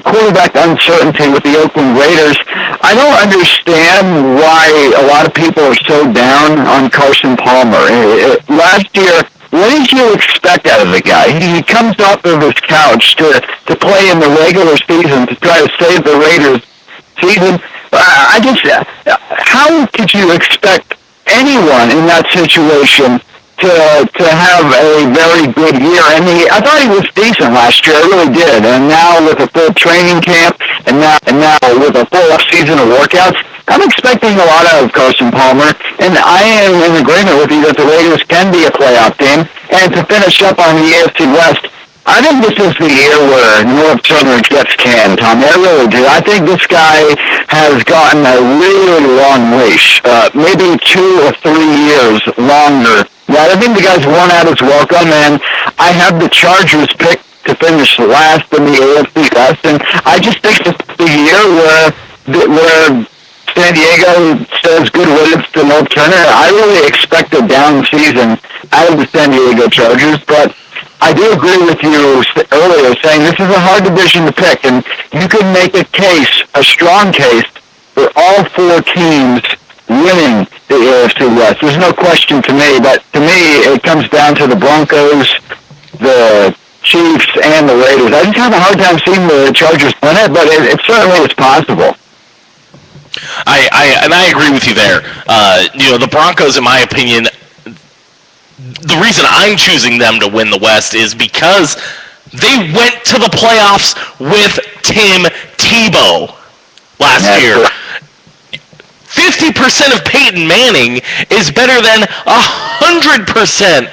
quarterback uncertainty with the Oakland Raiders. I don't understand why a lot of people are so down on Carson Palmer. Last year, what did you expect out of the guy? He comes off of his couch to play in the regular season to try to save the Raiders season. How could you expect anyone in that situation to have a very good year? And I thought he was decent last year. I really did. And now with a full training camp, and now with a full season of workouts, I'm expecting a lot out of Carson Palmer. And I am in agreement with you that the Raiders can be a playoff team. And to finish up on the AFC West, I think this is the year where Norv Turner gets canned, Tommy. I really do. I think this guy has gotten a really long leash, maybe 2 or 3 years longer. Yeah, I think the guy's worn out his welcome, and I have the Chargers picked to finish last in the AFC West, and I just think this is the year where San Diego says good riddance to Norv Turner. I really expect a down season out of the San Diego Chargers, but I do agree with you earlier saying this is a hard division to pick, and you can make a strong case for all 4 teams winning the AFC West. There's no question to me, but to me it comes down to the Broncos, the Chiefs, and the Raiders. I just have a hard time seeing the Chargers win it, but it certainly is possible. I agree with you there. The Broncos, in my opinion, the reason I'm choosing them to win the West is because they went to the playoffs with Tim Tebow last year. 50% of Peyton Manning is better than 100%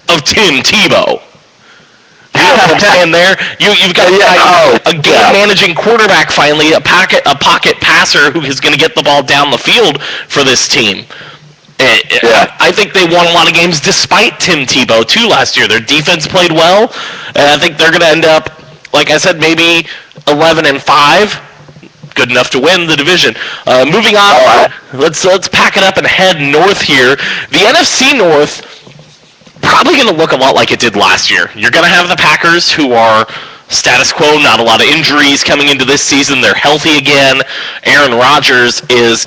of Tim Tebow. You know what I'm saying there? You've got a game-managing quarterback finally, a pocket passer who is going to get the ball down the field for this team. I think they won a lot of games despite Tim Tebow, too, last year. Their defense played well, and I think they're going to end up, like I said, maybe 11-5. Good enough to win the division. Moving on, let's pack it up and head north here. The NFC North probably going to look a lot like it did last year. You're going to have the Packers, who are status quo, not a lot of injuries coming into this season. They're healthy again. Aaron Rodgers is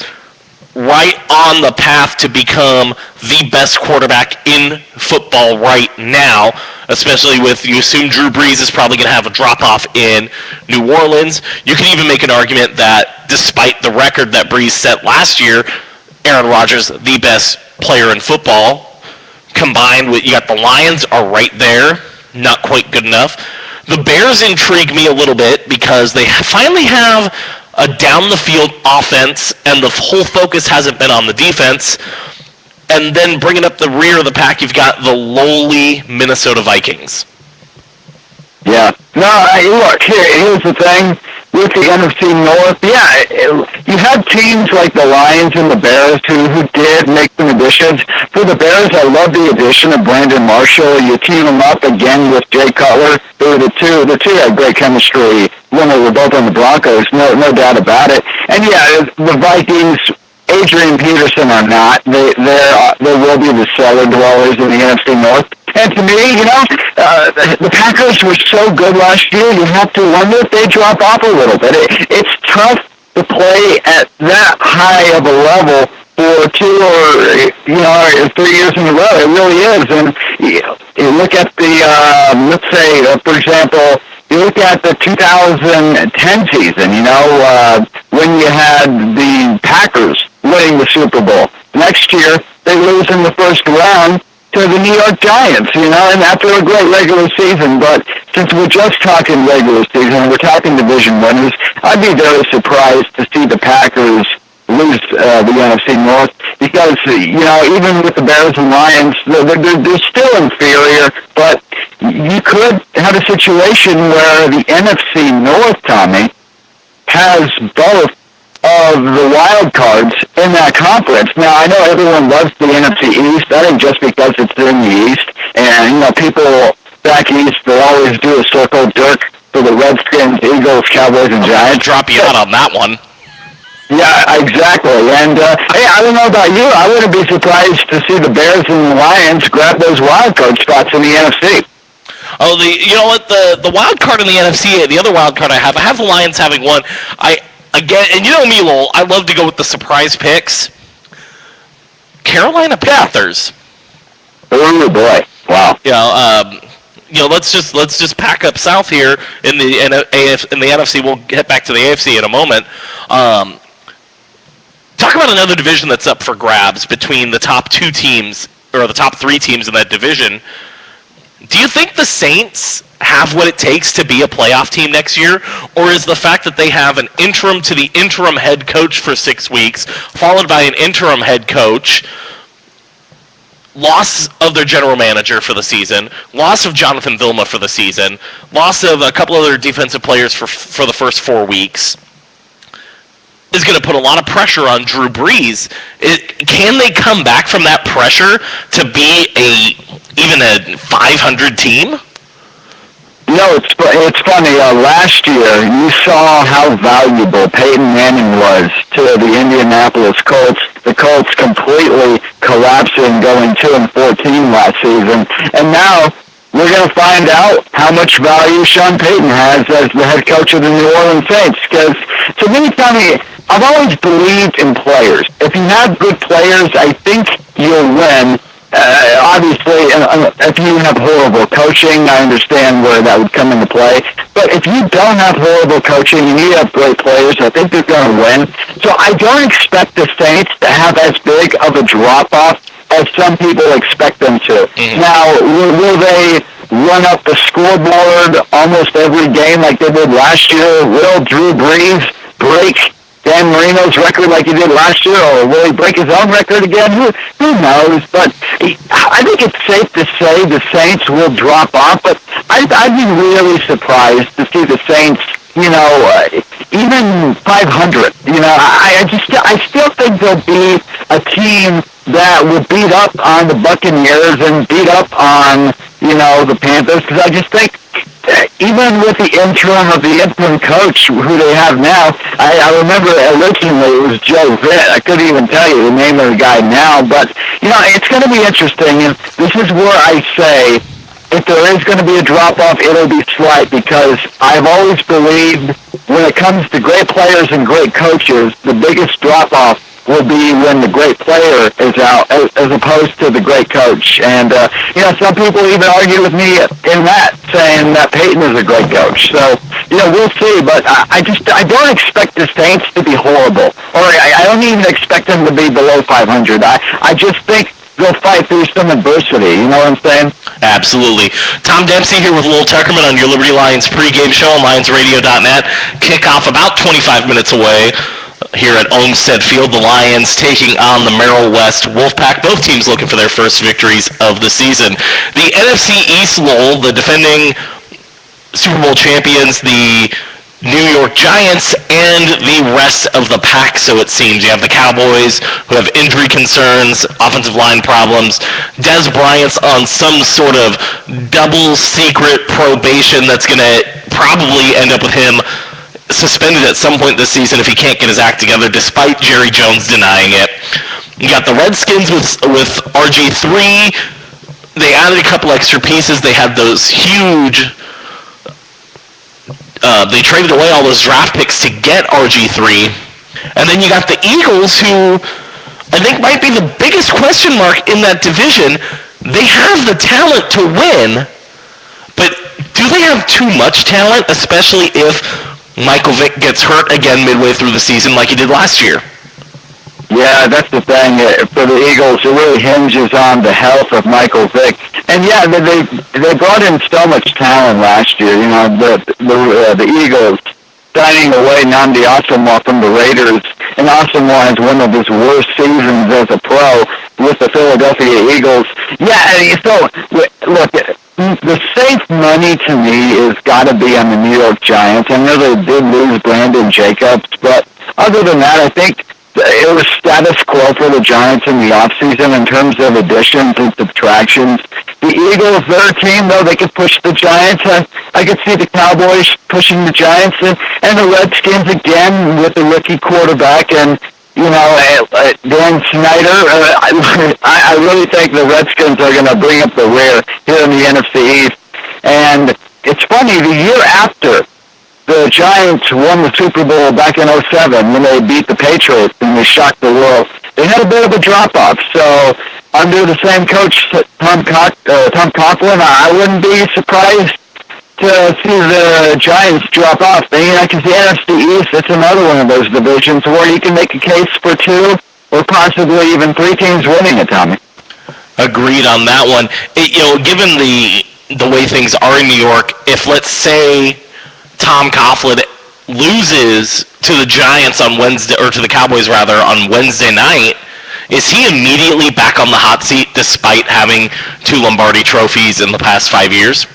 right on the path to become the best quarterback in football right now, especially with, you assume Drew Brees is probably going to have a drop-off in New Orleans. You can even make an argument that despite the record that Brees set last year, Aaron Rodgers, the best player in football, combined with, you got the Lions are right there, not quite good enough. The Bears intrigue me a little bit because they finally have a down-the-field offense, and the whole focus hasn't been on the defense. And then bringing up the rear of the pack, you've got the lowly Minnesota Vikings. Yeah. No, look, here's the thing. With the NFC North, you have teams like the Lions and the Bears who did make some additions. For the Bears, I love the addition of Brandon Marshall. You team them up again with Jay Cutler. The two had great chemistry when they were both on the Broncos, no doubt about it. And the Vikings, Adrian Peterson are not. They will be the cellar dwellers in the NFC North. And to me, the Packers were so good last year, you have to wonder if they drop off a little bit. It's tough to play at that high of a level for 2 or 3 years in a row. It really is. And you look at the, let's say, for example, you look at the 2010 season, when you had the Packers winning the Super Bowl. Next year, they lose in the first round to the New York Giants, and after a great regular season. But since we're just talking regular season, we're talking division winners, I'd be very surprised to see the Packers lose the NFC North because, even with the Bears and Lions, they're still inferior, but you could have a situation where the NFC North, Tommy, has both of the wild cards in that conference. Now, I know everyone loves the NFC East. I think just because it's in the East, and, people back east, they always do a circle jerk for the Redskins, Eagles, Cowboys, and Giants. I'll drop you out on that one. Yeah, exactly. And, hey, I don't know about you. I wouldn't be surprised to see the Bears and the Lions grab those wild card spots in the NFC. Oh, you know what, the wild card in the NFC, the other wild card I have the Lions having one. Again, and you know me, Lowell, I love to go with the surprise picks. Carolina Panthers. Oh boy! Wow. Let's just pack up south here in the NFC. We'll get back to the AFC in a moment. Talk about another division that's up for grabs between the top two teams, or the top three teams in that division. Do you think the Saints have what it takes to be a playoff team next year? Or is the fact that they have an interim to the interim head coach for 6 weeks, followed by an interim head coach, loss of their general manager for the season, loss of Jonathan Vilma for the season, loss of a couple other defensive players for the first 4 weeks, is going to put a lot of pressure on Drew Brees? Can they come back from that pressure to be even a 500 team? You know, it's funny. Last year, you saw how valuable Peyton Manning was to the Indianapolis Colts. The Colts completely collapsing, going 2-14 last season, and now we're going to find out how much value Sean Payton has as the head coach of the New Orleans Saints. Because to me, Tommy, I've always believed in players. If you have good players, I think you'll win. Obviously, if you have horrible coaching, I understand where that would come into play. But if you don't have horrible coaching and you have great players, I think they're going to win. So I don't expect the Saints to have as big of a drop-off as some people expect them to. Mm-hmm. Now, will they run up the scoreboard almost every game like they did last year? Will Drew Brees break Dan Marino's record like he did last year, or will he break his own record again? Who knows? But I think it's safe to say the Saints will drop off, but I'd be really surprised to see the Saints, even 500. I still think they'll be a team that will beat up on the Buccaneers and beat up on, the Panthers, because I just think even with the interim coach who they have now, I remember originally it was Joe Vitt. I couldn't even tell you the name of the guy now, but, it's going to be interesting, and this is where I say, if there is going to be a drop-off, it'll be slight, because I've always believed when it comes to great players and great coaches, the biggest drop-off will be when the great player is out as opposed to the great coach. And, some people even argue with me in that, saying that Peyton is a great coach. So, we'll see. But I don't expect the Saints to be horrible. Or I don't even expect them to be below 500. I just think they'll fight through some adversity. You know what I'm saying? Absolutely. Tom Dempsey here with Lowell Tuckerman on your Liberty Lions pregame show on LionsRadio.net. Kickoff about 25 minutes away here at Olmsted Field. The Lions taking on the Merrill West Wolfpack. Both teams looking for their first victories of the season. The NFC East, Lowell, the defending Super Bowl champions, the New York Giants, and the rest of the pack, so it seems. You have the Cowboys, who have injury concerns, offensive line problems. Dez Bryant's on some sort of double secret probation that's going to probably end up with him suspended at some point this season if he can't get his act together, despite Jerry Jones denying it. You got the Redskins with RG3. They added a couple extra pieces. They had those huge... they traded away all those draft picks to get RG3. And then you got the Eagles, who I think might be the biggest question mark in that division. They have the talent to win, but do they have too much talent, especially if Michael Vick gets hurt again midway through the season like he did last year? Yeah, that's the thing. For the Eagles, it really hinges on the health of Michael Vick. And yeah, they brought in so much talent last year. The Eagles signing away Nnamdi Asomugha from the Raiders, and Asomugha has one of his worst seasons as a pro with the Philadelphia Eagles. Yeah, so look, the safe money to me has got to be on the New York Giants. I know they did lose Brandon Jacobs, but other than that, I think it was status quo for the Giants in the offseason in terms of additions and subtractions. The Eagles, their team, though, they could push the Giants. I could see the Cowboys pushing the Giants, and the Redskins again with the rookie quarterback and, Dan Snyder. I really think the Redskins are going to bring up the rear here in the NFC East. And it's funny, the year after the Giants won the Super Bowl back in '07 when they beat the Patriots and they shocked the world, they had a bit of a drop-off. So under the same coach, Tom Coughlin, I wouldn't be surprised to see the Giants drop off. Because the NFC East, it's another one of those divisions where you can make a case for two or possibly even three teams winning it, Tommy. Agreed on that one. Given the way things are in New York, if let's say Tom Coughlin loses to the Giants on Wednesday, or to the Cowboys rather, on Wednesday night, is he immediately back on the hot seat despite having 2 Lombardi trophies in the past 5 years?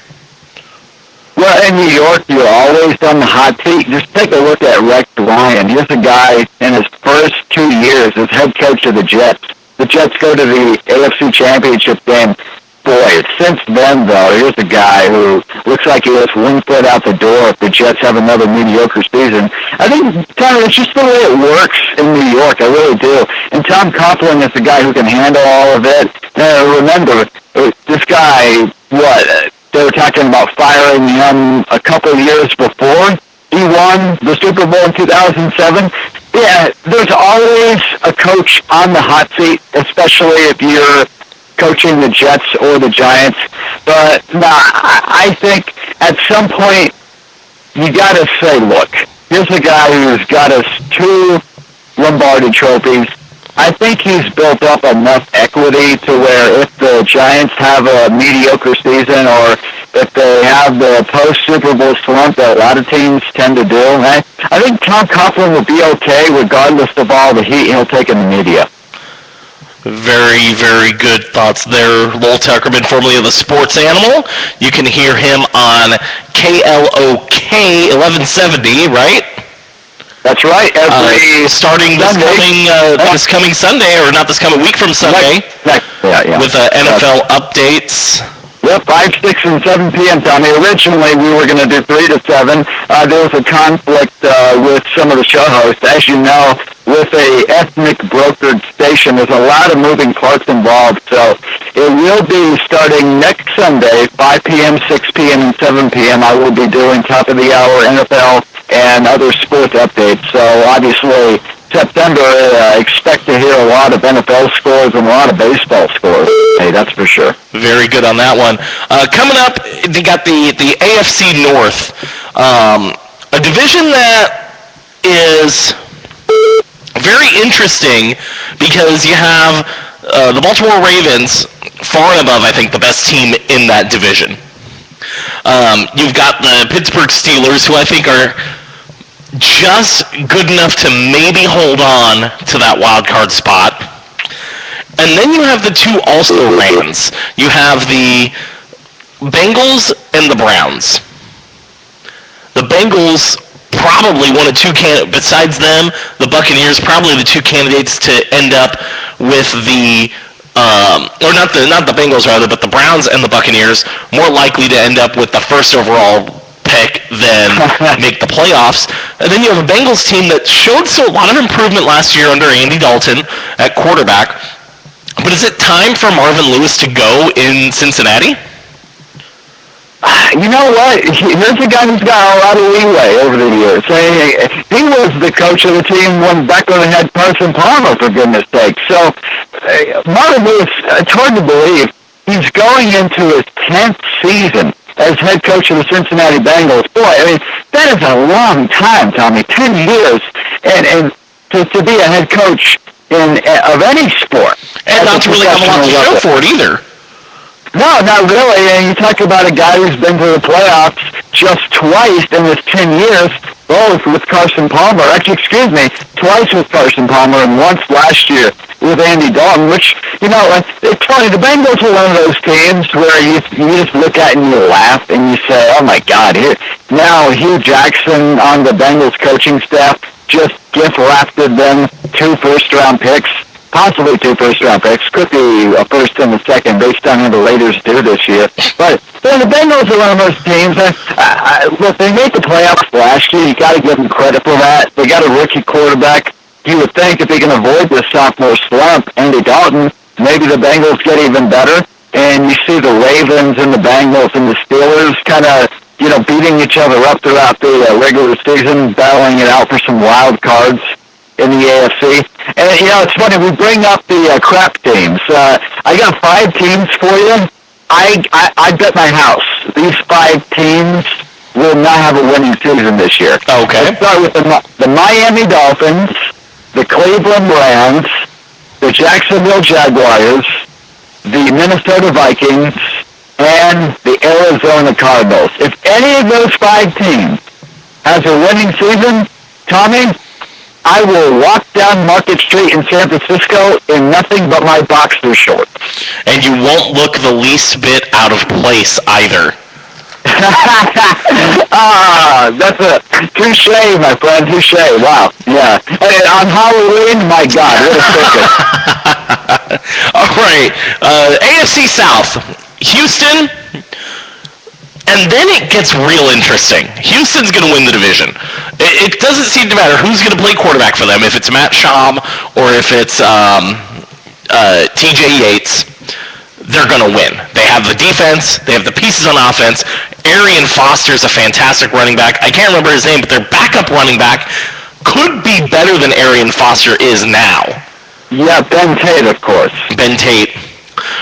Well, in New York, you're always on the hot seat. Just take a look at Rex Ryan. He's a guy in his first 2 years as head coach of the Jets. The Jets go to the AFC Championship game. Boy, since then, though, here's a guy who looks like he has one foot out the door if the Jets have another mediocre season. I think, Tommy, it's just the way it works in New York. I really do. And Tom Coughlin is the guy who can handle all of it. Remember, this guy, they were talking about firing him a couple of years before he won the Super Bowl in 2007. Yeah, there's always a coach on the hot seat, especially if you're coaching the Jets or the Giants. But I think at some point you got to say, look, here's a guy who's got us 2 Lombardi trophies. I think he's built up enough equity to where if the Giants have a mediocre season or if they have the post-Super Bowl slump that a lot of teams tend to do, I think Tom Coughlin will be okay regardless of all the heat he'll take in the media. Very, very good thoughts there. Lowell Tuckerman, formerly of the Sports Animal. You can hear him on KLOK 1170, right? That's right. Starting this coming Sunday, or not this coming week from Sunday, with NFL updates. Yep, 5, 6, and 7 p.m., Tommy. Originally, we were going to do 3 to 7. There was a conflict with some of the show hosts. As you know, with a ethnic brokered station, there's a lot of moving parts involved. So it will be starting next Sunday, 5 p.m., 6 p.m., and 7 p.m. I will be doing top-of-the-hour NFL and other sports updates. So obviously, September, expect to hear a lot of NFL scores and a lot of baseball scores. Hey, that's for sure. Very good on that one. Coming up, you got the AFC North, a division that is very interesting because you have the Baltimore Ravens far and above, I think, the best team in that division. You've got the Pittsburgh Steelers, who I think are just good enough to maybe hold on to that wild card spot. And then you have the 2 also-rans. You have the Bengals and the Browns. The Bengals probably one of 2 candidates. Besides them, the Buccaneers probably the 2 candidates to end up with the or not the Bengals rather, but the Browns and the Buccaneers more likely to end up with the first overall pick than make the playoffs. And then you have a Bengals team that showed a lot of improvement last year under Andy Dalton at quarterback. But is it time for Marvin Lewis to go in Cincinnati? You know what? Here's a guy who's got a lot of leeway over the years. He was the coach of the team when back when they had Carson Palmer, for goodness sake. So Marvin Lewis, it's hard to believe, he's going into his 10th season as head coach of the Cincinnati Bengals. Boy, I mean, that is a long time, Tommy. 10 years, and to be a head coach of any sport. And not to really have a lot to show for it either. No, not really. And you talk about a guy who's been to the playoffs just twice in his 10 years, both with Carson Palmer. Actually, excuse me, twice with Carson Palmer and once last year with Andy Dalton, which, it's funny. The Bengals are one of those teams where you just look at it and you laugh and you say, oh, my God, now Hugh Jackson on the Bengals coaching staff just gift-wrapped them 2 first-round picks. Possibly 2 first-round picks. Could be a first and a second based on how the Raiders do this year. But the Bengals are one of those teams. Look, they made the playoffs last year. You got to give them credit for that. They got a rookie quarterback. You would think if they can avoid this sophomore slump, Andy Dalton, maybe the Bengals get even better. and you see the Ravens and the Bengals and the Steelers kind of, beating each other up throughout the regular season, battling it out for some wild cards in the AFC. And, it's funny, we bring up the crap teams. I got 5 teams for you. I bet my house these 5 teams will not have a winning season this year. Okay. Let's start with the Miami Dolphins, the Cleveland Browns, the Jacksonville Jaguars, the Minnesota Vikings, and the Arizona Cardinals. If any of those 5 teams has a winning season, Tommy, I will walk down Market Street in San Francisco in nothing but my boxer shorts. And you won't look the least bit out of place either. That's a touche, my friend, touche. Wow, yeah. And on Halloween, my God, what a circus. All right, AFC South, Houston, and then it gets real interesting. Houston's going to win the division. It doesn't seem to matter who's going to play quarterback for them, if it's Matt Schaub or if it's TJ Yates. They're going to win. They have the defense. They have the pieces on offense. Arian Foster's a fantastic running back. I can't remember his name, but their backup running back could be better than Arian Foster is now. Yeah, Ben Tate, of course. Ben Tate.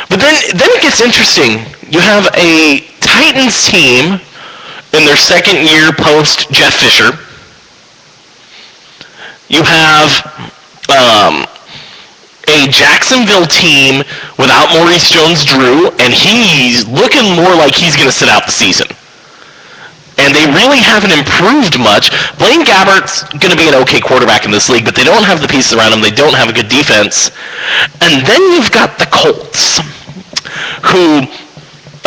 But then it gets interesting. You have a Titans team in their second year post Jeff Fisher. You have a Jacksonville team without Maurice Jones-Drew, and he's looking more like he's going to sit out the season. And they really haven't improved much. Blaine Gabbert's going to be an okay quarterback in this league, but they don't have the pieces around him. They don't have a good defense. And then you've got the Colts, who,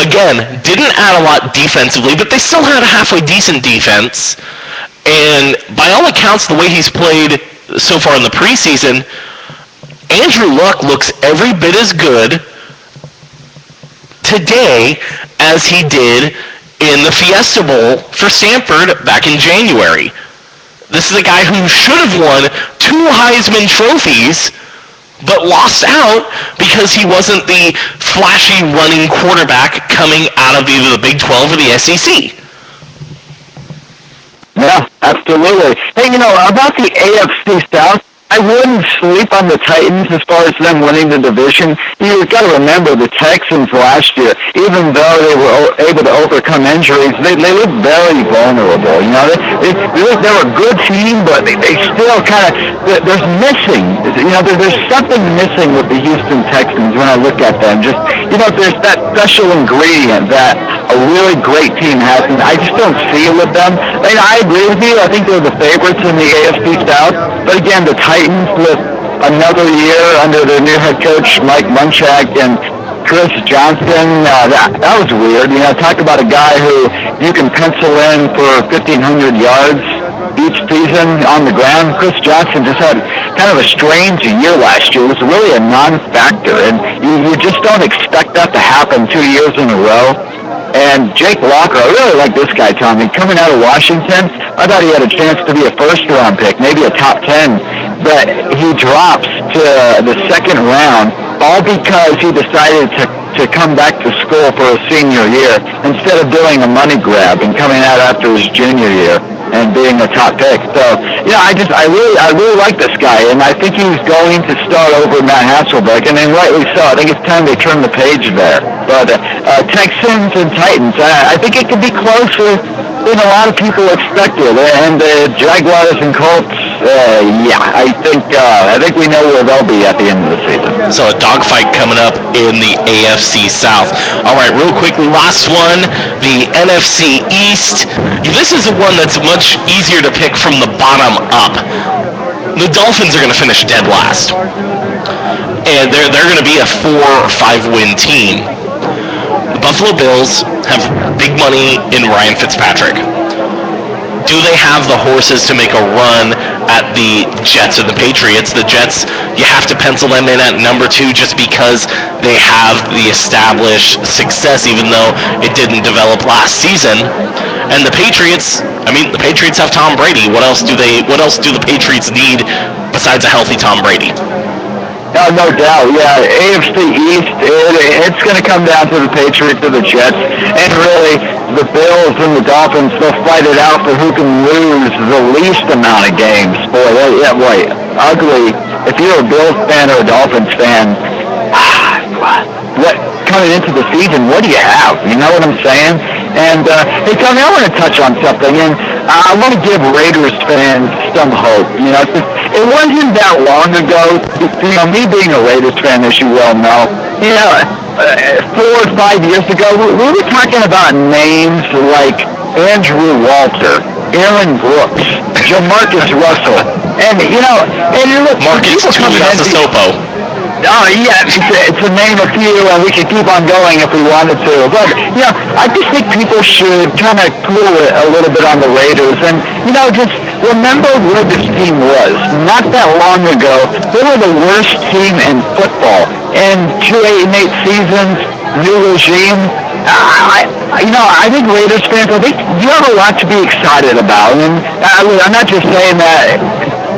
again, didn't add a lot defensively, but they still had a halfway decent defense. And by all accounts, the way he's played so far in the preseason, Andrew Luck looks every bit as good today as he did in the Fiesta Bowl for Stanford back in January. This is a guy who should have won 2 Heisman trophies, but lost out because he wasn't the flashy running quarterback coming out of either the Big 12 or the SEC. Yeah, absolutely. Hey, about the AFC South, I wouldn't sleep on the Titans as far as them winning the division. You've got to remember the Texans last year, even though they were able to overcome injuries, they looked very vulnerable. They were a good team, but they still kind of, there's missing. There's something missing with the Houston Texans when I look at them. Just, there's that special ingredient that a really great team has, and I just don't see it with them. I agree with you. I think they're the favorites in the AFC South, but again, the Titans with another year under their new head coach, Mike Munchak, and Chris Johnson, that was weird. Talk about a guy who you can pencil in for 1,500 yards each season on the ground. Chris Johnson just had kind of a strange year last year. It was really a non-factor, and you just don't expect that to happen 2 years in a row. And Jake Locker, I really like this guy, Tommy. Coming out of Washington, I thought he had a chance to be a first-round pick, maybe a top 10, but he drops to the second round, all because he decided to come back to school for his senior year instead of doing a money grab and coming out after his junior year and being a top pick. So, I really like this guy, and I think he's going to start over Matt Hasselbeck, and then rightly so. I think it's time they turn the page there. But Texans and Titans, I think it could be closer than a lot of people expected. And the Jaguars and Colts, I think we know where they'll be at the end of the season. So a dogfight coming up in the AFC South. All right, real quickly, last one, the NFC East. This is the one that's much easier to pick from the bottom up. The Dolphins are going to finish dead last, and they're going to be a 4 or 5 win team. The Buffalo Bills have big money in Ryan Fitzpatrick. Do they have the horses to make a run at the Jets or the Patriots? The Jets, you have to pencil them in at number 2 just because they have the established success, even though it didn't develop last season. And the Patriots have Tom Brady. What else do the Patriots need besides a healthy Tom Brady? No doubt, yeah. AFC East, it's going to come down to the Patriots or the Jets, and really the Bills and the Dolphins. They'll fight it out for who can lose the least amount of games. Boy, ugly. If you're a Bills fan or a Dolphins fan, what coming into the season? What do you have? You know what I'm saying? And hey, Tony, I want to touch on something, and I want to give Raiders fans some hope. It wasn't that long ago. Me being a Raiders fan, as you well know, 4 or 5 years ago, we were talking about names like Andrew Walter, Aaron Brooks, Jamarcus Russell, and look, Marcus Tuiasosopo. Oh, yeah, it's a name of few, and we could keep on going if we wanted to. But, I just think people should kind of cool it a little bit on the Raiders. And, just remember where this team was. Not that long ago, they were the worst team in football. And 2 8-8 seasons, new regime. I think Raiders fans, you have a lot to be excited about. And I'm not just saying that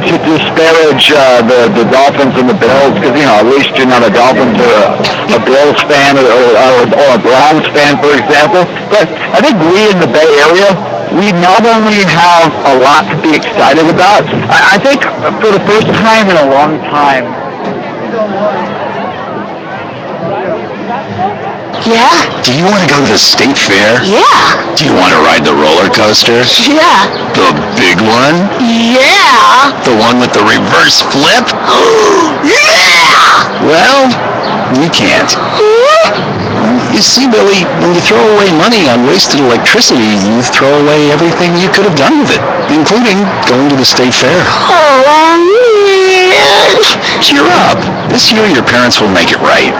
to disparage the Dolphins and the Bills, because at least you're not a Dolphins or a Bills fan or a Browns fan, for example. But I think we in the Bay Area, we not only have a lot to be excited about, I think for the first time in a long time. Yeah? Do you want to go to the state fair? Yeah. Do you want to ride the roller coaster? Yeah. The big one? Yeah. The one with the reverse flip? Yeah. Well, you can't. You see, Billy, when you throw away money on wasted electricity, you throw away everything you could have done with it, including going to the state fair. Cheer up. This year your parents will make it right.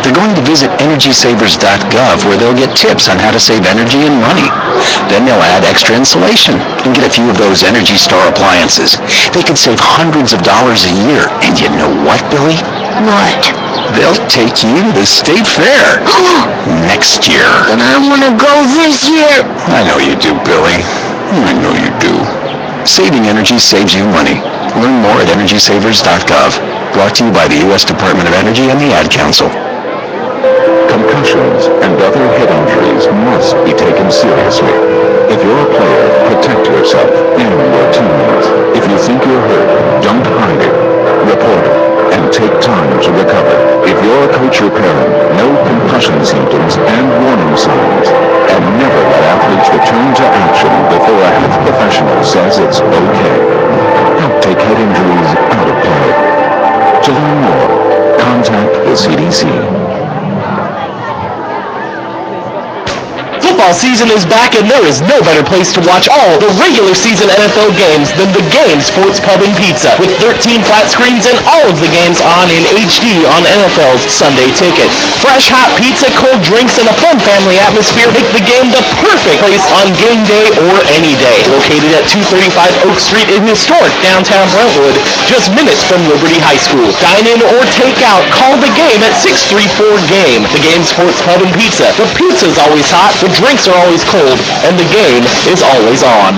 They're going to visit EnergySavers.gov, where they'll get tips on how to save energy and money. Then they'll add extra insulation and get a few of those Energy Star appliances. They could save hundreds of dollars a year. And you know what, Billy? What? They'll take you to the state fair next year. And I want to go this year. I know you do, Billy. I know you do. Saving energy saves you money. Learn more at EnergySavers.gov. Brought to you by the U.S. Department of Energy and the Ad Council. Concussions and other head injuries must be taken seriously. If you're a player, protect yourself and your teammates. If you think you're hurt, don't hide it. Report it and take time to recover. If you're a coach or parent, know concussion symptoms and warning signs. And never let athletes return to action before a health professional says it's okay. Help take head injuries out of play. To learn more, contact the CDC. Football season is back, and there is no better place to watch all the regular season NFL games than the Game Sports Pub and Pizza, with 13 flat screens and all of the games on in HD on NFL's Sunday Ticket. Fresh hot pizza, cold drinks, and a fun family atmosphere make the game the perfect place on game day or any day. Located at 235 Oak Street in historic downtown Brentwood, just minutes from Liberty High School. Dine in or take out, call the game at 634-GAME. The Game Sports Pub and Pizza. The pizza's always hot, the drinks are always cold, and the game is always on.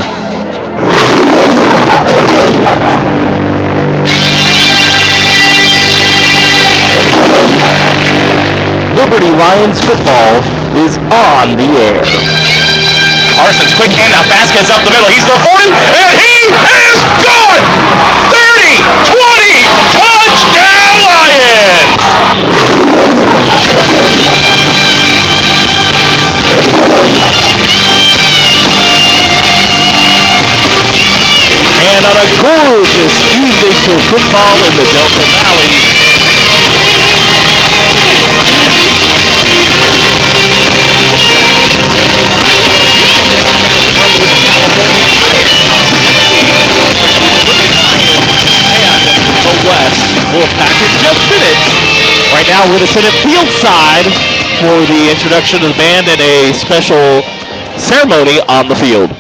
Liberty Lions football is on the air. Parsons, quick handoff, Vasquez up the middle, he's the 40, and he is gone! 30, 20, touchdown Lions! And on a gorgeous Tuesday for football in the Delta Valley, the West Wolfpack just finished. Right now we're going to sit at field side for the introduction of the band and a special ceremony on the field.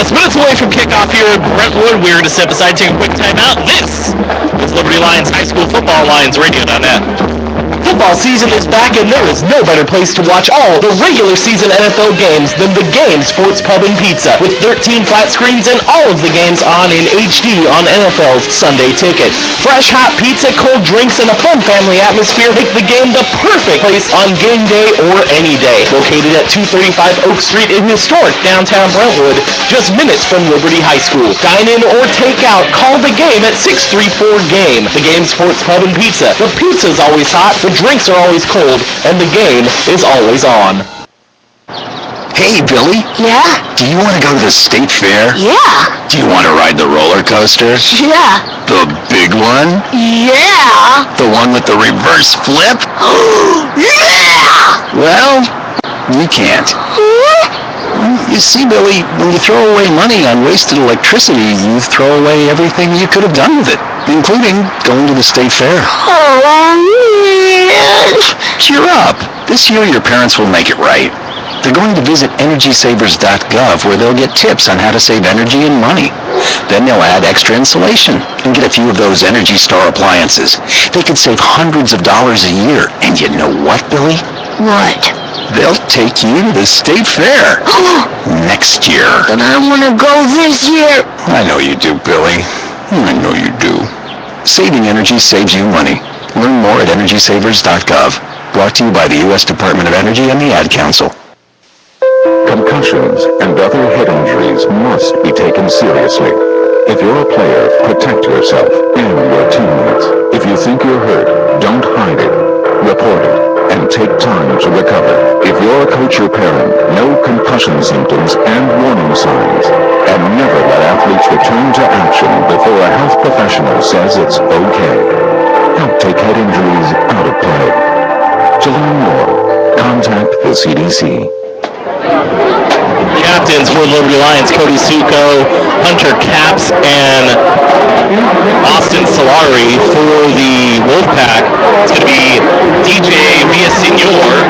6 minutes away from kickoff here at Brentwood. We're going to step aside, take a quick timeout. This is Liberty Lions High School Football, LionsRadio.net. Football season is back, and there is no better place to watch all the regular season NFL games than the Game Sports Pub and Pizza, with 13 flat screens and all of the games on in HD on NFL's Sunday Ticket. Fresh hot pizza, cold drinks, and a fun family atmosphere make the game the perfect place on game day or any day. Located at 235 Oak Street in historic downtown Brentwood, just minutes from Liberty High School. Dine in or take out, call the game at 634-GAME. The Game Sports Pub and Pizza. The pizza's always hot, the drinks are always cold, and the game is always on. Hey, Billy, Yeah? do you want to go to the state fair? Yeah. Do you want to ride the roller coaster? Yeah. The big one? Yeah. The one with the reverse flip? Yeah. Well, you can't. You see, Billy, when you throw away money on wasted electricity, you throw away everything you could have done with it, including going to the state fair. Cheer up. This year your parents will make it right. They're going to visit EnergySavers.gov, where they'll get tips on how to save energy and money. Then they'll add extra insulation and get a few of those Energy Star appliances. They could save hundreds of dollars a year. And you know what, Billy? What? They'll take you to the state fair next year. But I want to go this year. I know you do, Billy. I know you do. Saving energy saves you money. Learn more at EnergySavers.gov. Brought to you by the U.S. Department of Energy and the Ad Council. Concussions and other head injuries must be taken seriously. If you're a player, protect yourself and your teammates. If you think you're hurt, don't hide it. Report it and take time to recover. If you're a coach or parent, know concussion symptoms and warning signs. And never let athletes return to action before a health professional says it's okay. Help take head injuries out of play. To learn more, contact the CDC. Captains for Liberty Lions, Cody Suko, Hunter Capps, and Austin Solari. For the Wolfpack, it's going to be DJ Villasenor,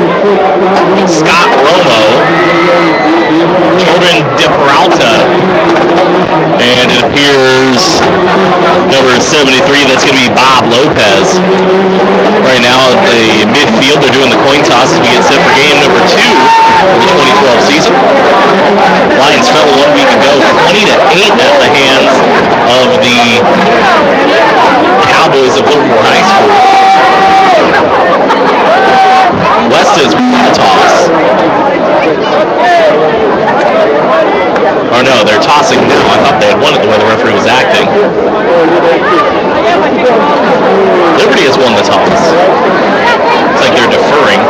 Scott Romo, Jordan DePeralta, and it appears number 73, that's going to be Bob Lopez. Right now at the midfield, they're doing the coin toss as we get set for game number 2 of the 2012 season. Lions fell 1 week ago 20-8 at the hands of the Cowboys of Livermore High School. West is the toss. Or no, they're tossing now. I thought they had won it the way the referee was acting. Liberty has won the toss. It's like they're deferring.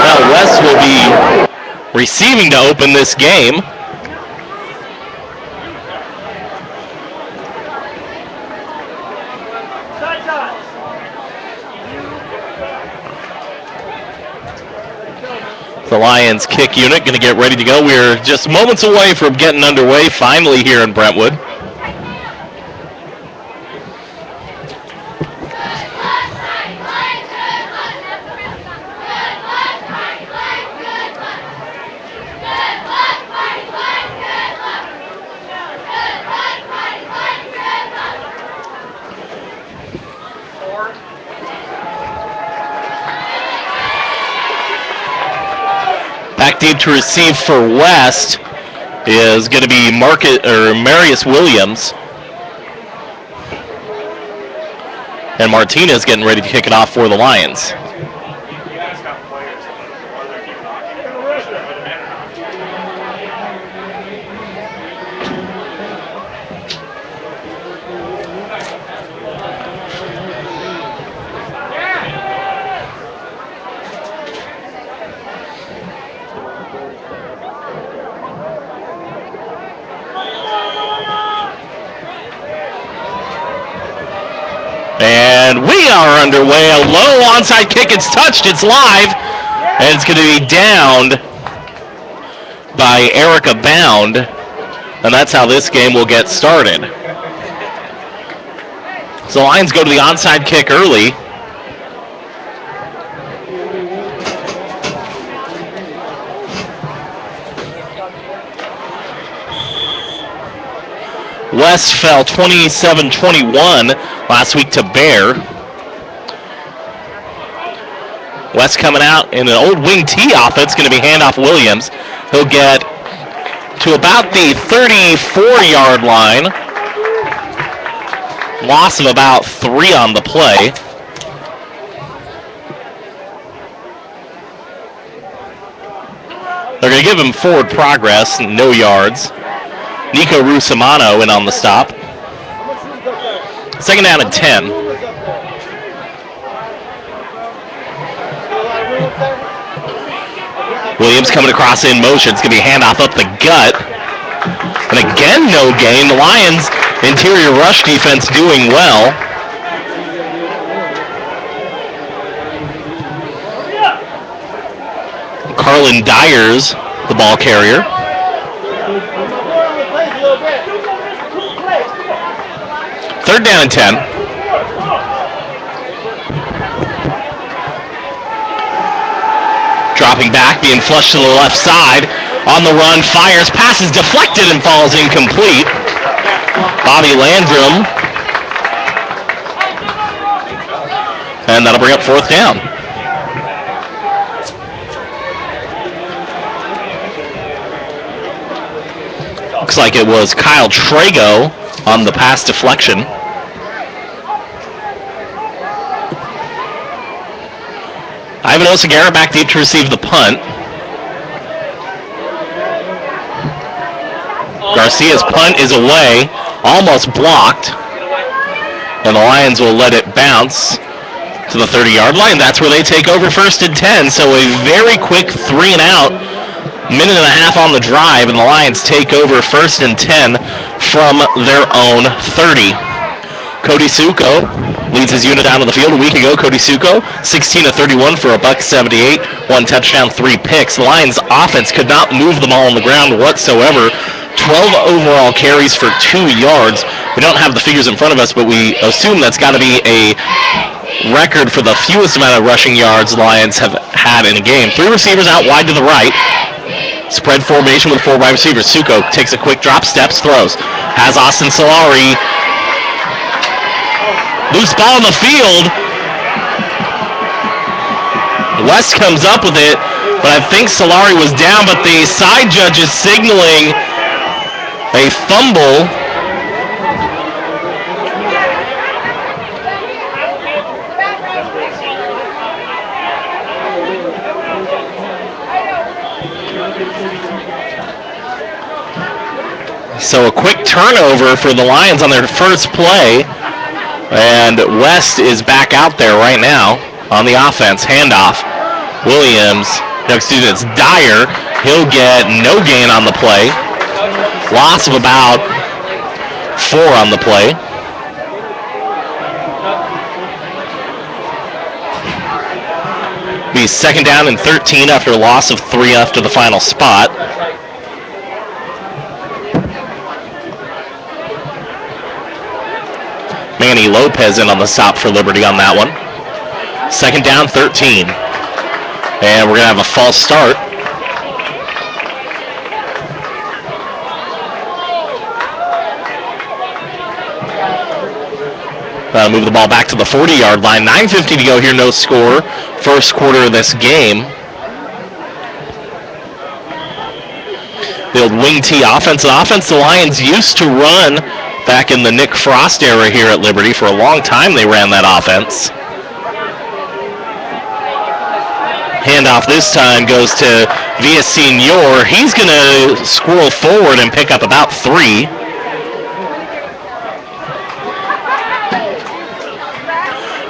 Now West will be receiving to open this game. The Lions kick unit going to get ready to go. We're just moments away from getting underway finally here in Brentwood. Back deep to receive for West is going to be Marius Williams. And Martinez getting ready to kick it off for the Lions. And we are underway. A low onside kick. It's touched. It's live. And it's going to be downed by Erica Bound, and that's how this game will get started. So the Lions go to the onside kick early. West fell 27-21 last week to Bear. West coming out in an old wing T offense, going to be handoff Williams. He'll get to about the 34-yard line. Loss of about 3 on the play. They're going to give him forward progress, no yards. Nico Rusamano in on the stop. Second down and 10. Williams coming across in motion. It's going to be a handoff up the gut. And again, no gain. The Lions' interior rush defense doing well. Carlin Dyers, the ball carrier. Third down and 10. Dropping back, being flushed to the left side. On the run, fires, passes deflected and falls incomplete. Bobby Landrum. And that'll bring up fourth down. Looks like it was Kyle Trago on the pass deflection. Ivan Oseguera back deep to receive the punt. Garcia's punt is away, almost blocked. And the Lions will let it bounce to the 30-yard line. That's where they take over first and 10. So a very quick 3 and out. Minute and a half on the drive, and the Lions take over first and 10 from their own 30. Cody Suko leads his unit down to the field a week ago. Cody Suko, 16 of 31 for a $178, 1 touchdown, 3 picks. The Lions offense could not move the ball on the ground whatsoever. 12 overall carries for 2 yards. We don't have the figures in front of us, but we assume that's got to be a record for the fewest amount of rushing yards the Lions have had in a game. 3 receivers out wide to the right. Spread formation with 4 wide receivers. Suko takes a quick drop, steps, throws. Has Austin Solari. Loose ball in the field. West comes up with it, but I think Solari was down, but the side judge is signaling a fumble. So a quick turnover for the Lions on their first play. And West is back out there right now on the offense. Handoff. Williams. No, excuse me, it's Dyer. He'll get no gain on the play. Loss of about 4 on the play. Be second down and 13 after a loss of 3 after the final spot. Manny Lopez in on the stop for Liberty on that one. Second down, 13. And we're going to have a false start. Move the ball back to the 40-yard line. 9:50 to go here, no score. First quarter of this game. The old wing T offense. The offense the Lions used to run back in the Nick Frost era here at Liberty. For a long time they ran that offense. Handoff this time goes to Villasenor. He's going to squirrel forward and pick up about 3.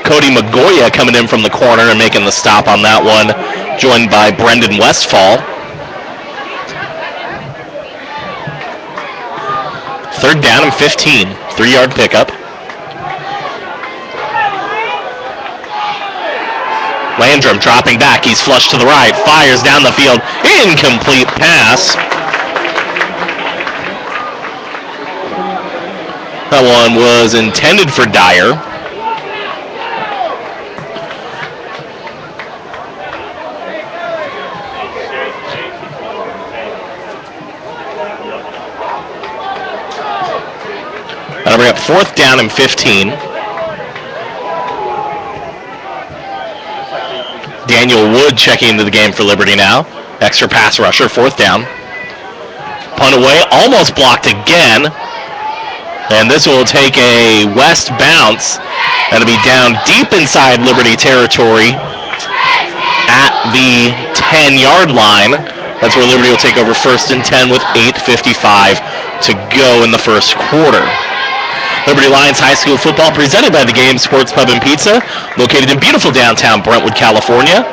Cody Magoya coming in from the corner and making the stop on that one, joined by Brendan Westfall. Third down and 15, 3-yard pickup. Landrum dropping back, he's flushed to the right, fires down the field, incomplete pass. That one was intended for Dyer. That'll bring up 4th down and 15. Daniel Wood checking into the game for Liberty now. Extra pass rusher, 4th down. Punt away, almost blocked again. And this will take a west bounce. That'll be down deep inside Liberty territory at the 10-yard line. That's where Liberty will take over 1st and 10 with 8:55 to go in the first quarter. Liberty Lions High School football presented by the Game Sports Pub and Pizza, located in beautiful downtown Brentwood, California.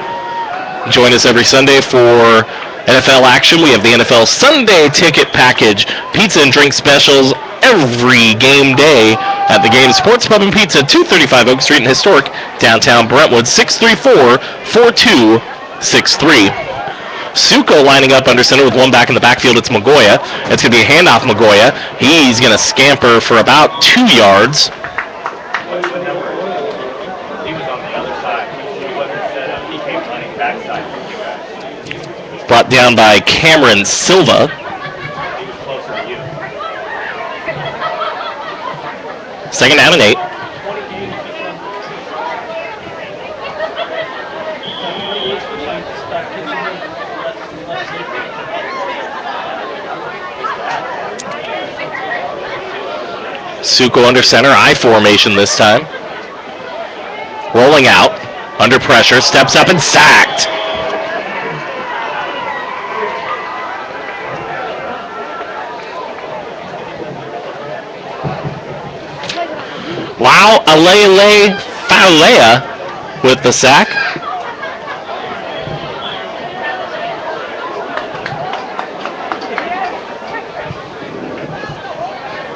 Join us every Sunday for NFL action. We have the NFL Sunday ticket package, pizza and drink specials every game day at the Game Sports Pub and Pizza, 235 Oak Street in historic downtown Brentwood, 634-4263. Suko lining up under center with one back in the backfield. It's Magoya. It's going to be a handoff Magoya. He's going to scamper for about 2 yards. Brought down by Cameron Silva. Second down and 8. Suko under center, I formation this time. Rolling out, under pressure, steps up and sacked. Wow, Alele Faulea with the sack.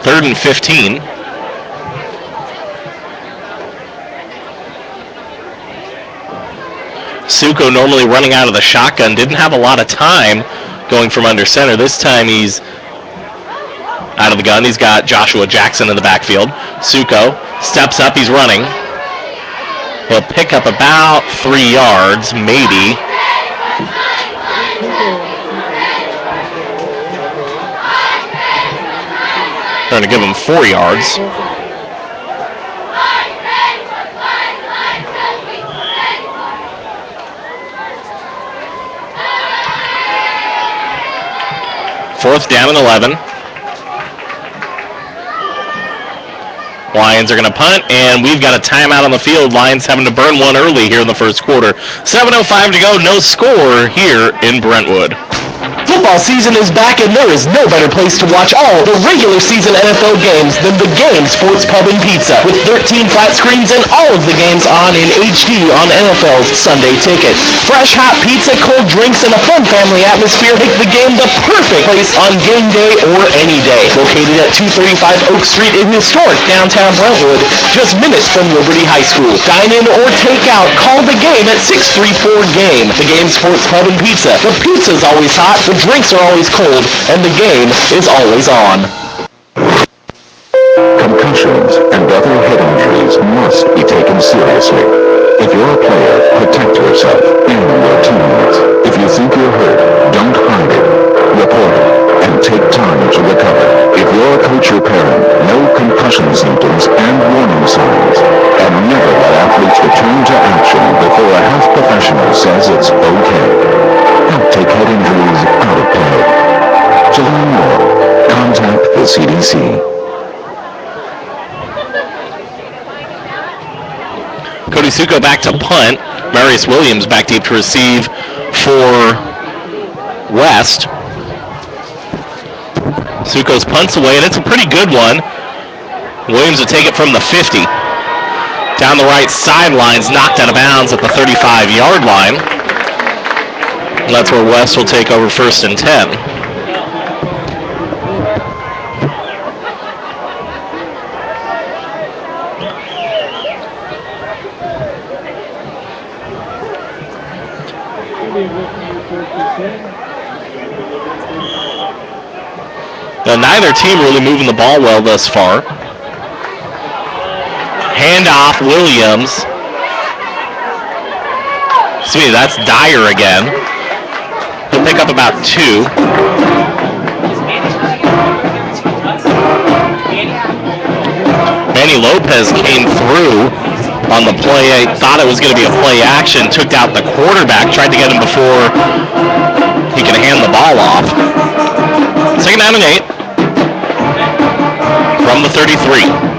Third and 15. Suko normally running out of the shotgun, didn't have a lot of time going from under center. This time he's out of the gun. He's got Joshua Jackson in the backfield. Suko steps up, he's running. He'll pick up about 3 yards, maybe. They're going to give him 4 yards. Fourth down and 11. Lions are going to punt, and we've got a timeout on the field. Lions having to burn one early here in the first quarter. 7:05 to go, no score here in Brentwood. Football season is back, and there is no better place to watch all the regular season NFL games than the Game Sports Pub and Pizza, with 13 flat screens and all of the games on in HD on NFL's Sunday Ticket. Fresh hot pizza, cold drinks, and a fun family atmosphere make the game the perfect place on game day or any day. Located at 235 Oak Street in historic downtown Brentwood, just minutes from Liberty High School. Dine in or take out, call the game at 634-GAME. The Game Sports Pub and Pizza. The pizza's always hot, the drinks are always cold, and the game is always on. Concussions and other head injuries must be taken seriously. If you're a player, protect yourself and your teammates. If you think you're hurt, don't hide it. Report it and take time to recover. If you're a coach or parent, know concussion symptoms and warning signs. And never let athletes return to action before a health professional says it's okay. Help take head injuries out of play. To learn more, contact the CDC. Cody Suko back to punt. Marius Williams back deep to receive for West. Suko's punts away, and it's a pretty good one. Williams will take it from the 50. Down the right sidelines, knocked out of bounds at the 35-yard line. And that's where West will take over 1st and 10. Now, neither team really moving the ball well thus far. Handoff, Williams. Excuse me, that's Dyer again. He'll pick up about 2. Manny Lopez came through on the play. I thought it was going to be a play action. Took out the quarterback. Tried to get him before he could hand the ball off. Second down and 8. From the 33.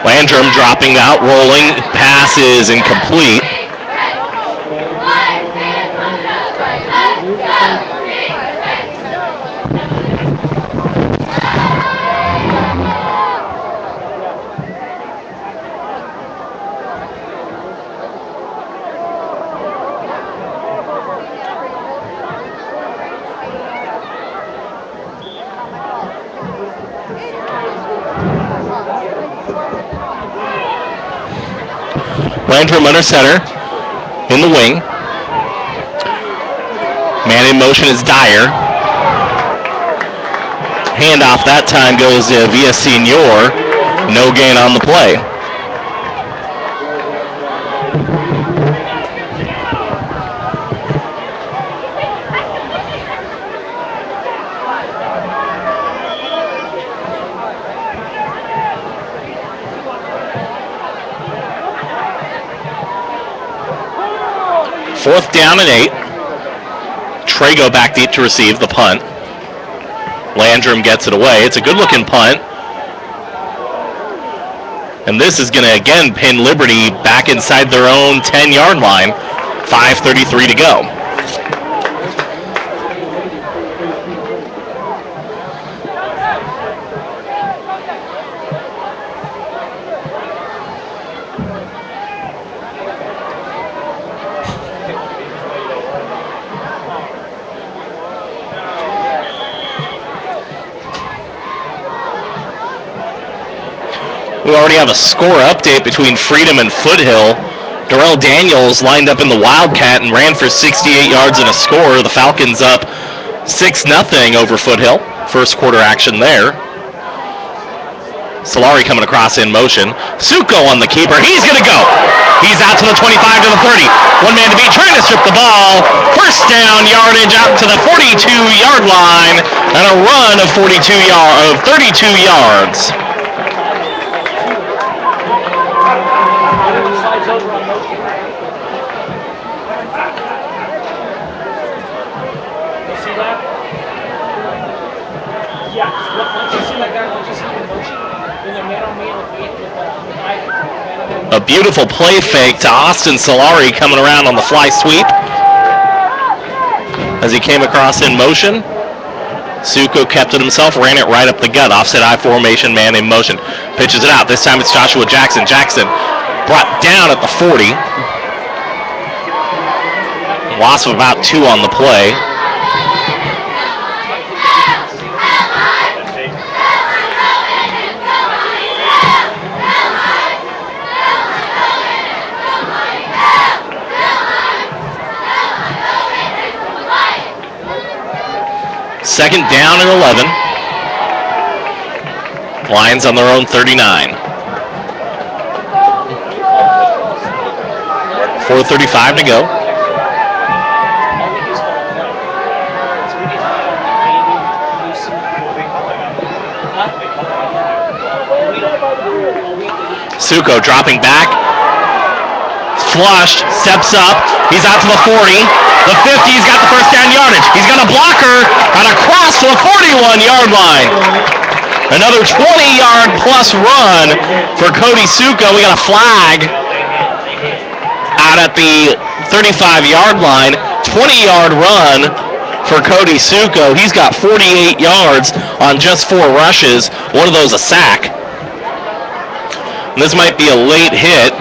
Landrum dropping out, rolling, pass is incomplete. Landrum under center, in the wing. Man in motion is Dyer. Handoff that time goes to Villaseñor. No gain on the play. Fourth down and 8. Trago back deep to receive the punt. Landrum gets it away. It's a good-looking punt. And this is going to, again, pin Liberty back inside their own 10-yard line. 5:33 to go. We already have a score update between Freedom and Foothill. Darrell Daniels lined up in the Wildcat and ran for 68 yards and a score. The Falcons up 6-0 over Foothill. First quarter action there. Solari coming across in motion. Suko on the keeper. He's going to go. He's out to the 25 to the 30. One man to beat, trying to strip the ball. First down yardage out to the 42-yard line. And a run of 32 yards. A beautiful play fake to Austin Solari coming around on the fly sweep. As he came across in motion, Suko kept it himself, ran it right up the gut. Offset I formation, man in motion. Pitches it out. This time it's Joshua Jackson. Jackson brought down at the 40. Loss of about 2 on the play. Second down and 11. Lions on their own 39. 4:35 to go. Suko dropping back. Flushed, steps up. He's out to the 40. The 50, he's got the first down yardage. He's got a blocker and across to the 41-yard line. Another 20-yard plus run for Cody Suko. We got a flag out at the 35-yard line. 20-yard run for Cody Suko. He's got 48 yards on just 4 rushes. One of those a sack. And this might be a late hit.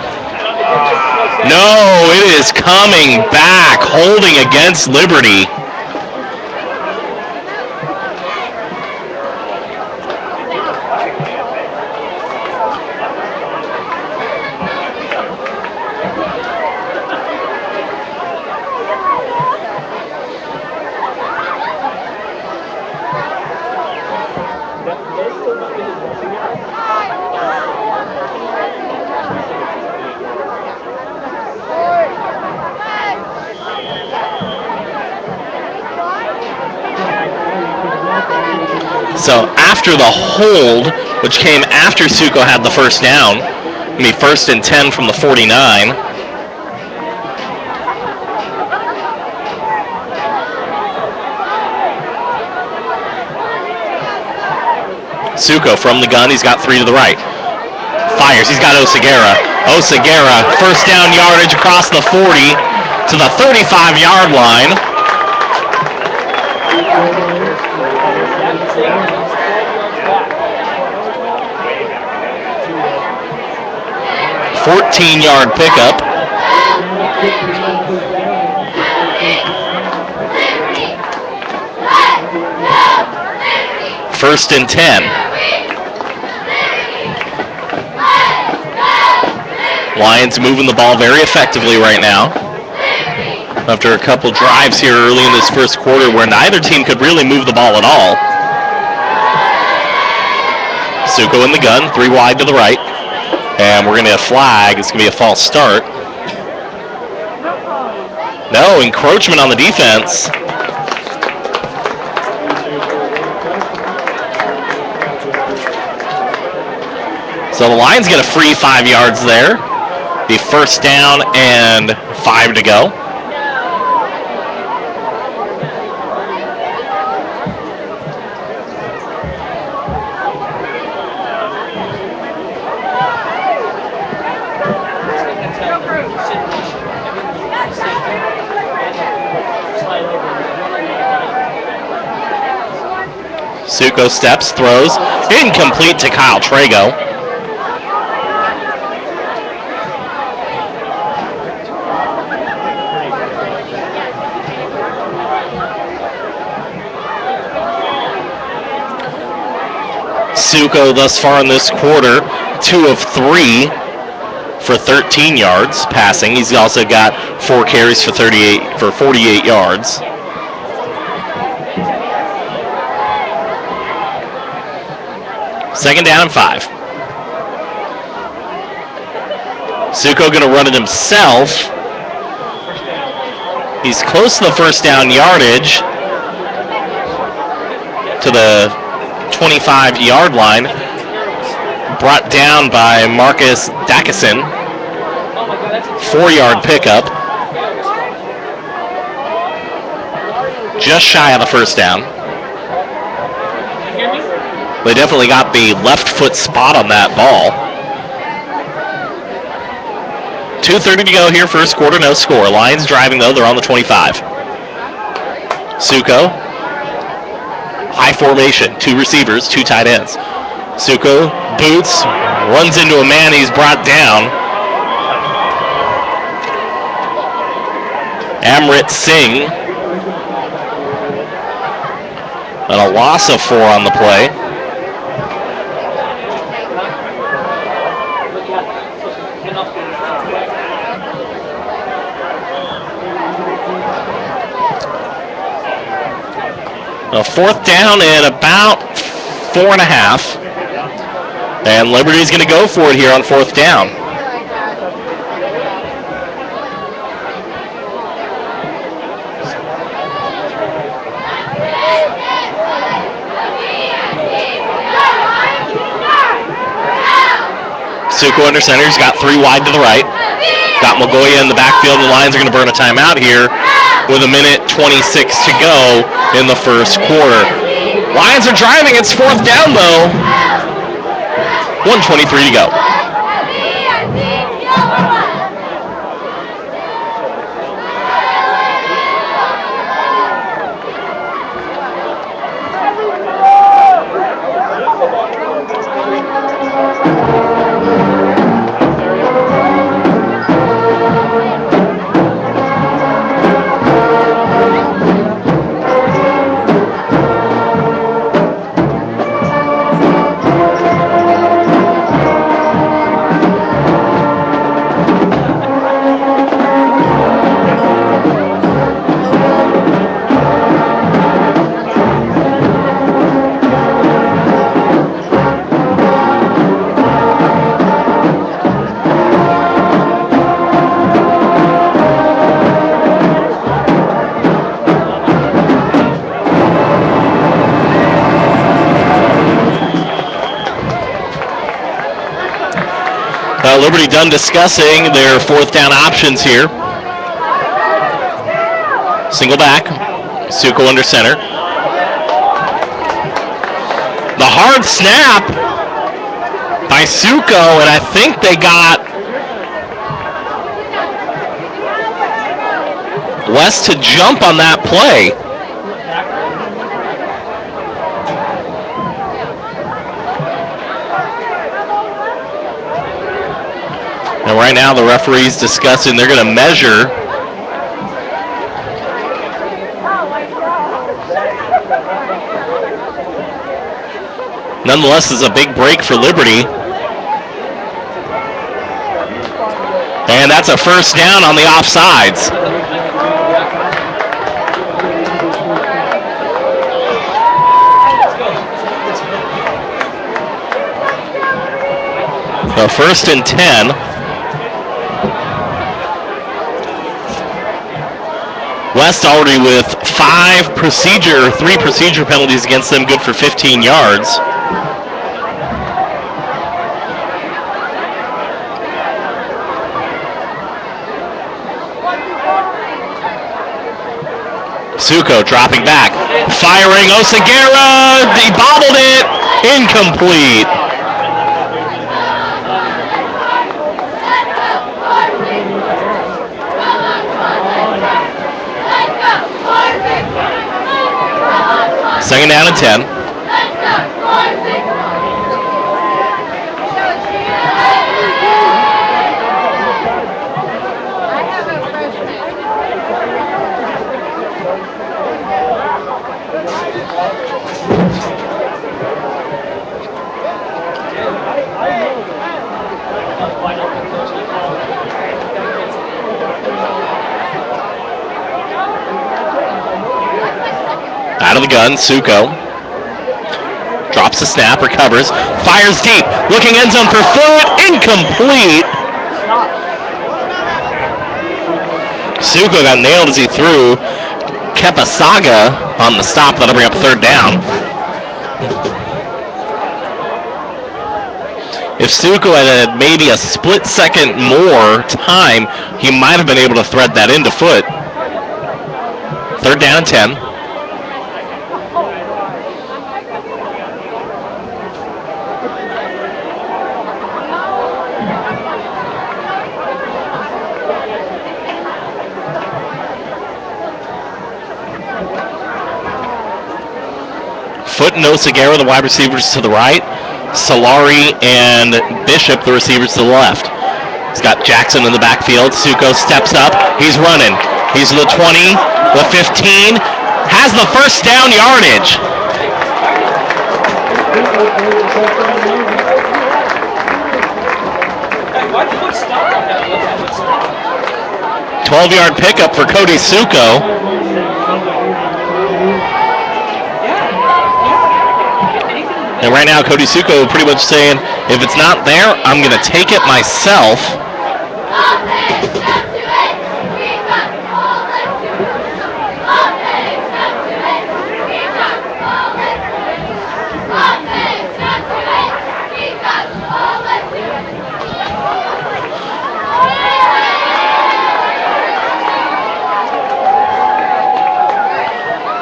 No, it is coming back, holding against Liberty. So after the hold, which came after Suko had the first down, it'll be 1st and 10 from the 49. Suko from the gun. He's got 3 to the right. Fires. He's got Oseguera. Oseguera, first down yardage across the 40 to the 35-yard line. $14-yard pickup. First and 10. Lions moving the ball very effectively right now. After a couple drives here early in this first quarter where neither team could really move the ball at all. Suko in the gun, 3 wide to the right. And we're going to get a flag. It's going to be a false start. No, encroachment on the defense. So the Lions get a free 5 yards there. The first down and 5 to go. Suko steps, throws, incomplete to Kyle Trago. Suko thus far in this quarter, 2 of 3 for 13 yards passing. He's also got 4 carries for 48 yards. Second down and 5. Suko going to run it himself. He's close to the first down yardage to the 25-yard line. Brought down by Marcus Dackeson. 4-yard pickup. Just shy of the first down. They definitely got the left foot spot on that ball. 2:30 to go here, first quarter, no score. Lions driving though, they're on the 25. Suko, high formation, 2 receivers, 2 tight ends. Suko boots, runs into a man, he's brought down. Amrit Singh. And a loss of 4 on the play. A 4th down and about 4.5. And Liberty's going to go for it here on 4th down. Suko under center. He's got 3 wide to the right. Got Magoya in the backfield. The Lions are going to burn a timeout here with 1:26 to go in the first quarter. Lions are driving. It's 4th down, though. 1:23 to go. Liberty done discussing their fourth down options here. Single back. Suko under center. The hard snap by Suko, and I think they got West to jump on that play. And right now the referee's discussing, they're going to measure. Nonetheless, this is a big break for Liberty. And that's a first down on the offsides. So 1st and 10. West already with 3 procedure penalties against them, good for 15 yards. Suko dropping back, firing Oseguera, he bobbled it, incomplete. Second down and 10. Out of the gun, Suko. Drops the snap, recovers, fires deep, looking end zone for Foot, incomplete. Suko got nailed as he threw. Kepasaga on the stop, that'll bring up 3rd down. If Suko had maybe a split second more time, he might have been able to thread that into Foot. 3rd down and 10. Foot and Oseguera, the wide receivers to the right. Solari and Bishop, the receivers to the left. He's got Jackson in the backfield. Suko steps up. He's running. He's to the 20, the 15. Has the first down yardage. Hey, 12-yard pickup for Cody Suko. And right now, Cody Suko pretty much saying, if it's not there, I'm going to take it myself.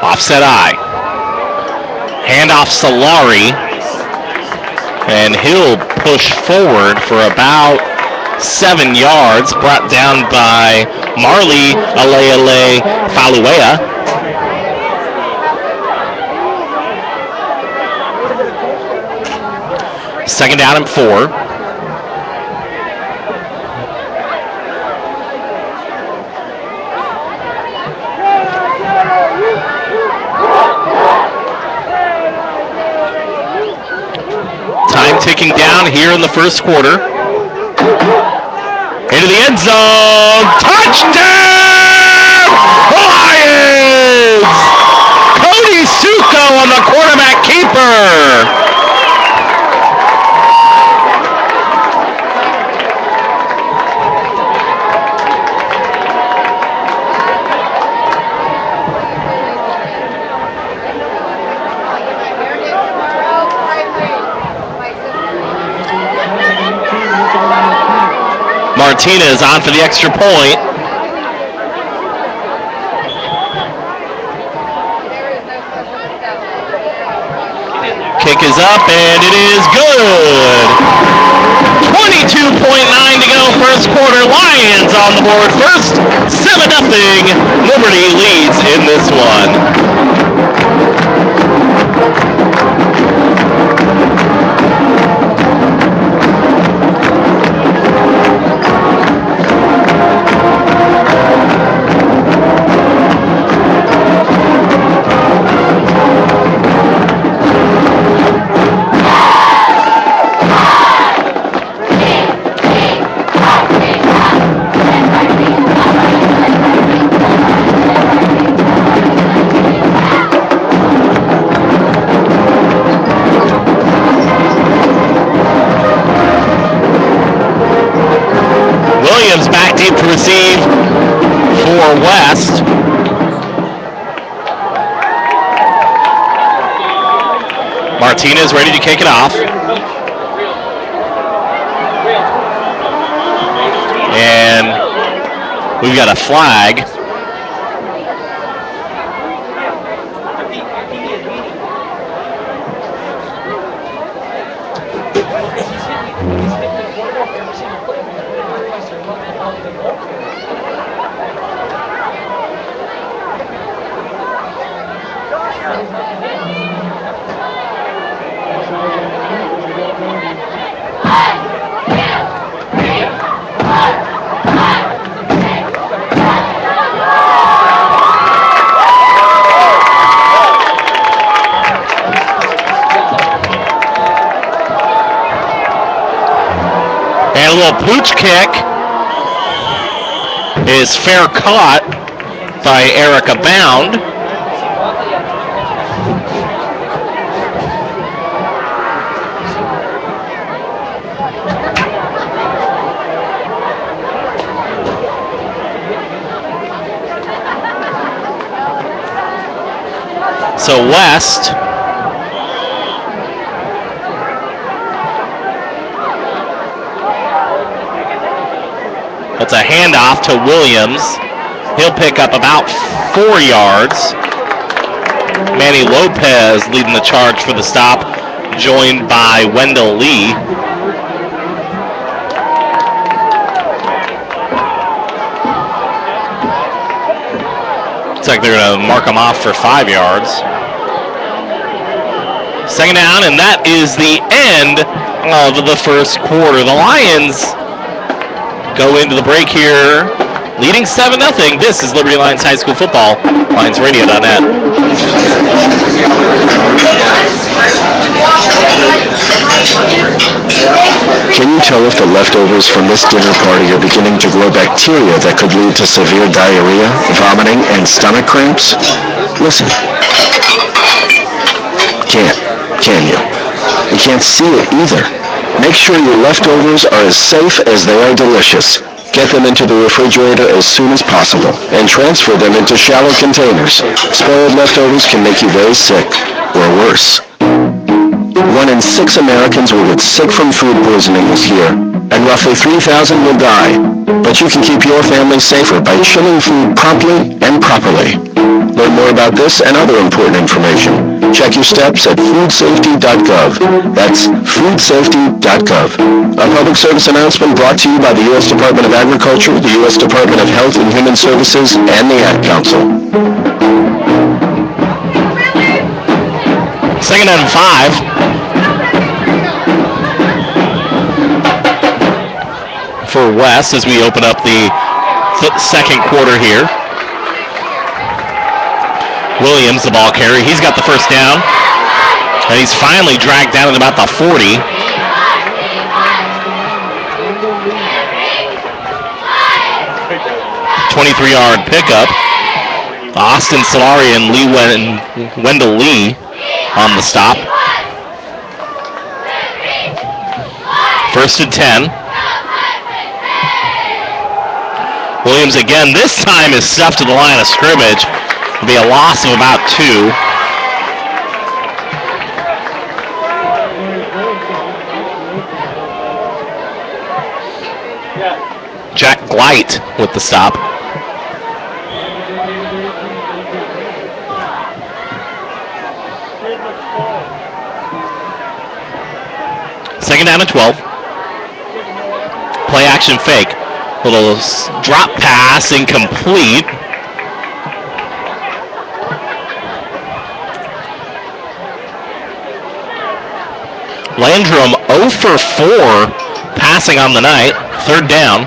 Offset eye. Handoff Solari. And he'll push forward for about 7 yards, brought down by Marley Alele Faluea. Second down and 4. Time ticking down here in the first quarter. Into the end zone. Touchdown! Lions! Cody Suko on the quarterback keeper. Martinez on for the extra point. Kick is up, and it is good. 22.9 to go, first quarter. Lions on the board first. 7-0. Liberty leads in this one. Williams back deep to receive for West. Martinez ready to kick it off. And we've got a flag. And a little pooch kick is fair caught by Erica Bound. So West It's a handoff to Williams. He'll pick up about 4 yards. Manny Lopez leading the charge for the stop, joined by Wendell Lee. Looks like they're going to mark him off for 5 yards. Second down, and that is the end of the first quarter. The Lions go into the break here, leading 7-0. This is Liberty Lions High School Football, LionsRadio.net. Can you tell if the leftovers from this dinner party are beginning to grow bacteria that could lead to severe diarrhea, vomiting, and stomach cramps? Listen. Can't, can you? You can't see it either. Make sure your leftovers are as safe as they are delicious. Get them into the refrigerator as soon as possible and transfer them into shallow containers. Spoiled leftovers can make you very sick, or worse. 1 in 6 Americans will get sick from food poisoning this year, and roughly 3,000 will die. But you can keep your family safer by chilling food promptly and properly. Learn more about this and other important information. Check your steps at foodsafety.gov. That's foodsafety.gov. A public service announcement brought to you by the U.S. Department of Agriculture, the U.S. Department of Health and Human Services, and the Ad Council. Second and 5. For West as we open up the second quarter here. Williams, the ball carrier. He's got the first down. And he's finally dragged down at about the 40. .23-yard pickup. Austin Solari and Wendell Lee on the stop. First and 10. Williams again, this time is stuffed to the line of scrimmage. It'll be a loss of about 2. Jack Gleit with the stop. Second down and 12. Play action fake. Little drop pass, incomplete. Landrum 0 for 4 passing on the night. Third down.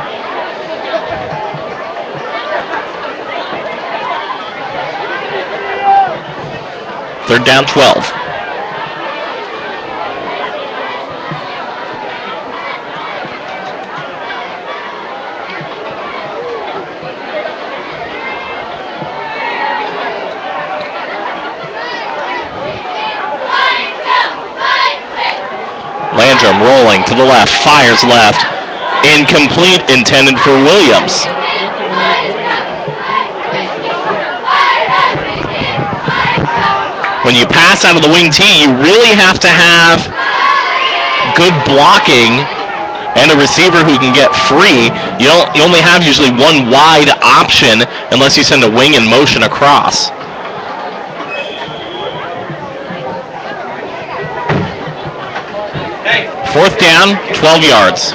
Third down, 12. Landrum rolling to the left, fires left. Incomplete, intended for Williams. When you pass out of the wing tee, you really have to have good blocking and a receiver who can get free. You only have usually one wide option unless you send a wing in motion across. Fourth down, 12 yards.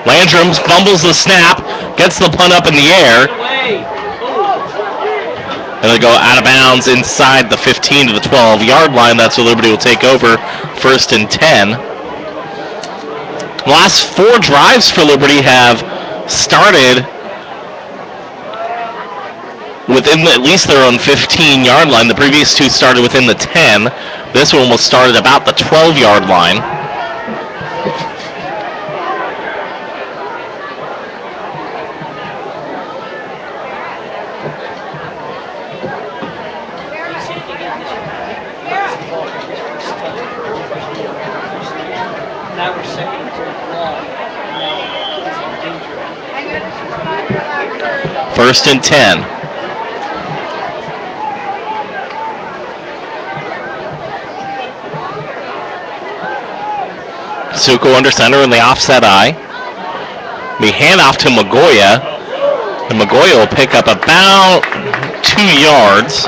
Landrum fumbles the snap, gets the punt up in the air. And they go out of bounds inside the 15 to the 12-yard line. That's where Liberty will take over, first and 10. The last 4 drives for Liberty have started within at least their own 15-yard line. The previous 2 started within the 10. This one was started about the 12-yard line. First and 10. Suko under center in the offset eye. We hand off to Magoya. And Magoya will pick up about 2 yards.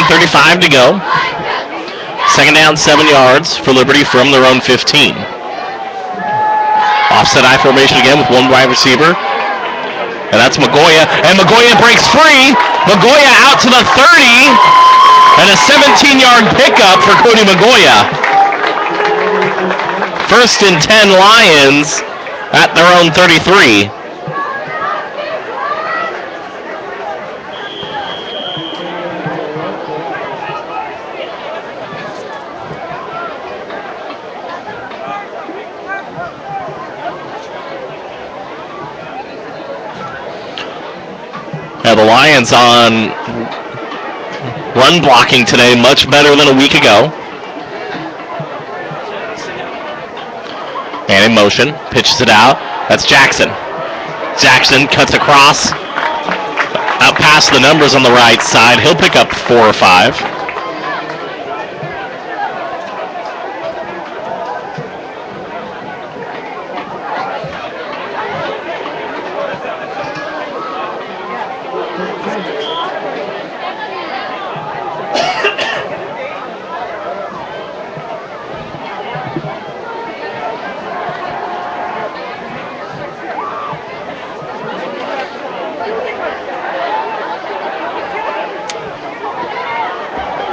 .35 to go. Second down, 7 yards for Liberty from their own 15. Offset I formation again with one wide receiver. And that's Magoya. And Magoya breaks free. Magoya out to the 30. And a 17-yard pickup for Cody Magoya. First and 10 Lions at their own 33. Now the Lions on run blocking today, much better than a week ago. And in motion, pitches it out. That's Jackson. Jackson cuts across, out past the numbers on the right side. He'll pick up 4 or 5.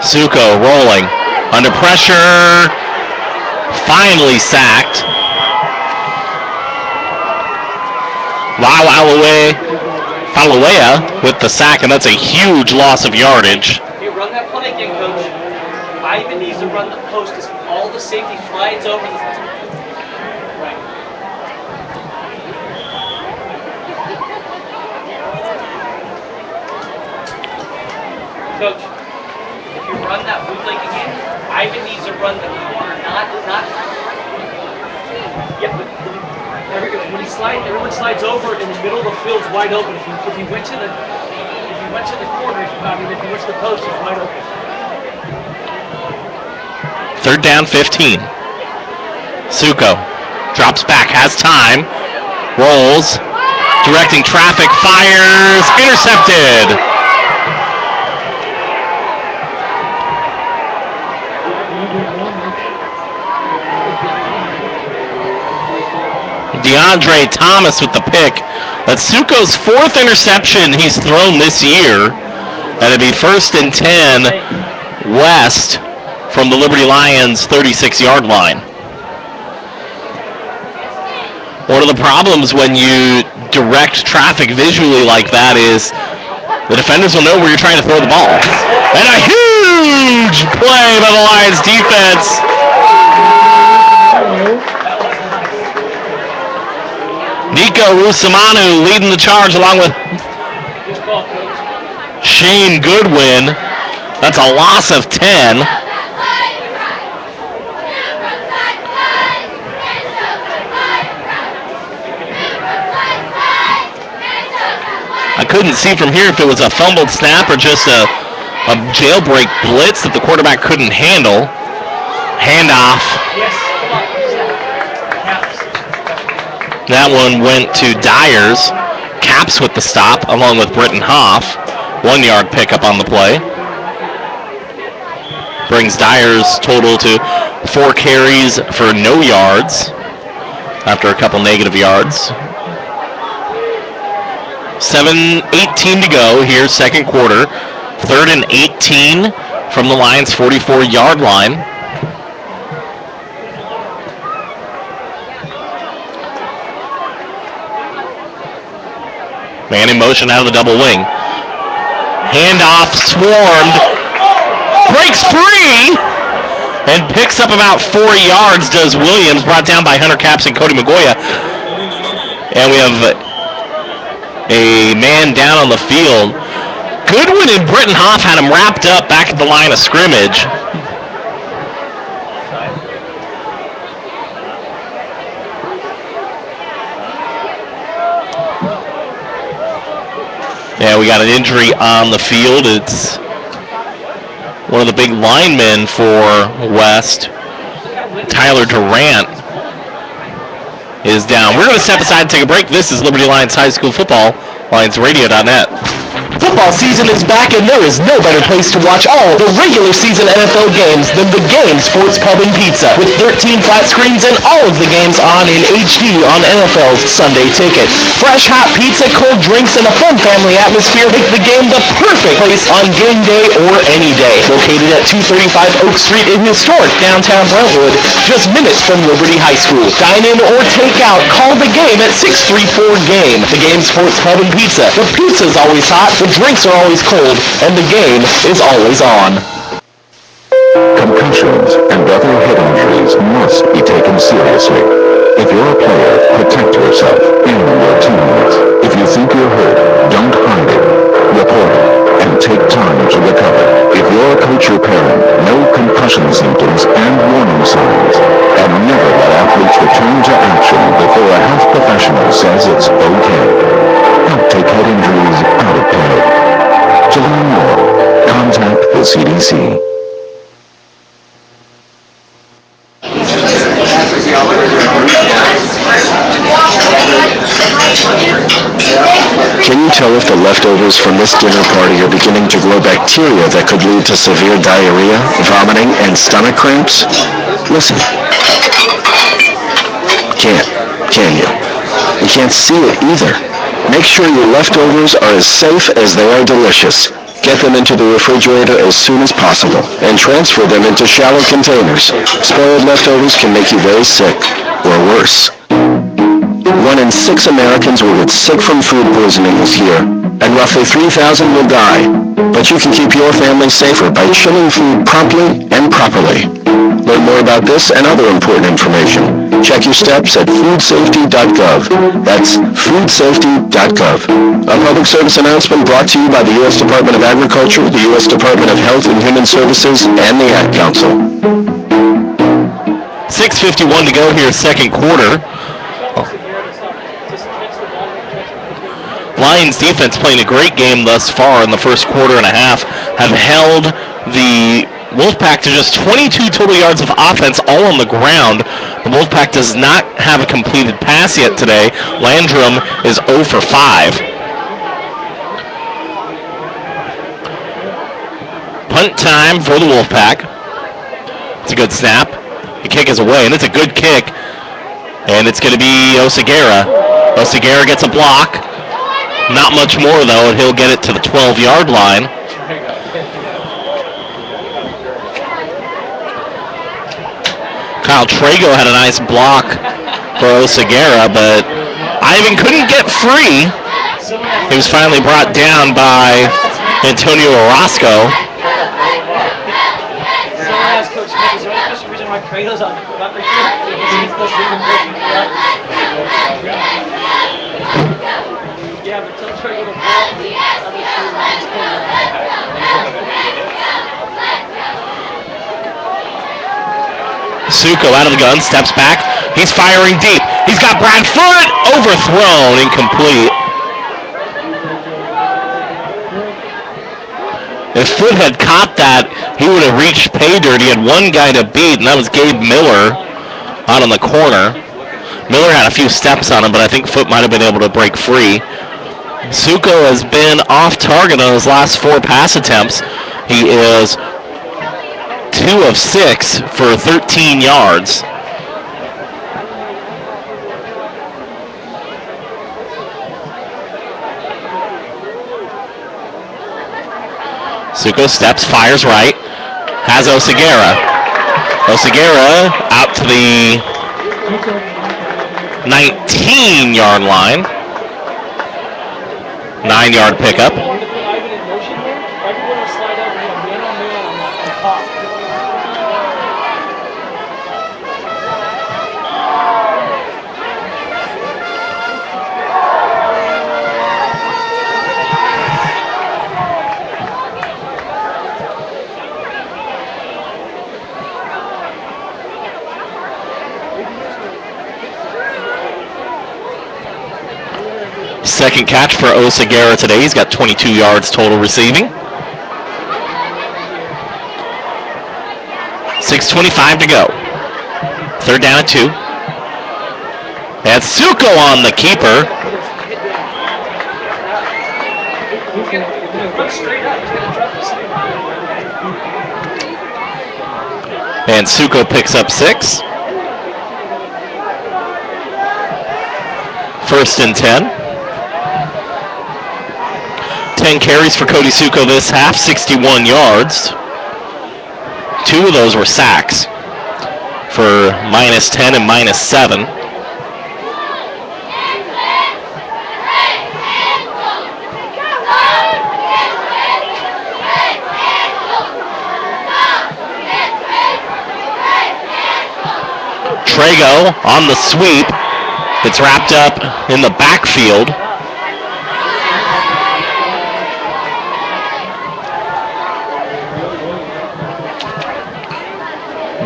Suko rolling, under pressure, finally sacked. Falawea with the sack, and that's a huge loss of yardage. Hey, run that play again, Coach. Ivan needs to run the post because all the safety slides over the... Right. Coach. if you run that bootleg again, Ivan needs to run the corner, not. Yeah, but when everyone slides over in the middle of the field's wide open. If you went to the corner, if you went to the post, it's wide open. Third down, 15. Suko drops back, has time, rolls, directing traffic, fires, intercepted. DeAndre Thomas with the pick. That's Suko's fourth interception he's thrown this year. And it'd be 1st and 10 west from the Liberty Lions 36-yard line. One of the problems when you direct traffic visually like that is the defenders will know where you're trying to throw the ball. And a huge play by the Lions defense. Nico Rusamanu leading the charge along with Shane Goodwin. That's a loss of 10. I couldn't see from here if it was a fumbled snap or just a jailbreak blitz that the quarterback couldn't handle. Handoff. That one went to Dyers. Caps with the stop, along with Britton Hoff. 1-yard pickup on the play. Brings Dyers' total to 4 carries for no yards after a couple negative yards. 7:18 to go here, second quarter. 3rd and 18 from the Lions' 44-yard line. Man in motion out of the double wing. Handoff swarmed. Breaks free and picks up about 4 yards, does Williams, brought down by Hunter Capps and Cody Magoya. And we have a man down on the field. Goodwin and Britton Hoff had him wrapped up back at the line of scrimmage. Yeah, we got an injury on the field. It's one of the big linemen for West, Tyler Durant, is down. We're going to step aside and take a break. This is Liberty Lions High School Football, LionsRadio.net. Football season is back, and there is no better place to watch all the regular season NFL games than the Game Sports Pub and Pizza. With 13 flat screens and all of the games on in HD on NFL's Sunday Ticket. Fresh hot pizza, cold drinks, and a fun family atmosphere make the game the perfect place on game day or any day. Located at 235 Oak Street in historic downtown Brentwood, just minutes from Liberty High School. Dine in or take out, call the game at 634-GAME. The Game Sports Pub and Pizza. The pizza's always hot, the drinks are always cold, and the game is always on. Concussions and other head injuries must be taken seriously. If you're a player, protect yourself and your teammates. If you think you're hurt, don't hide it. Report it and take time to recover. If you're a coach or parent, know concussion symptoms and warning signs. And never let athletes return to action before a health professional says it's okay. Help take head injuries out of play. To learn more, contact the CDC. Can you tell if the leftovers from this dinner party are beginning to grow bacteria that could lead to severe diarrhea, vomiting, and stomach cramps? Listen. Can't, can you? You can't see it either. Make sure your leftovers are as safe as they are delicious. Get them into the refrigerator as soon as possible and transfer them into shallow containers. Spoiled leftovers can make you very sick, or worse. 1 in 6 Americans will get sick from food poisoning this year, and roughly 3,000 will die. But you can keep your family safer by chilling food promptly and properly. Learn more about this and other important information Check your steps at foodsafety.gov. That's foodsafety.gov. A public service announcement brought to you by the U.S. Department of Agriculture, the U.S. Department of Health and Human Services, and the Ad Council. 6:51 to go here, second quarter. Lions defense playing a great game thus far in the first quarter and a half, have held the Wolfpack to just 22 total yards of offense, all on the ground. The Wolfpack does not have a completed pass yet today. Landrum is 0 for 5. Punt time for the Wolfpack. It's a good snap. The kick is away, and it's a good kick. And it's going to be Oseguera. Oseguera gets a block. Not much more, though, and he'll get it to the 12-yard line. Kyle Trago had a nice block for Oseguera, but Ivan couldn't get free. He was finally brought down by Antonio Orozco. Coach Smith, is there any special reason why Trago's on the record Yeah, but tell Trago to block the other Suko out of the gun, steps back. He's firing deep. He's got Brad Foot, overthrown, incomplete. If Foot had caught that, he would have reached pay dirt. He had one guy to beat, and that was Gabe Miller out on the corner. Miller had a few steps on him, but I think Foot might have been able to break free. Suko has been off target on his last 4 pass attempts. He is 2 of 6 for 13 yards. Suko steps, fires right, has Oseguera. Oseguera out to the 19-yard line. 9-yard pickup. Second catch for Oseguera today. He's got 22 yards total receiving. 6:25 to go. Third down at 2. And Suko on the keeper. And Suko picks up 6. First and 10. 10 carries for Cody Suko this half, 61 yards. 2 of those were sacks for -10 and -7. Trago on the sweep. It's wrapped up in the backfield.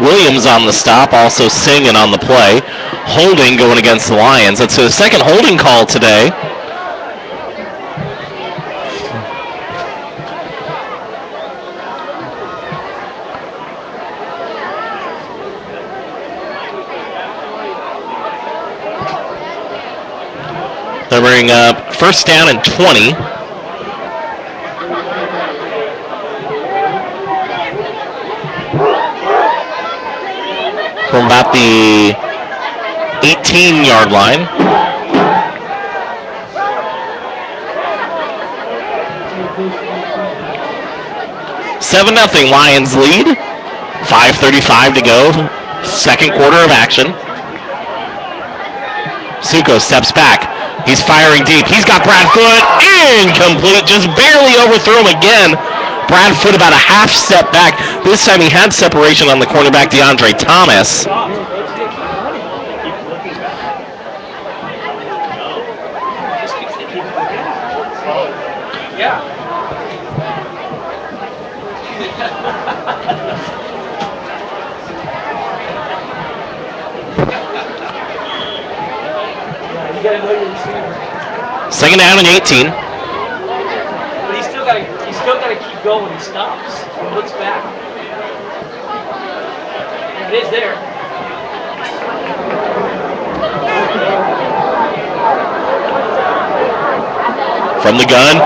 Williams on the stop, also Singing on the play. Holding going against the Lions. That's the second holding call today. They're bringing up first down and 20. From about the 18-yard line. Seven 0 Lions lead. 5:35 to go. Second quarter of action. Suko steps back. He's firing deep. He's got Brad Foot. Incomplete. Just barely overthrew him again. Brad Foot about a half step back. This time he had separation on the cornerback, DeAndre Thomas. You gotta know your receiver. Second down and 18. But he's still gotta keep going. He stops. He looks back. It is there. From the gun,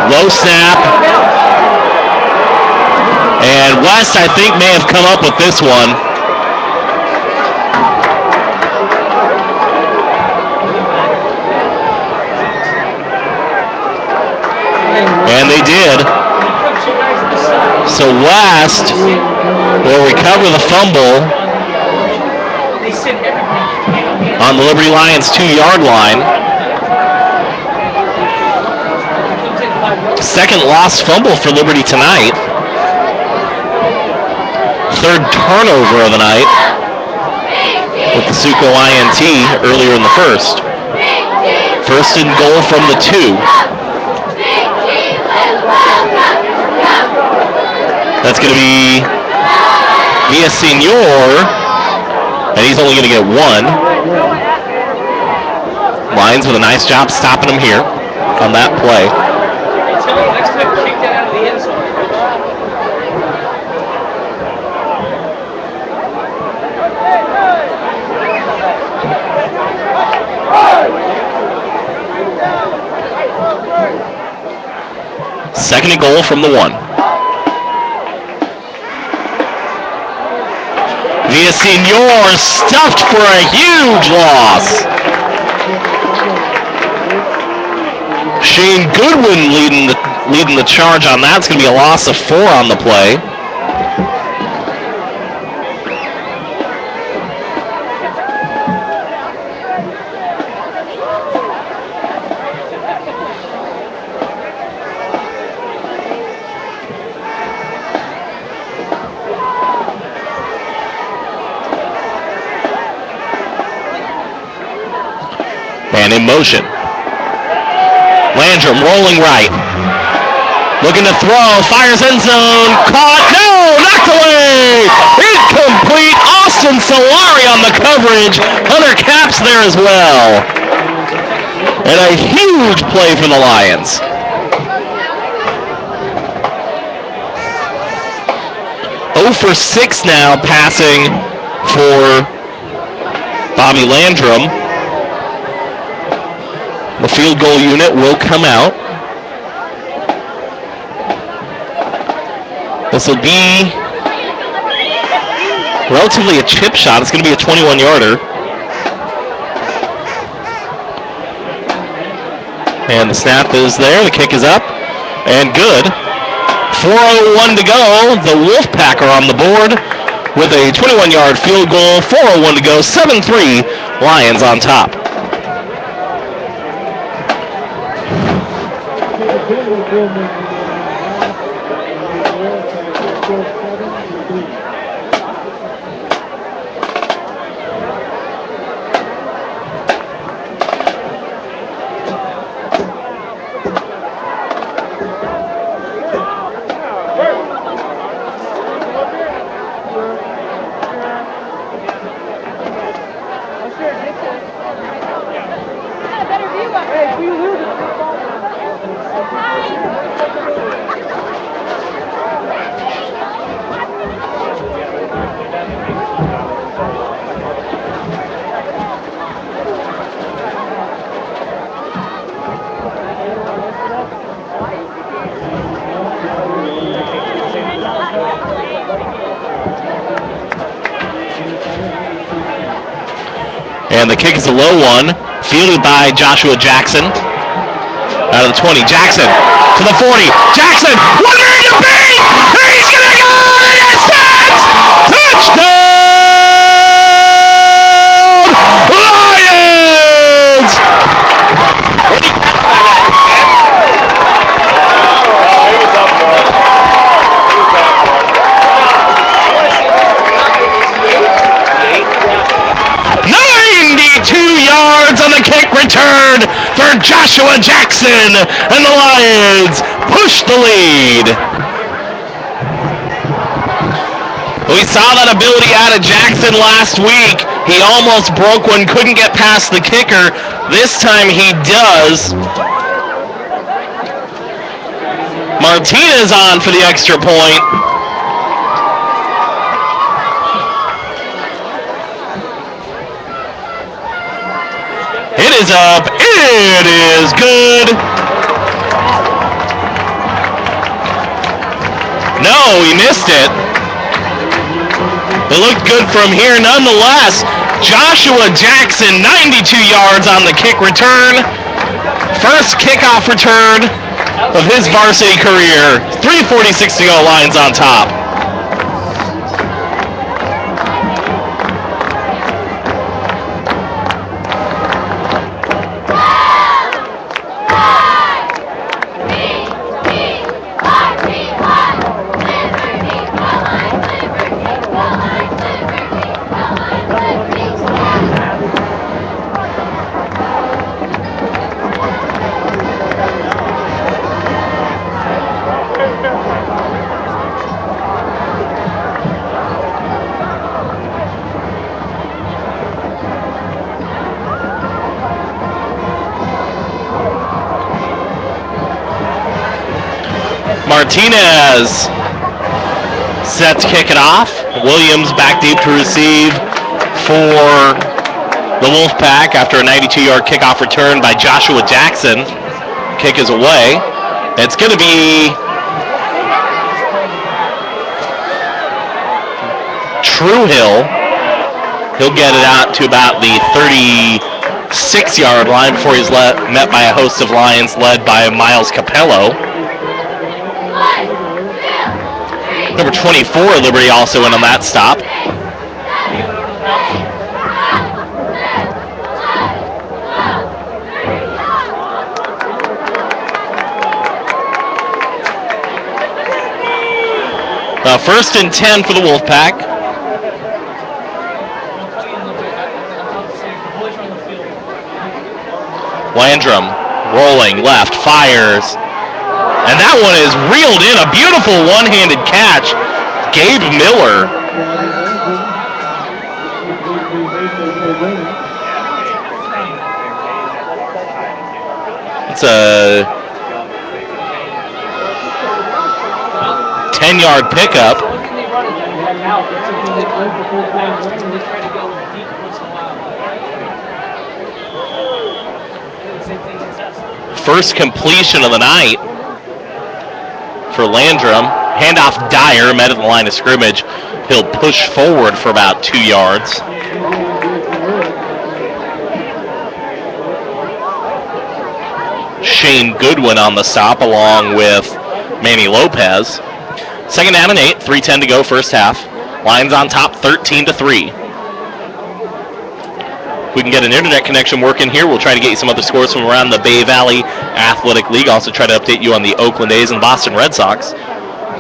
low snap. And West, I think, may have come up with this one. And they did. So West will recover the fumble on the Liberty Lions 2-yard line. Second lost fumble for Liberty tonight. Third turnover of the night with the Suco INT earlier in the first. First and goal from the 2. That's going to be Villasenor, and he's only going to get 1. Lions with a nice job stopping him here on that play. Next time, kick that out of the end zone. Second and goal from the 1. Villasenor stuffed for a huge loss. Shane Goodwin leading the charge on that. It's going to be a loss of 4 on the play. And in motion. Landrum rolling right. Looking to throw. Fires end zone. Caught. No! Knocked away! Incomplete. Austin Solari on the coverage. Hunter Capps there as well. And a huge play for the Lions. Oh for 6 now passing for Bobby Landrum. The field goal unit will come out. This will be relatively a chip shot. It's going to be a 21-yarder. And the snap is there. The kick is up. And good. 4:01 to go. The Wolfpack are on the board with a 21-yard field goal. 4:01 to go. 7-3. Lions on top. And the kick is a low one, fielded by Joshua Jackson. Out of the 20, Jackson to the 40. Jackson, one man to beat! He's gonna go the distance! Touchdown! Lions! 92 yards on the kick return for Joshua Jackson, and the Lions push the lead. We saw that ability out of Jackson last week. He almost broke one, couldn't get past the kicker. This time he does. Martinez on for the extra point. It is up. It is good. No, he missed it. It looked good from here nonetheless. Joshua Jackson, 92 yards on the kick return. First kickoff return of his varsity career. 3:46 to go, Lions on top. Martinez set to kick it off. Williams back deep to receive for the Wolfpack after a 92-yard kickoff return by Joshua Jackson. Kick is away. It's going to be Truehill. He'll get it out to about the 36-yard line before he's met by a host of Lions led by Miles Capello. Number 24, Liberty also in on that stop. First and 10 for the Wolfpack. Landrum rolling left, fires. And that one is reeled in. A beautiful one-handed catch. Gabe Miller. It's a 10-yard pickup. First completion of the night for Landrum. Handoff Dyer, met at the line of scrimmage. He'll push forward for about 2 yards. Shane Goodwin on the stop along with Manny Lopez. Second down and 8, 3:10 to go first half. Lions on top 13-3. If we can get an internet connection working here, we'll try to get you some other scores from around the Bay Valley Athletic League. Also try to update you on the Oakland A's and Boston Red Sox.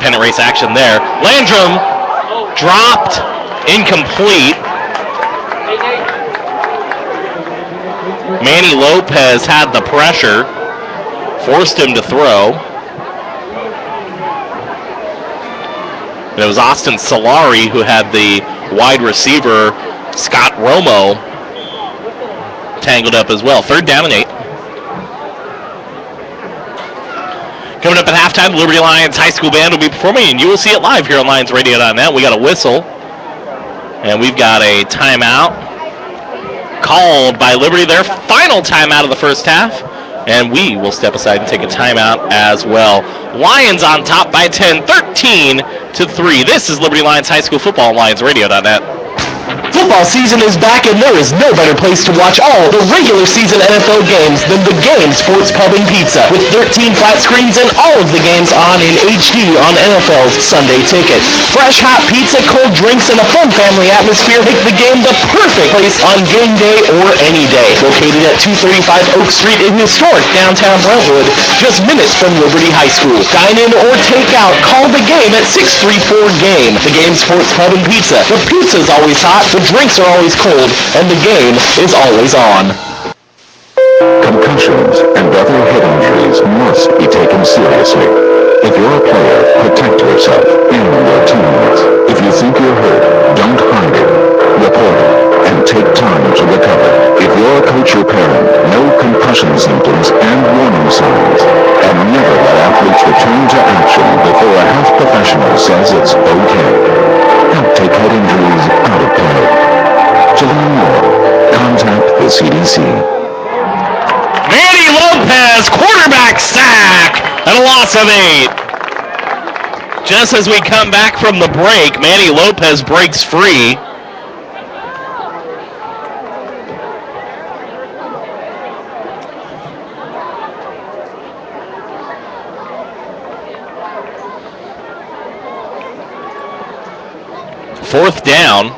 Pennant race action there. Landrum dropped, incomplete. Manny Lopez had the pressure, forced him to throw. And it was Austin Solari who had the wide receiver, Scott Romo, tangled up as well. Third down and 8. Coming up at halftime, the Liberty Lions High School Band will be performing, and you will see it live here on LionsRadio.net. We got a whistle, and we've got a timeout called by Liberty, their final timeout of the first half, and we will step aside and take a timeout as well. Lions on top by 10, 13-3. This is Liberty Lions High School Football on LionsRadio.net. Football season is back, and there is no better place to watch all the regular season NFL games than the Game Sports Pub and Pizza, with 13 flat screens and all of the games on in HD on NFL's Sunday Ticket. Fresh hot pizza, cold drinks, and a fun family atmosphere make the game the perfect place on game day or any day. Located at 235 Oak Street in historic downtown Brentwood, just minutes from Liberty High School. Dine in or take out, call the game at 634-GAME. The Game Sports Pub and Pizza. The pizza's always hot, the drinks are always cold, and the game is always on. Concussions and other head injuries must be taken seriously. If you're a player, protect yourself and your teammates. If you think you're hurt, means it's okay. Help take head injuries out of play. To learn more, contact the CDC. Manny Lopez, quarterback sack, and a loss of 8. Just as we come back from the break, Manny Lopez breaks free. Fourth down.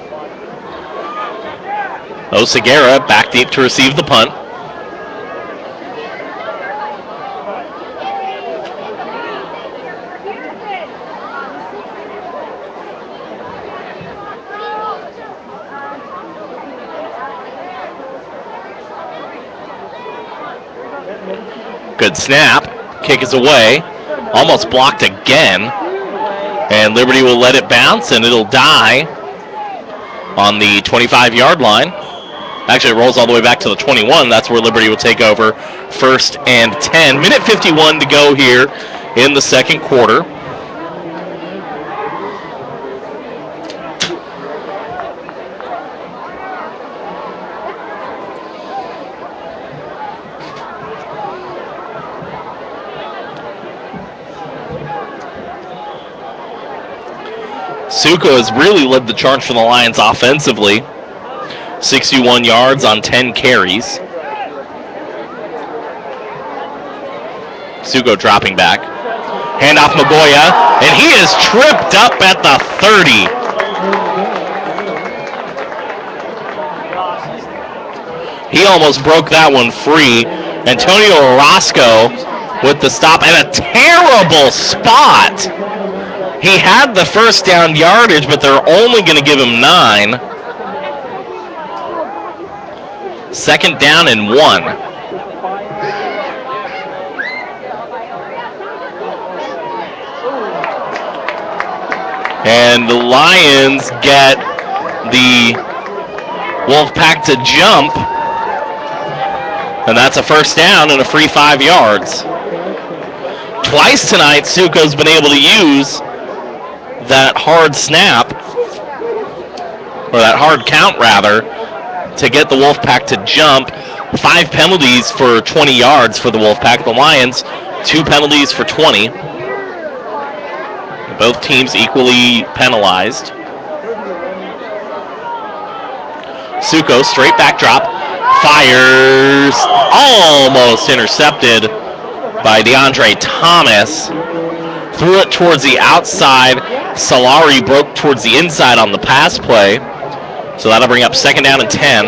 Oseguera back deep to receive the punt. Good snap. Kick is away. Almost blocked again. And Liberty will let it bounce, and it'll die on the 25-yard line. Actually, it rolls all the way back to the 21. That's where Liberty will take over 1st and 10. Minute 51 to go here in the second quarter. Suko has really led the charge for the Lions offensively. 61 yards on 10 carries. Suko dropping back. Handoff Magoya, and he is tripped up at the 30. He almost broke that one free. Antonio Orozco with the stop, and a terrible spot. He had the first down yardage, but they're only going to give him 9. 2nd down and 1. And the Lions get the Wolfpack to jump. And that's a first down and a free 5 yards. Twice tonight, Suko's been able to use that hard snap, or that hard count rather, to get the Wolfpack to jump. 5 penalties for 20 yards for the Wolfpack. The Lions, 2 penalties for 20. Both teams equally penalized. Suko, straight back drop, fires, almost intercepted by DeAndre Thomas. Threw it towards the outside. Solari broke towards the inside on the pass play. So that'll bring up 2nd down and 10.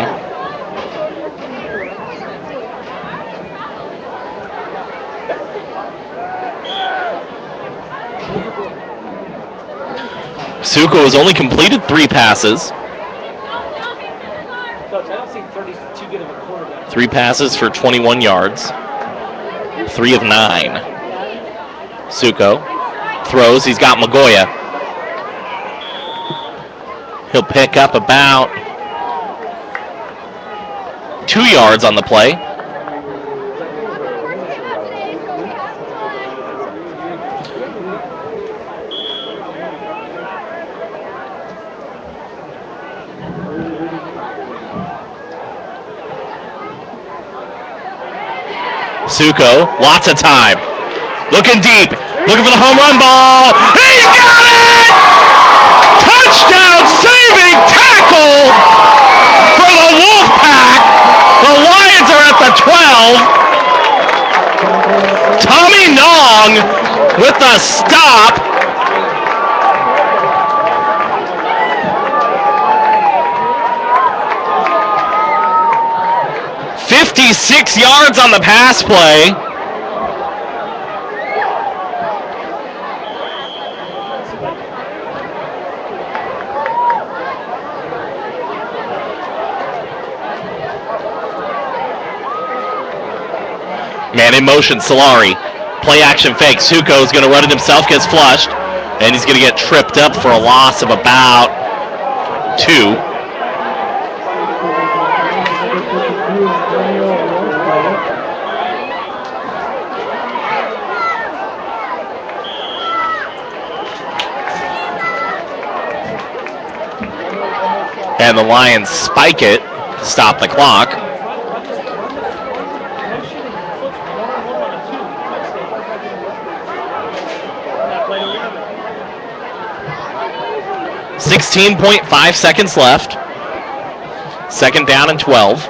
Suko has only completed 3 passes. Coach, I don't see 30 too good of a quarterback. 3 passes for 21 yards. 3 of 9. Suko throws. He's got Magoya. He'll pick up about 2 yards on the play. Suko, lots of time. Looking deep. Looking for the home run ball. He's got it! Touchdown saving tackle for the Wolfpack. The Lions are at the 12. Tommy Nong with the stop. "56 yards on the pass play. Man in motion, Solari. Play action fake. Suko is going to run it himself, gets flushed, and he's going to get tripped up for a loss of about 2. And the Lions spike it to stop the clock. .5 seconds left. Second down and 12.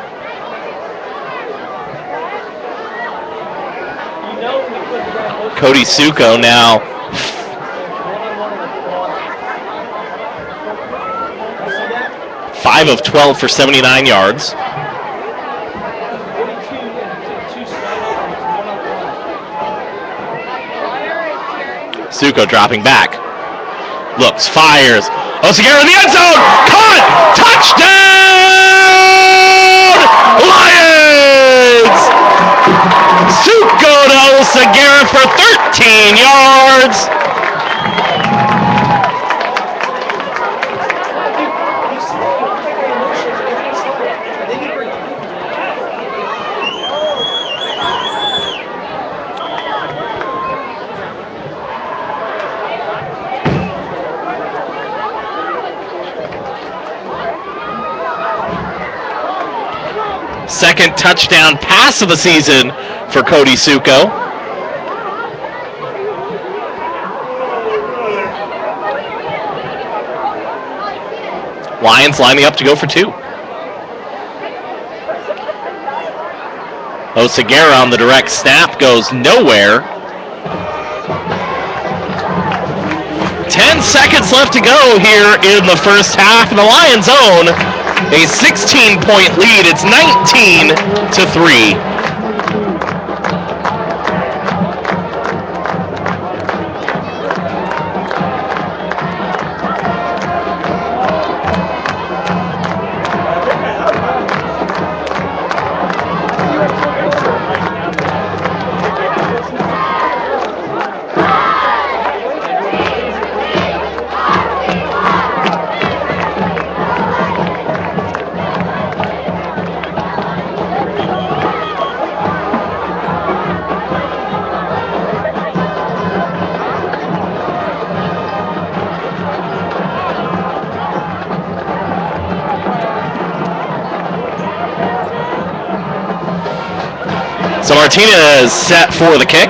Cody Suko now 5 of 12 for 79 yards. Suko dropping back. Looks, fires. Oseguera in the end zone! Caught! Touchdown! Lions! Suko to Oseguera for 13 yards. Second touchdown pass of the season for Cody Suko. Lions lining up to go for 2. Oseguera on the direct snap goes nowhere. 10 seconds left to go here in the first half, and the Lions own a 16-point lead. It's 19-3. So Martinez is set for the kick.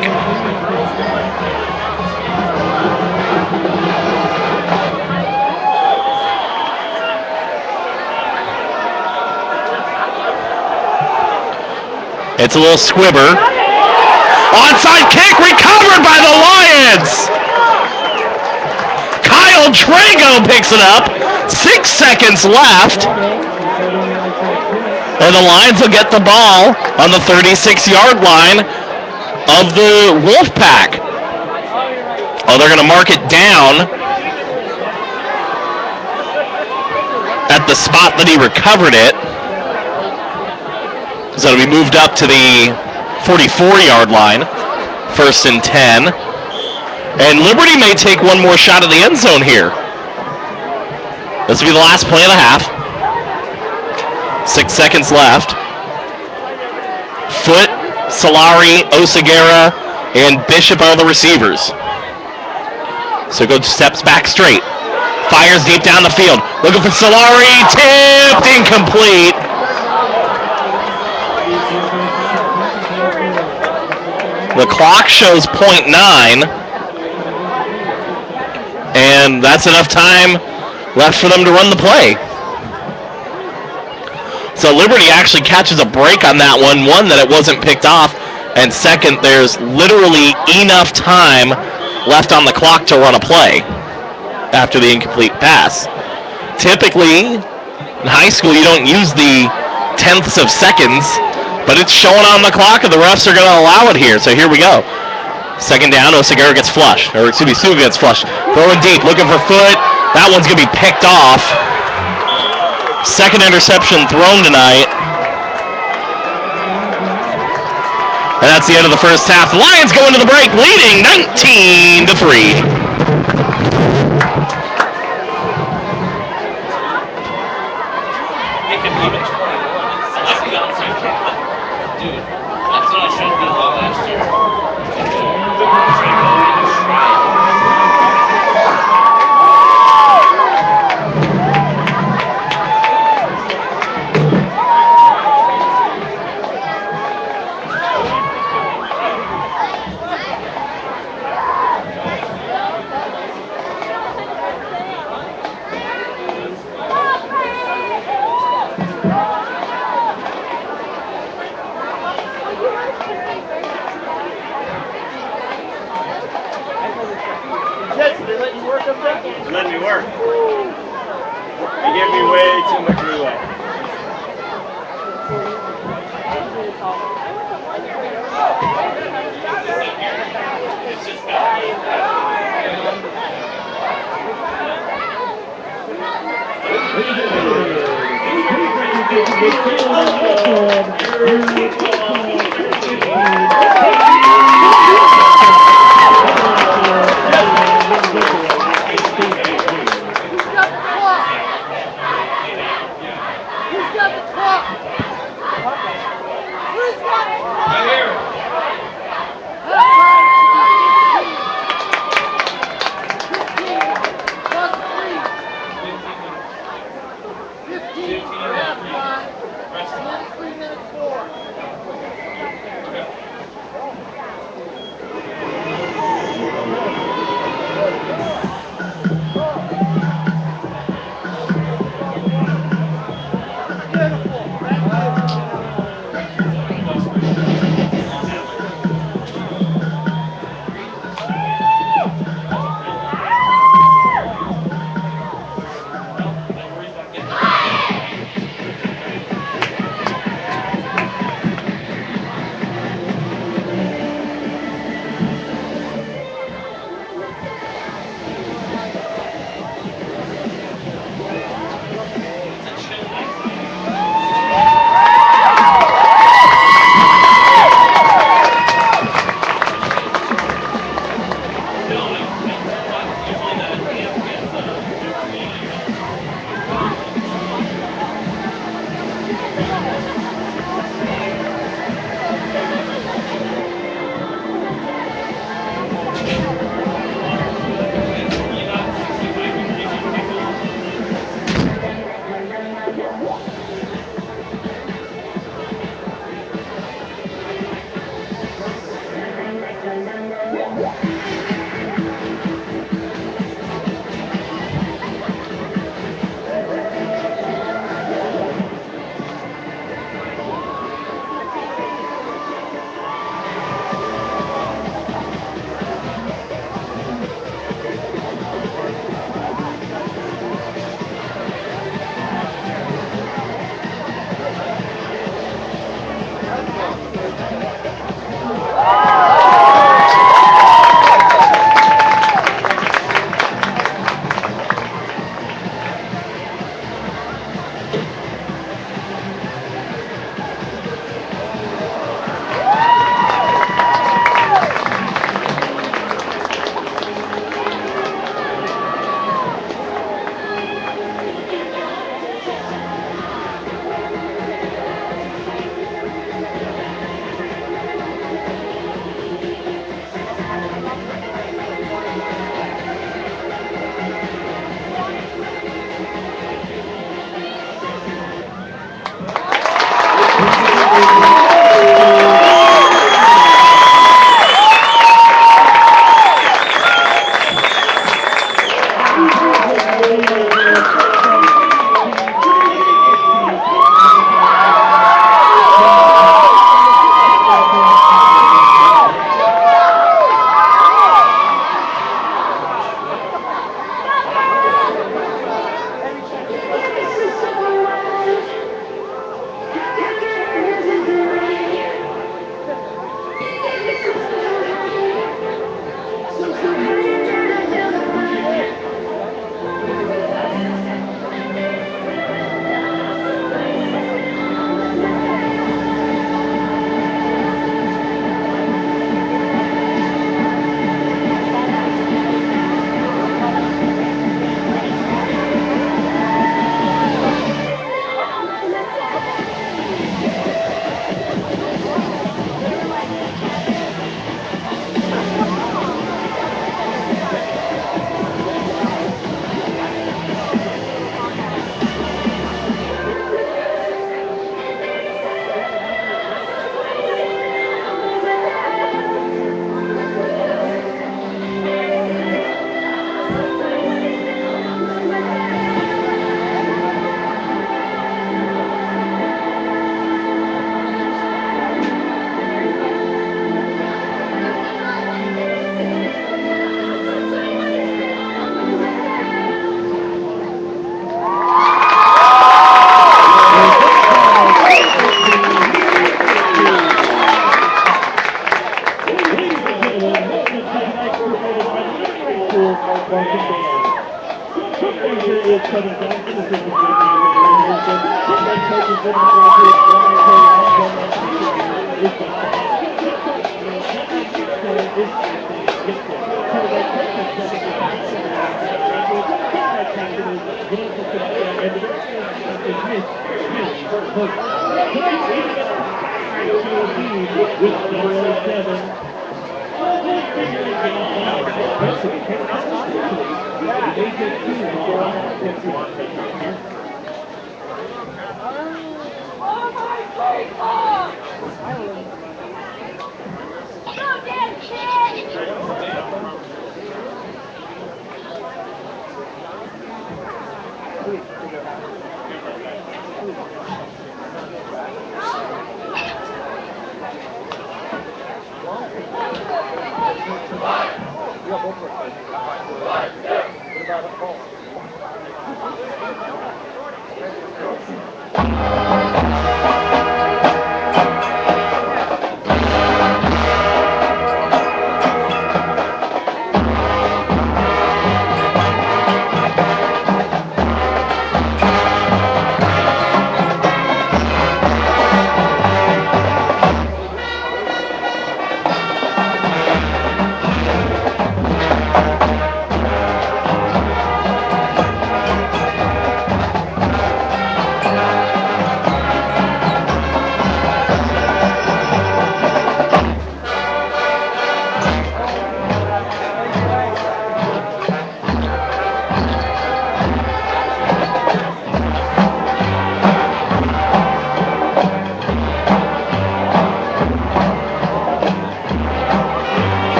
It's a little squibber. Onside kick recovered by the Lions. Kyle Drago picks it up. 6 seconds left. And the Lions will get the ball on the 36-yard line of the Wolfpack. Oh, they're going to mark it down at the spot that he recovered it. So it'll be moved up to the 44-yard line. First and 10. And Liberty may take one more shot at the end zone here. This will be the last play of the half. 6 seconds left. Foot, Solari, Oseguera, and Bishop are the receivers. So go steps back straight. Fires deep down the field. Looking for Solari. Tipped, incomplete. The clock shows .9. And that's enough time left for them to run the play. So Liberty actually catches a break on that one. One, that it wasn't picked off. And second, there's literally enough time left on the clock to run a play after the incomplete pass. Typically, in high school, you don't use the tenths of seconds, but it's showing on the clock, and the refs are going to allow it here. So here we go. Second down, Oseguera gets flushed. Or excuse me, Suga gets flushed. Throwing deep, looking for Foot. That one's going to be picked off. Second interception thrown tonight. And that's the end of the first half. The Lions go into the break leading 19-3. You give me way too much leeway.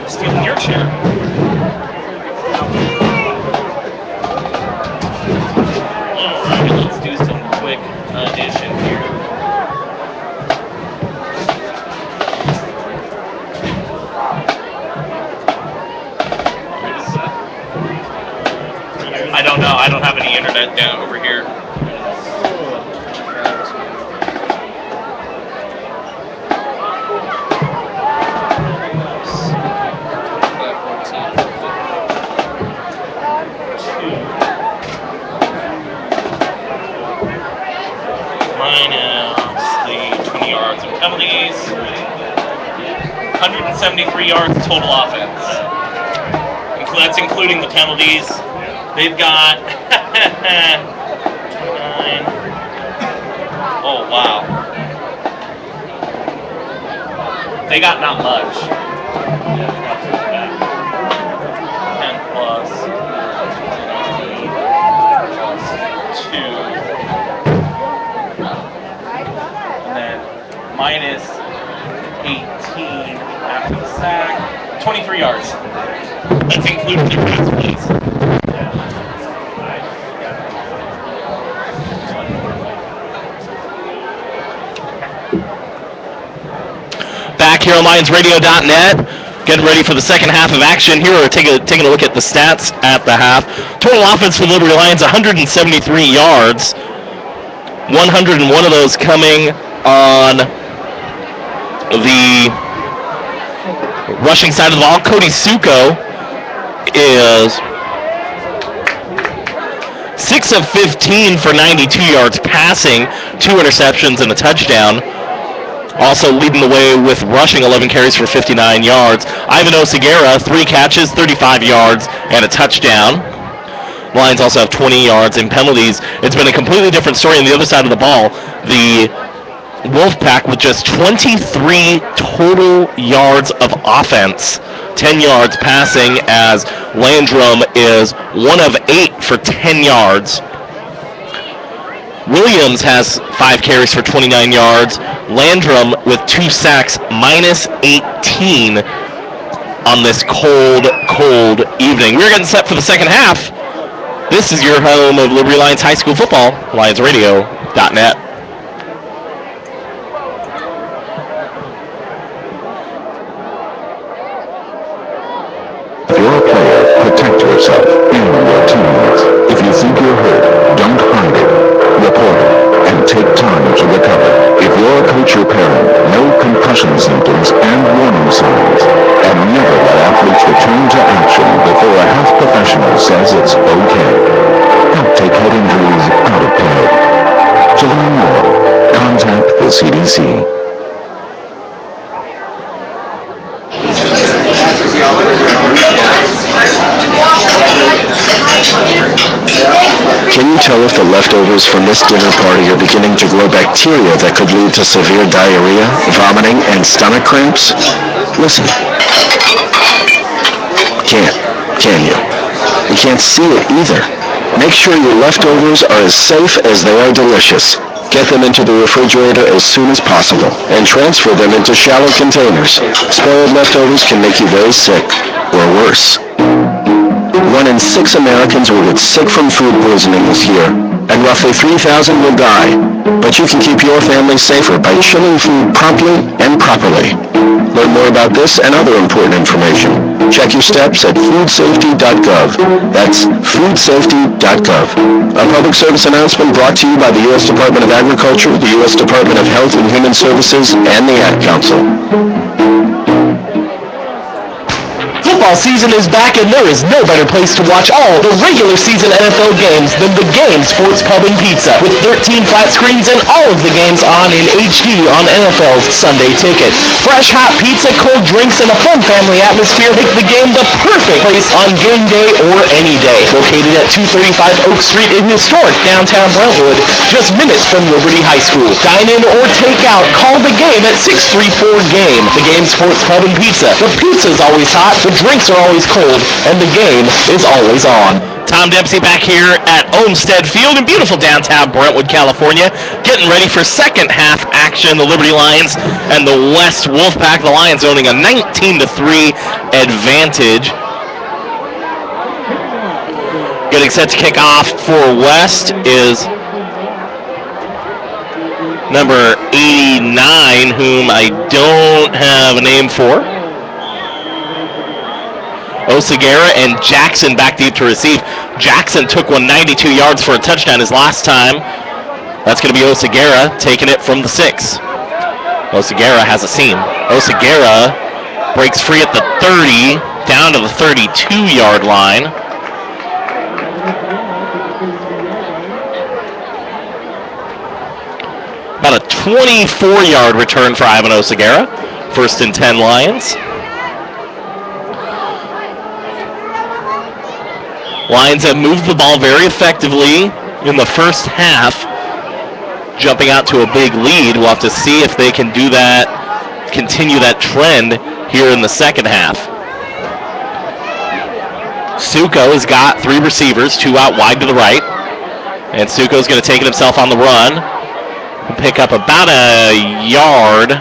Stealing your chair. Alright, let's do some quick addition here. I don't know. I don't have any internet down over here. Penalties, 173 yards total offense. That's including the penalties. They've got 9. Oh, wow. They got not much. 10 plus 2. And then minus 18 after the sack. 23 yards. That's including the pass plays. Back here on LionsRadio.net, getting ready for the second half of action. Here we're taking a look at the stats at the half. Total offense for the Liberty Lions, 173 yards. 101 of those coming on the rushing side of the ball. Cody Suko is 6 of 15 for 92 yards passing, 2 interceptions and a touchdown. Also leading the way with rushing, 11 carries for 59 yards. Ivan Oseguera, 3 catches, 35 yards, and a touchdown. Lions also have 20 yards in penalties. It's been a completely different story on the other side of the ball. The Wolfpack with just 23 total yards of offense, 10 yards passing, as Landrum is 1 of 8 for 10 yards. Williams has 5 carries for 29 yards. Landrum with 2 sacks, minus 18 on this cold, cold evening. We're getting set for the second half. This is your home of Liberty Lions High School football, LionsRadio.net. If you're a player, protect yourself and your teammates. If you think you're hurt, don't hide it. Report it and take time to recover. If you're a coach or parent, no concussions in Can you tell if the leftovers from this dinner party are beginning to grow bacteria that could lead to severe diarrhea, vomiting, and stomach cramps? Listen. Can't, can you? You can't see it either. Make sure your leftovers are as safe as they are delicious. Get them into the refrigerator as soon as possible and transfer them into shallow containers. Spoiled leftovers can make you very sick, or worse. 1 in 6 Americans will get sick from food poisoning this year, and roughly 3,000 will die. But you can keep your family safer by chilling food promptly and properly. Learn more about this and other important information. Check your steps at foodsafety.gov. That's foodsafety.gov. A public service announcement brought to you by the U.S. Department of Agriculture, the U.S. Department of Health and Human Services, and the Ad Council. Football season is back, and there is no better place to watch all the regular season NFL games than the Game Sports Pub and Pizza, with 13 flat screens and all of the games on in HD on NFL's Sunday Ticket. Fresh hot pizza, cold drinks, and a fun family atmosphere make the game the perfect place on game day or any day. Located at 235 Oak Street in historic downtown Brentwood, just minutes from Liberty High School. Dine in or take out, call the game at 634-GAME. The Game Sports Pub and Pizza. The pizza's always hot, the drinks are always cold, and the game is always on. Tom Dempsey back here at Olmsted Field in beautiful downtown Brentwood, California, getting ready for second half action. The Liberty Lions and the West Wolfpack. The Lions owning a 19-3 advantage. Getting set to kick off for West is number 89, whom I don't have a name for. Oseguera and Jackson back deep to receive. Jackson took 192 yards for a touchdown his last time. That's going to be Oseguera taking it from the 6. Oseguera has a seam. Oseguera breaks free at the 30, down to the 32-yard line. About a 24-yard return for Ivan Oseguera. 1st and 10 Lions. Lions have moved the ball very effectively in the first half, jumping out to a big lead. We'll have to see if they can do that, continue that trend here in the second half. Suko has got 3 receivers, 2 out wide to the right, and Suko's going to take it himself on the run and pick up about a yard.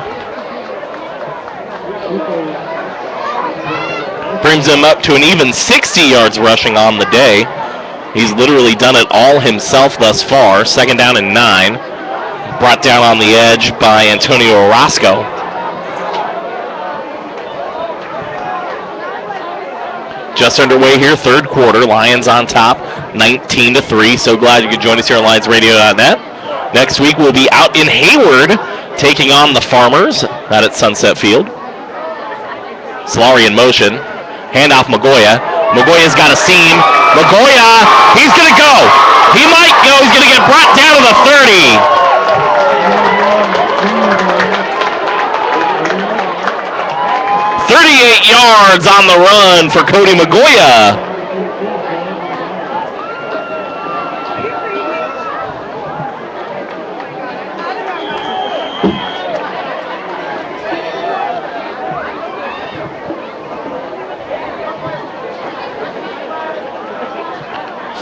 Brings him up to an even 60 yards rushing on the day. He's literally done it all himself thus far. 2nd down and 9. Brought down on the edge by Antonio Orozco. Just underway here, 3rd quarter. Lions on top, 19-3. So glad you could join us here on LionsRadio.net. Next week we'll be out in Hayward taking on the Farmers. That at Sunset Field. Solari in motion. Handoff Magoya. Magoya's got a seam. Magoya, he's going to go. He might go. He's going to get brought down to the 30. "38 yards on the run for Cody Magoya.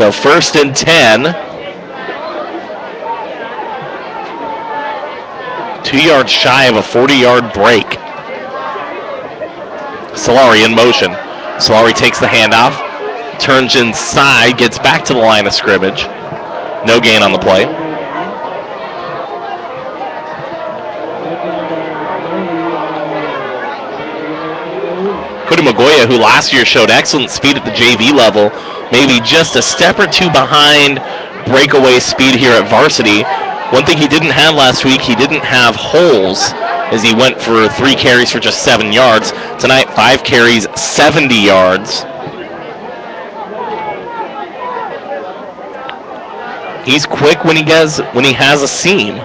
So 1st and 10. 2 yards shy of a 40-yard break. Solari in motion. Solari takes the handoff, turns inside, gets back to the line of scrimmage. No gain on the play. Cody Magoya, who last year showed excellent speed at the JV level, maybe just a step or 2 behind breakaway speed here at varsity. One thing he didn't have last week, he didn't have holes as he went for 3 carries for just 7 yards. Tonight, 5 carries, 70 yards. He's quick when he has a seam.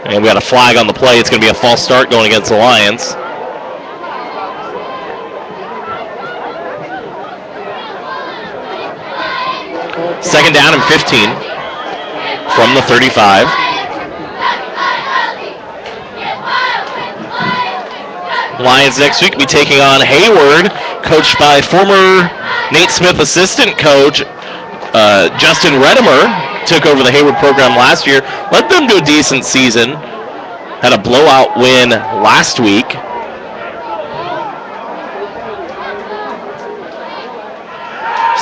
And we got a flag on the play. It's going to be a false start going against the Lions. Second down and 15 from the 35. Lions next week will be taking on Hayward, coached by former Nate Smith assistant coach Justin Redimer. Took over the Hayward program last year. Led them to a decent season. Had a blowout win last week.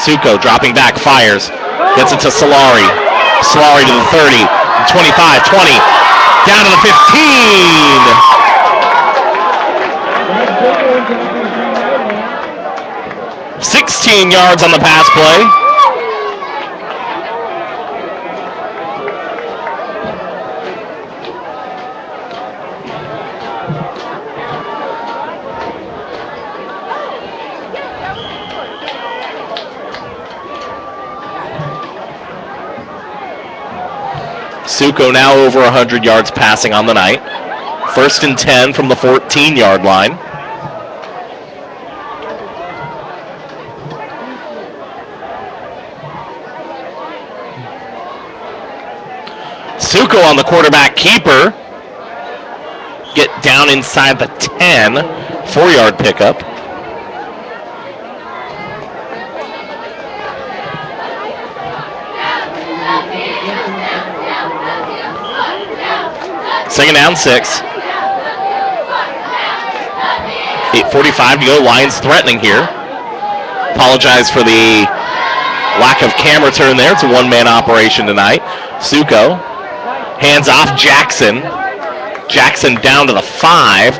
Suko dropping back, fires. Gets it to Solari. Solari to the 30, 25, 20. Down to the 15. 16 yards on the pass play. Suko now over 100 yards passing on the night. First and 10 from the 14-yard line. Suko on the quarterback keeper. Get down inside the 10. 4-yard pickup. Second down, 6. 8:45 to go. Lions threatening here. Apologize for the lack of camera turn there. It's a one-man operation tonight. Suko hands off Jackson. Jackson down to the 5.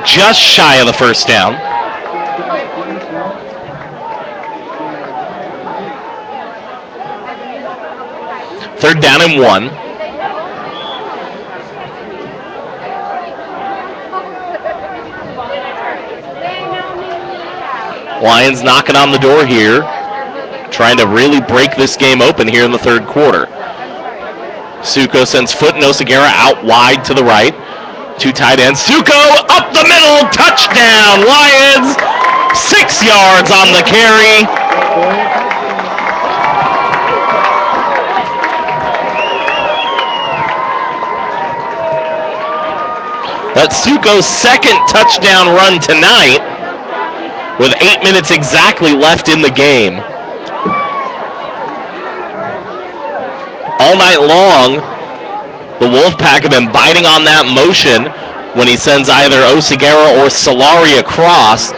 Just shy of the first down. Third down and 1. Lions knocking on the door here, trying to really break this game open here in the third quarter. Suko sends Foot and Oseguera out wide to the right. 2 tight ends. Suko up the middle, touchdown, Lions! 6 yards on the carry. That's Suko's second touchdown run tonight, with 8 minutes exactly left in the game. All night long, the Wolfpack have been biting on that motion when he sends either Oseguera or Solari across.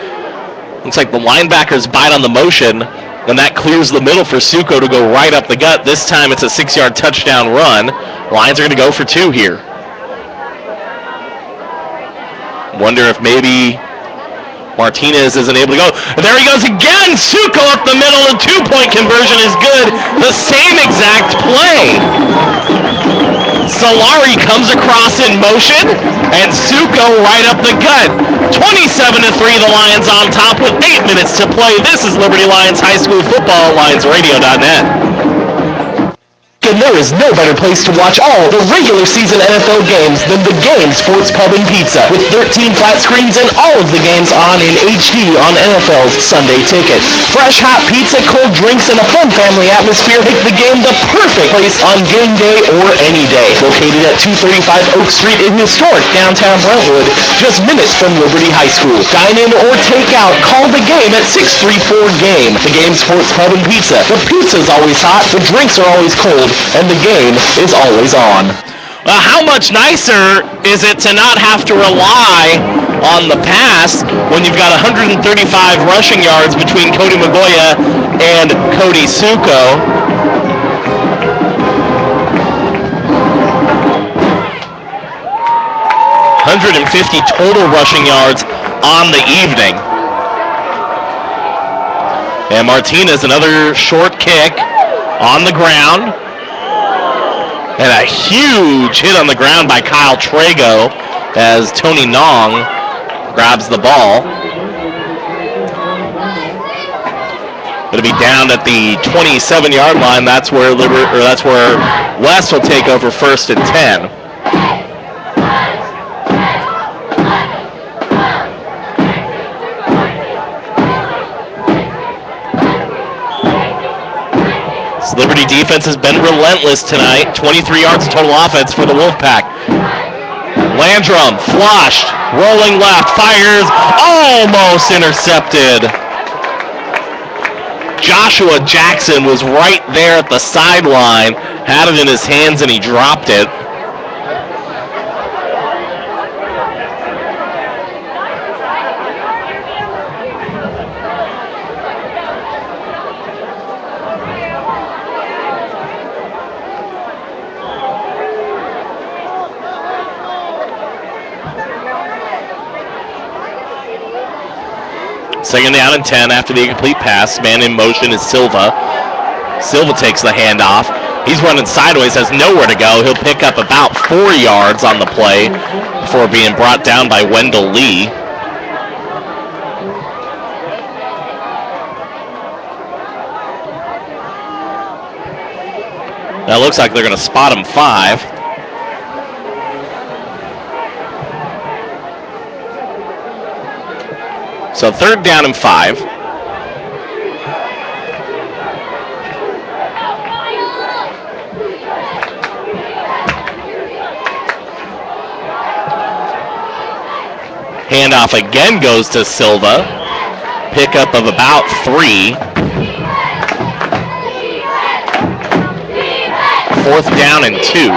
Looks like the linebackers bite on the motion, and that clears the middle for Suko to go right up the gut. This time it's a 6-yard touchdown run. Lions are going to go for 2 here. Wonder if maybe Martinez isn't able to go. There he goes again. Suko up the middle. The 2-point conversion is good. The same exact play. Solari comes across in motion, and Suko right up the gut. 27-3, the Lions on top with 8 minutes to play. This is Liberty Lions High School Football, LionsRadio.net. And there is no better place to watch all the regular season NFL games than the Game Sports Pub and Pizza, with 13 flat screens and all of the games on in HD on NFL's Sunday Ticket. Fresh hot pizza, cold drinks, and a fun family atmosphere make the game the perfect place on game day or any day. Located at 235 Oak Street in historic downtown Brentwood, just minutes from Liberty High School. Dine in or take out, call the game at 634-GAME. The Game Sports Pub and Pizza. The pizza's always hot, the drinks are always cold, and the game is always on. Well, how much nicer is it to not have to rely on the pass when you've got 135 rushing yards between Cody Magoya and Cody Suko? $150 total rushing yards on the evening. And Martinez, another short kick on the ground. And a huge hit on the ground by Kyle Trago as Tony Nong grabs the ball. It'll be down at the 27-yard line. That's where West will take over first and 10. Liberty defense has been relentless tonight. 23 yards of total offense for the Wolfpack. Landrum flushed, rolling left, fires, almost intercepted. Joshua Jackson was right there at the sideline, had it in his hands, and he dropped it. Second down and 10 after the incomplete pass. Man in motion is Silva. Silva takes the handoff. He's running sideways, has nowhere to go. He'll pick up about 4 yards on the play before being brought down by Wendell Lee. Now it looks like they're going to spot him 5. So third down and 5. Handoff again goes to Silva. Pickup of about 3. Fourth down and 2.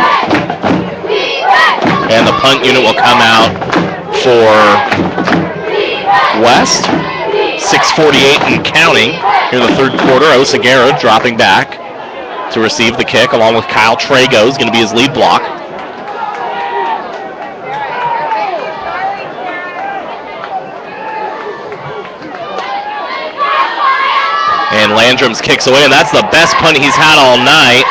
And the punt unit will come out for West. 6:48 and counting here in the third quarter. Oseguera dropping back to receive the kick along with Kyle Trago is going to be his lead block. And Landrums kicks away, and that's the best punt he's had all night.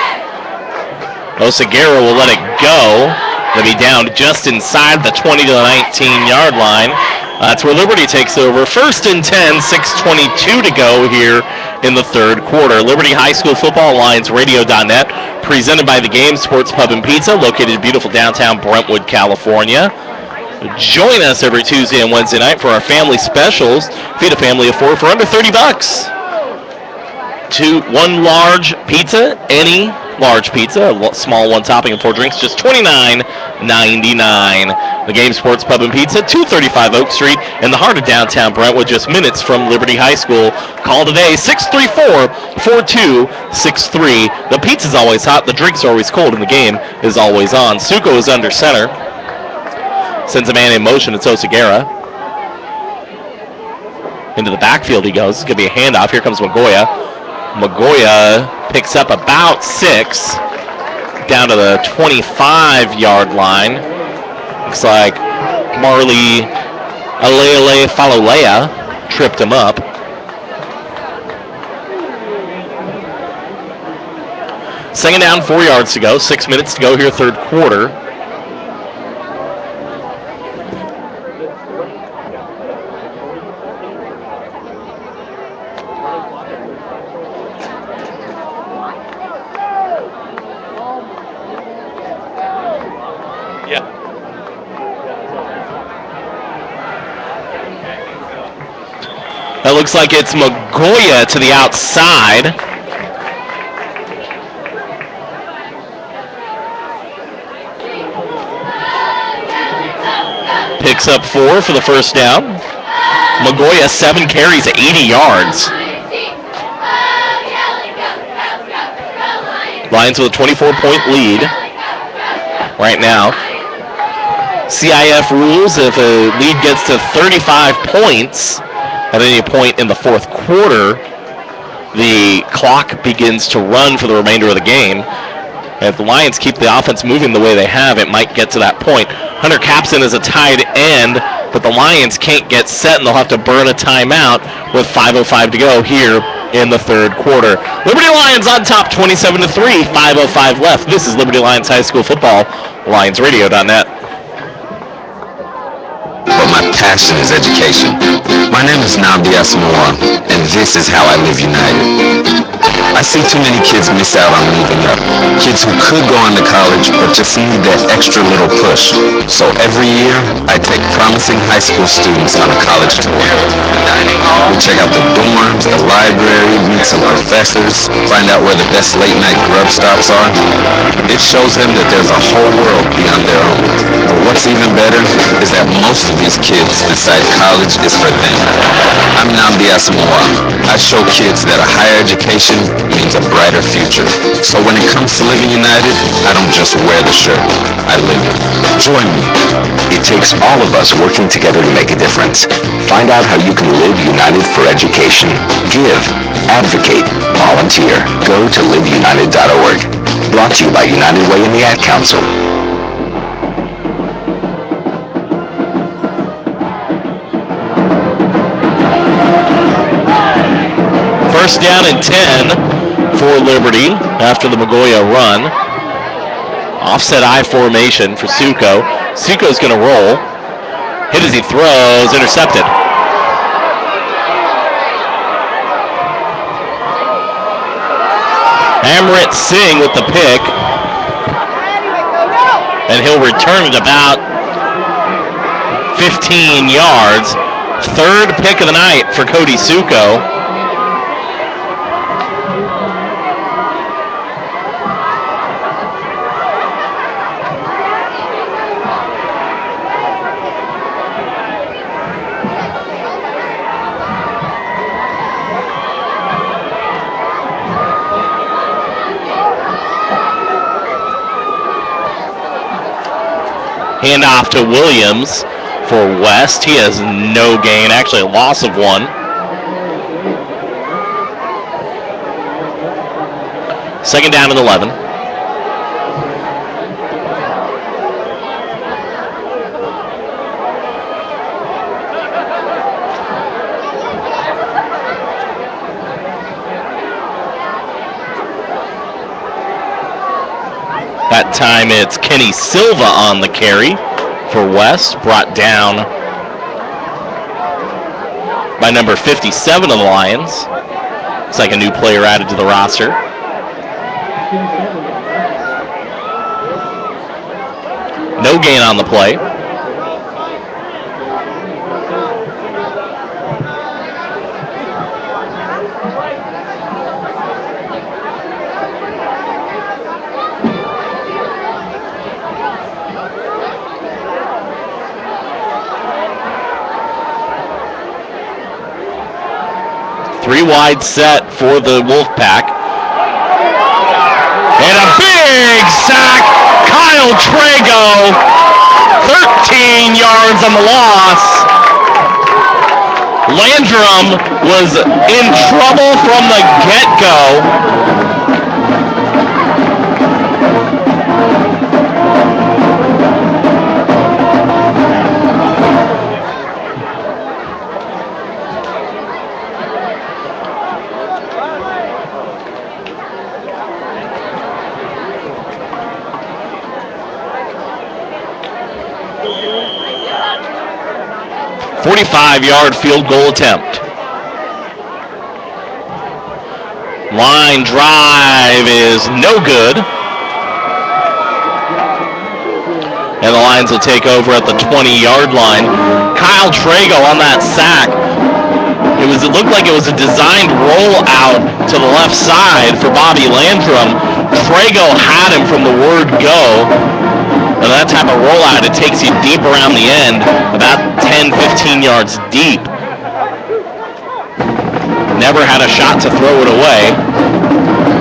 Oseguera will let it go. They'll be down just inside the 20 to the 19-yard line. That's where Liberty takes over. First and 10, 6:22 to go here in the third quarter. Liberty High School Football, AllianceRadio.net, presented by The Game Sports Pub and Pizza, located in beautiful downtown Brentwood, California. Join us every Tuesday and Wednesday night for our family specials. Feed a family of 4 for under $30. 1 large pizza, any large pizza, a small 1 topping and 4 drinks, just $29.99. The Game Sports Pub and Pizza, 235 Oak Street in the heart of downtown Brentwood, just minutes from Liberty High School. Call today, 634-4263. The pizza's always hot, the drinks are always cold, and the game is always on. Suko is under center. Sends a man in motion. It's Oseguera. Into the backfield he goes. It's going to be a handoff. Here comes Magoya. Magoya picks up about 6 down to the 25-yard line. Looks like Marley Alele Falolea tripped him up. Second down, 4 yards to go. 6 minutes to go here, third quarter. That looks like it's Magoya to the outside. Picks up 4 for the first down. Magoya, 7 carries, 80 yards. Lions with a 24-point lead right now. CIF rules, if a lead gets to 35 points at any point in the fourth quarter, the clock begins to run for the remainder of the game. And if the Lions keep the offense moving the way they have, it might get to that point. Hunter Capson is a tight end, but the Lions can't get set, and they'll have to burn a timeout with 5:05 to go here in the third quarter. Liberty Lions on top, 27-3, 5:05 left. This is Liberty Lions High School Football, AllianceRadio.net. But my passion is education. My name is Nabi Asmoa, and this is how I live united. I see too many kids miss out on moving up. Kids who could go on to college but just need that extra little push. So every year, I take promising high school students on a college tour. We check out the dorms, the library, meet some professors, find out where the best late night grub stops are. It shows them that there's a whole world beyond their own. But what's even better is that most of these kids decide college is for them. I'm Nnamdi Asamoah. I show kids that a higher education means a brighter future. So when it comes to living united, I don't just wear the shirt, I live it. Join me. It takes all of us working together to make a difference. Find out how you can live united for education. Give, advocate, volunteer. Go to liveunited.org. Brought to you by United Way and the Ad Council. First down and 10 for Liberty after the Magoya run. Offset I formation for Suko. Suko's going to roll. Hit as he throws. Intercepted. Amrit Singh with the pick. And he'll return it about 15 yards. Third pick of the night for Cody Suko. Handoff to Williams for West. He has no gain, actually a loss of one. Second down and 11. That time it's Kenny Silva on the carry for West, brought down by number 57 of the Lions. Looks like a new player added to the roster. No gain on the play. Three wide set for the Wolfpack. And a big sack. Kyle Trago, 13 yards on the loss. Landrum was in trouble from the get-go. .45-yard field goal attempt. Line drive is no good. And the Lions will take over at the 20-yard line. Kyle Trago on that sack. It looked like it was a designed rollout to the left side for Bobby Landrum. Trago had him from the word go. And that type of rollout, it takes you deep around the end, about 10, 15 yards deep. Never had a shot to throw it away.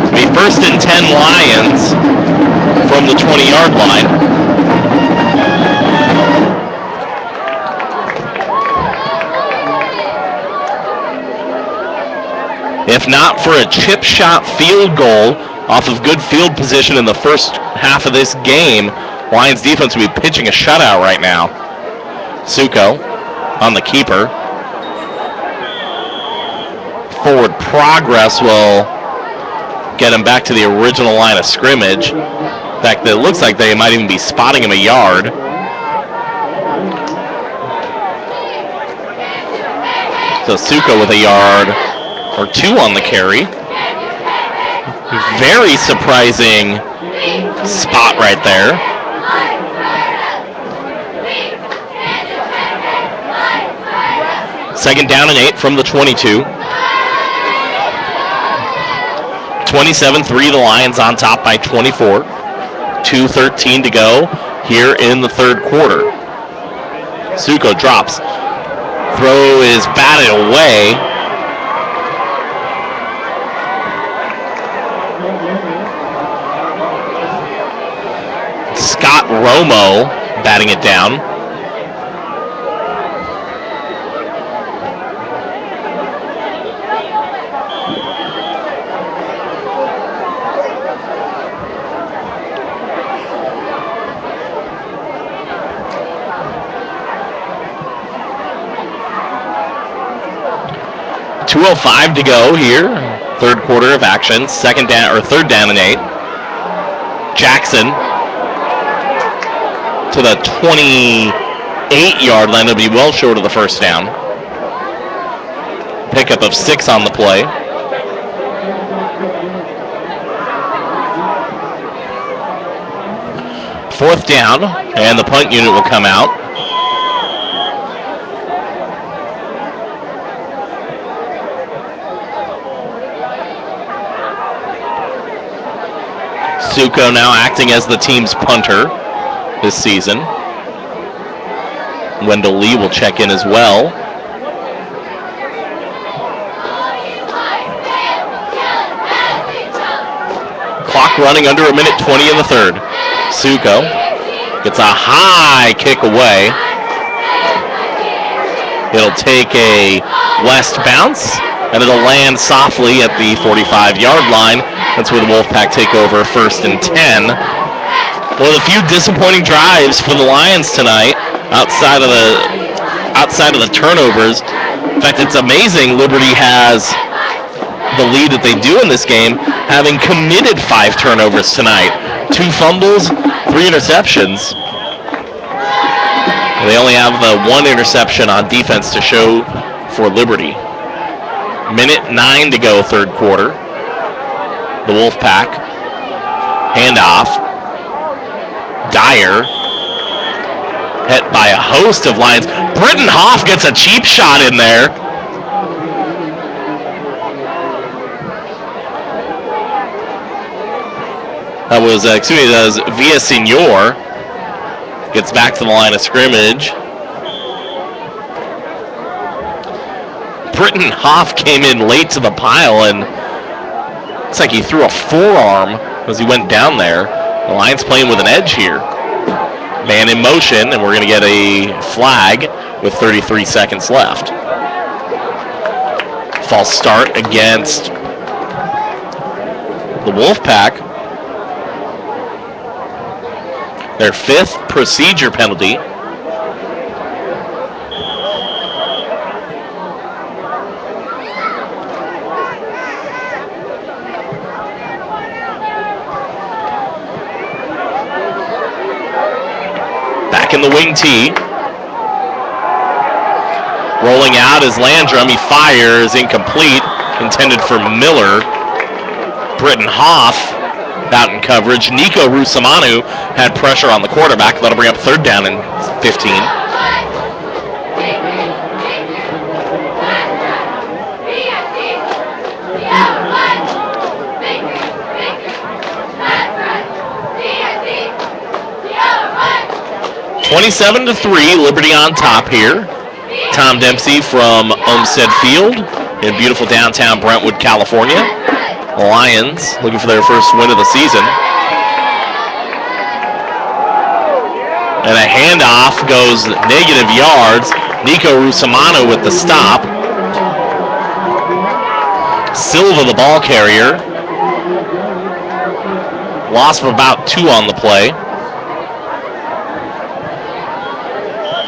It'll be first and 10 Lions from the 20-yard line. If not for a chip shot field goal off of good field position in the first half of this game, Lions defense will be pitching a shutout right now. Suko on the keeper. Forward progress will get him back to the original line of scrimmage. In fact, it looks like they might even be spotting him a yard. So Suko with a yard or two on the carry. Very surprising spot right there. Second down and 8 from the 22. 27-3, the Lions on top by 24. 2:13 to go here in the third quarter. Suko drops. Throw is batted away. Scott Romo batting it down. .205 to go here. Third quarter of action. Third down and 8. Jackson to the 28-yard line. It'll be well short of the first down. Pickup of 6 on the play. Fourth down, and the punt unit will come out. Suko now acting as the team's punter this season. Wendell Lee will check in as well. Clock running under 1:20 in the third. Suko gets a high kick away. It'll take a west bounce, and it'll land softly at the 45-yard line. That's where the Wolfpack take over, 1st and 10. One of the few disappointing drives for the Lions tonight, outside of the turnovers. In fact, it's amazing Liberty has the lead that they do in this game, having committed 5 turnovers tonight. 2 fumbles, 3 interceptions. They only have the 1 interception on defense to show for Liberty. 1:09 to go, third quarter. The Wolfpack. Handoff. Dyer. Hit by a host of Lions. Britton Hoff gets a cheap shot in there. That was Villaseñor. Gets back to the line of scrimmage. Britton Hoff came in late to the pile, and looks like he threw a forearm as he went down there. The Lions playing with an edge here. Man in motion, and we're going to get a flag with 33 seconds left. False start against the Wolfpack. Their 5th procedure penalty. Back in the wing tee. Rolling out is Landrum. He fires, incomplete. Intended for Miller. Britton Hoff out in coverage. Nico Rusamanu had pressure on the quarterback. That'll bring up third down and 15. (27-3), Liberty on top here. Tom Dempsey from Olmsted Field in beautiful downtown Brentwood, California. Lions looking for their first win of the season. And a handoff goes negative yards. Nico Rusamano with the stop. Silva, the ball carrier. Loss of about 2 on the play.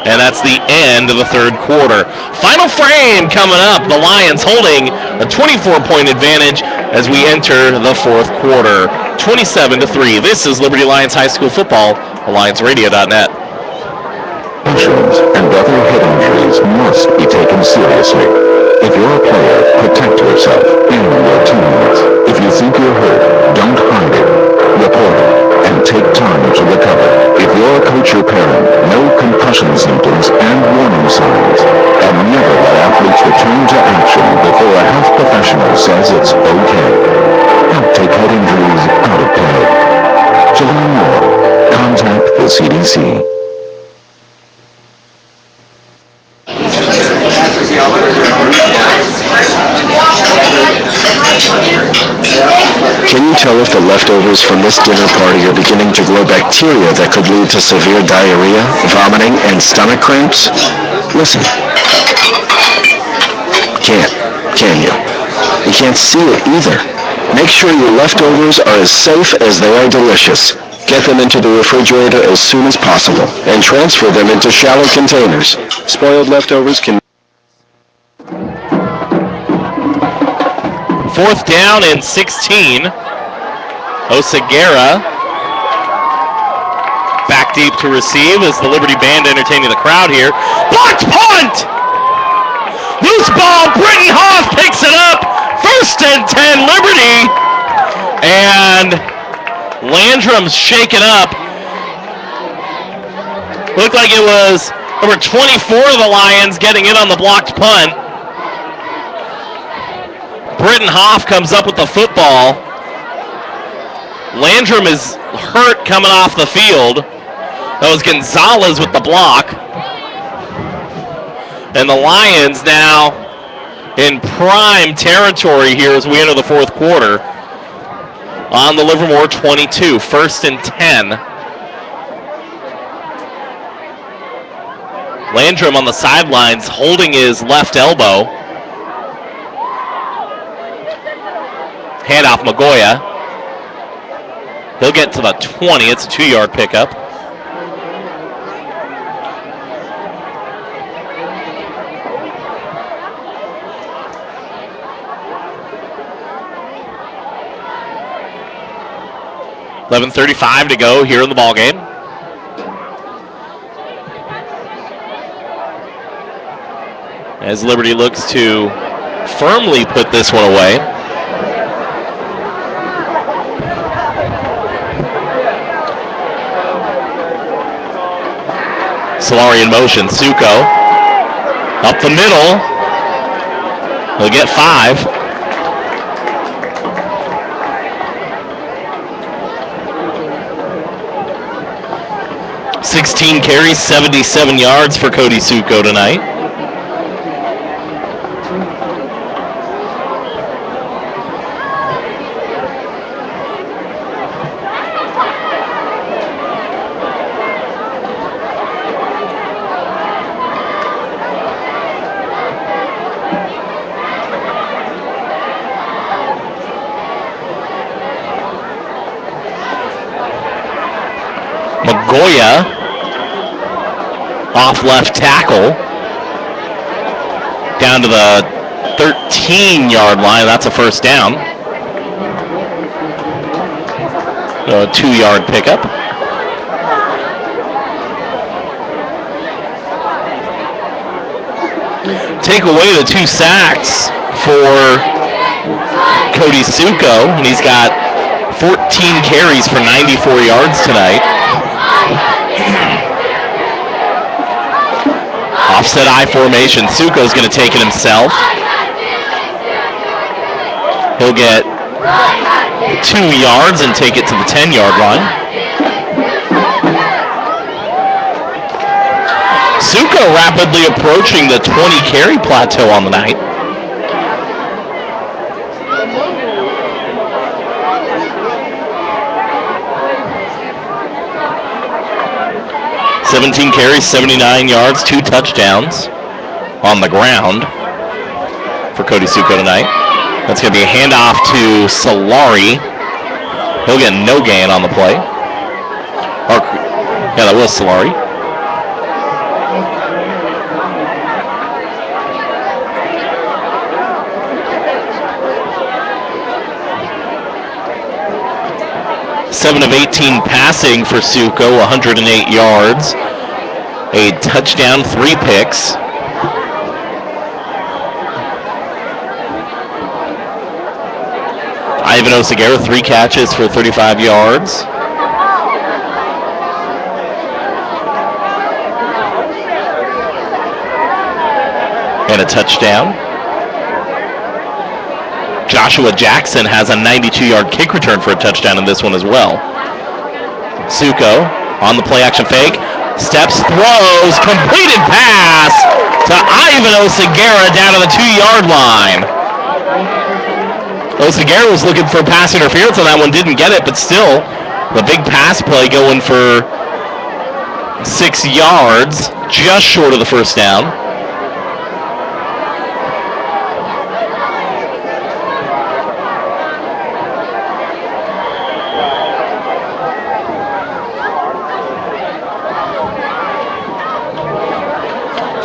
And that's the end of the third quarter. Final frame coming up. The Lions holding a 24-point advantage as we enter the fourth quarter. 27-3. This is Liberty Lions High School Football, AllianceRadio.net. Concussions and other head injuries must be taken seriously. If you're a player, protect yourself and your teammates. If you think you're hurt, don't hide it. Report it, and take time to recover. If you're a coach or parent, know concussion symptoms and warning signs. And never let athletes return to action before a health professional says it's okay. Help take head injuries out of play. To learn more, contact the CDC. Can you tell if the leftovers from this dinner party are beginning to grow bacteria that could lead to severe diarrhea, vomiting, and stomach cramps? Listen. Can't, can you? You can't see it either. Make sure your leftovers are as safe as they are delicious. Get them into the refrigerator as soon as possible and transfer them into shallow containers. Spoiled leftovers can... 4th down and 16. Oseguera back deep to receive as the Liberty Band entertaining the crowd here. Blocked punt! Loose ball, Britton Hoff picks it up. 1st and 10, Liberty. And Landrum's shaken up. Looked like it was number 24 of the Lions getting in on the blocked punt. Britton Hoff comes up with the football. Landrum is hurt coming off the field. That was Gonzalez with the block. And the Lions now in prime territory here as we enter the 4th quarter. On the Livermore 22, 1st and 10. Landrum on the sidelines holding his left elbow. Handoff Magoya. He'll get to the 20. It's a 2-yard pickup. .11:35 to go here in the ballgame. As Liberty looks to firmly put this one away. Solari in motion. Suko up the middle. He'll get 5. .16 carries, 77 yards for Cody Suko tonight. Magoya off left tackle down to the 13-yard line. That's a 1st down. A 2-yard pickup. Take away the 2 sacks for Cody Suko, and he's got 14 carries for 94 yards tonight. Offset I formation. Suko's going to take it himself. He'll get 2 yards and take it to the 10-yard line. Suko rapidly approaching the 20-carry plateau on the night. .17 carries, 79 yards, 2 touchdowns on the ground for Cody Suko tonight. That's going to be a handoff to Solari. He'll get no gain on the play. Yeah, that was Solari. .7 of 18 passing for Suko, 108 yards, a touchdown, 3 picks. Ivan Oseguera, 3 catches for 35 yards. And a touchdown. Joshua Jackson has a 92-yard kick return for a touchdown in this one as well. Suko on the play-action fake. Steps, throws, completed pass to Ivan Oseguera down to the 2-yard line. Oseguera was looking for pass interference on that one, didn't get it, but still, the big pass play going for 6 yards, just short of the first down.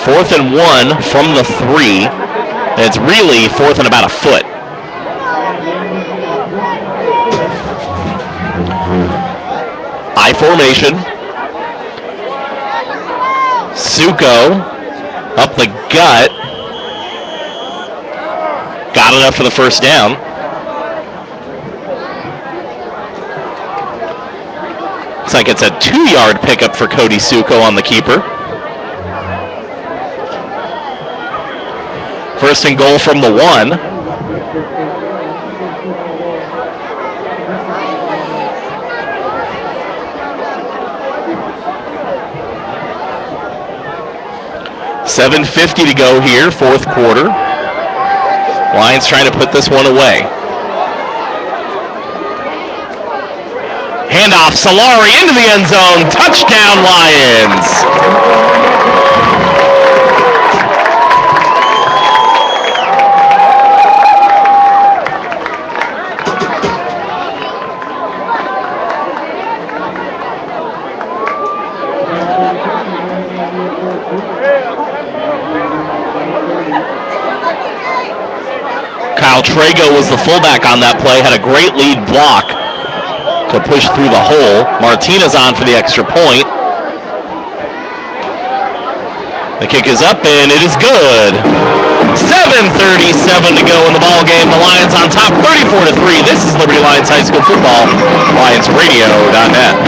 Fourth and 1 from the 3. And it's really fourth and about a foot. I formation. Suko up the gut. Got enough for the first down. Looks like it's a 2-yard pickup for Cody Suko on the keeper. First and goal from the 1. $7:50 to go here, fourth quarter. Lions trying to put this one away. Handoff, Solari into the end zone. Touchdown, Lions. Kyle Trago was the fullback on that play, had a great lead block to push through the hole. Martinez on for the extra point. The kick is up and it is good. 7:37 to go in the ball game. The Lions on top 34-3. This is Liberty Lions High School football. LionsRadio.net.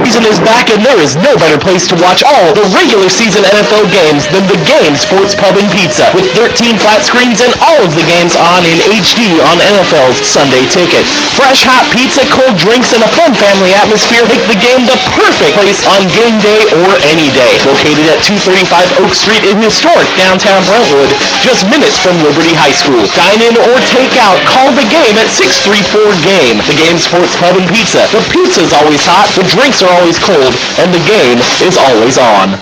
Season is back and there is no better place to watch all the regular season NFL games than the Game Sports Pub and Pizza, with 13 flat screens and all of the games on in HD on NFL's Sunday Ticket. Fresh hot pizza, cold drinks, and a fun family atmosphere make the game the perfect place on game day or any day. Located at 235 Oak Street in historic downtown Brentwood, just minutes from Liberty High School. Dine in or take out, call the game at 634-GAME. The Game Sports Pub and Pizza. The pizza's always hot, the drinks are always cold, and the game is always on.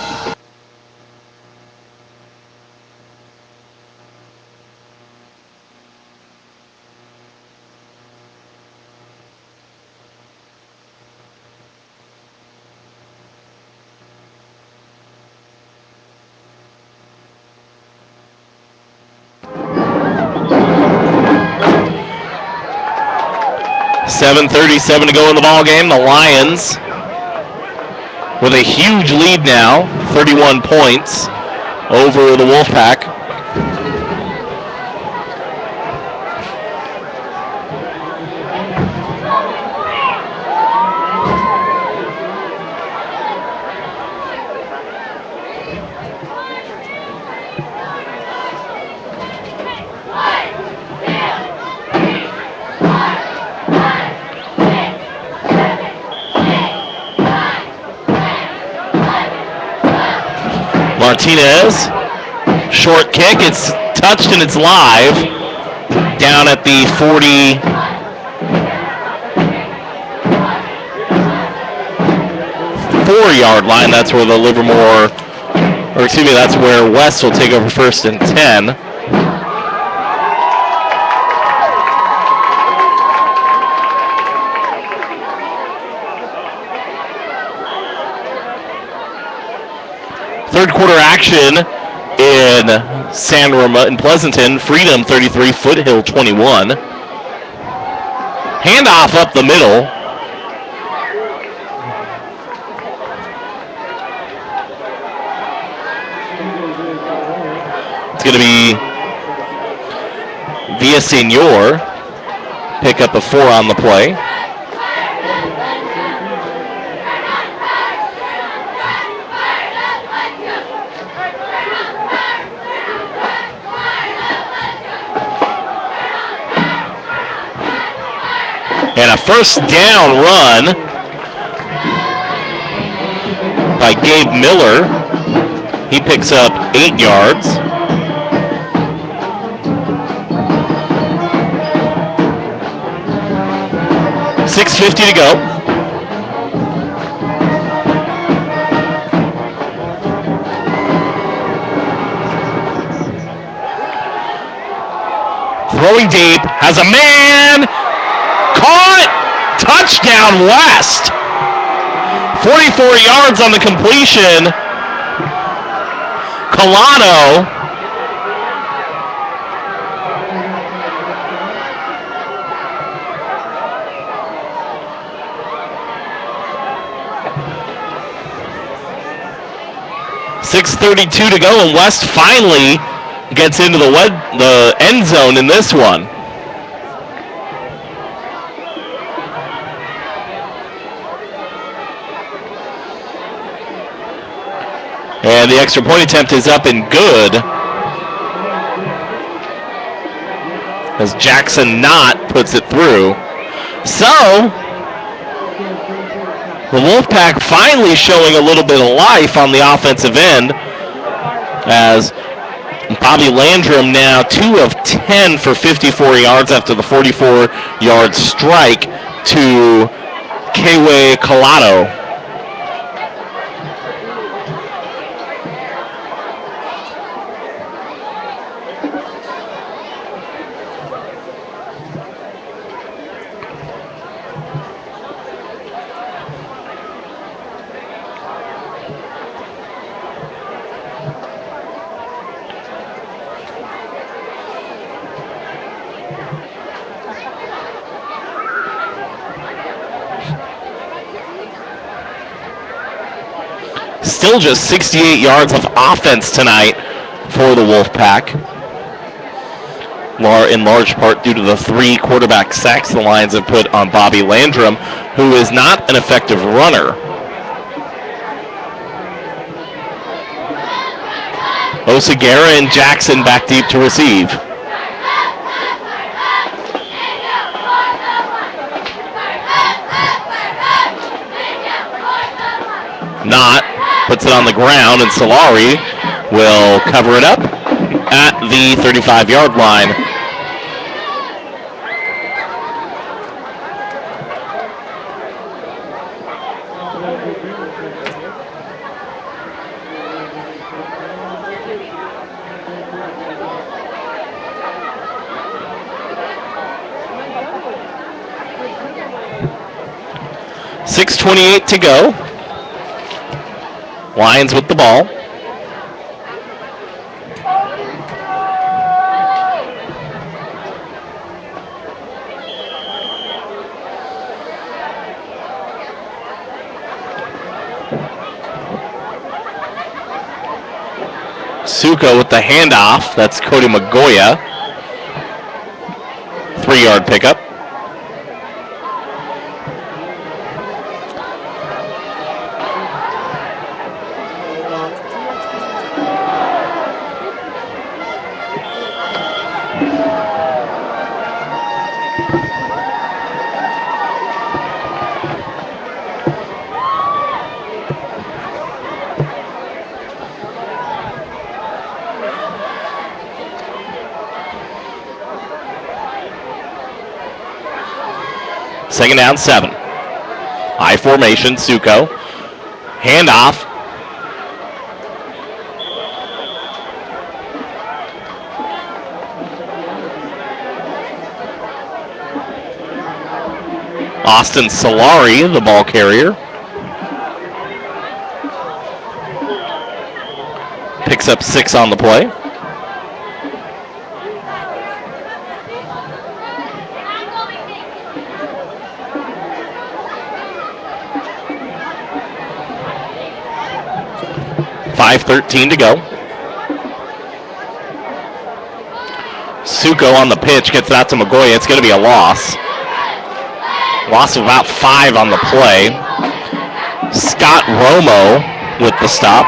$7:37 to go in the ball game. The Lions with a huge lead now, 31 points over the Wolfpack. Martinez, short kick, it's touched and it's live down at the 44-yard line. That's where the Livermore, or excuse me, that's where West will take over first and 10. Third quarter action in in Pleasanton. Freedom 33, Foothill 21. Handoff up the middle. It's going to be Villaseñor. pickup of 4 on the play. And a first down run by Gabe Miller. He picks up 8 yards. .650 to go. Throwing deep, has a man. Caught! Touchdown West! 44 yards on the completion. Colano. .632 to go, and West finally gets into the end zone in this one. And the extra point attempt is up and good, as Jackson Knott puts it through. So, the Wolfpack finally showing a little bit of life on the offensive end, as Bobby Landrum now 2 of 10 for 54 yards after the 44-yard strike to Kewe Colado. Still just 68 yards of offense tonight for the Wolfpack, in large part due to the 3 quarterback sacks the Lions have put on Bobby Landrum, who is not an effective runner. Oseguera and Jackson back deep to receive. Knott puts it on the ground, and Solari will cover it up at the 35-yard line. .628 to go. Lions with the ball. Suko with the handoff. That's Cody Magoya. 3-yard pickup. Second down, 7. I formation, Suko. Handoff. Austin Solari, the ball carrier. Picks up 6 on the play. .513 to go. Suko on the pitch, gets it out to Magoya. It's going to be a loss. Loss of about 5 on the play. Scott Romo with the stop.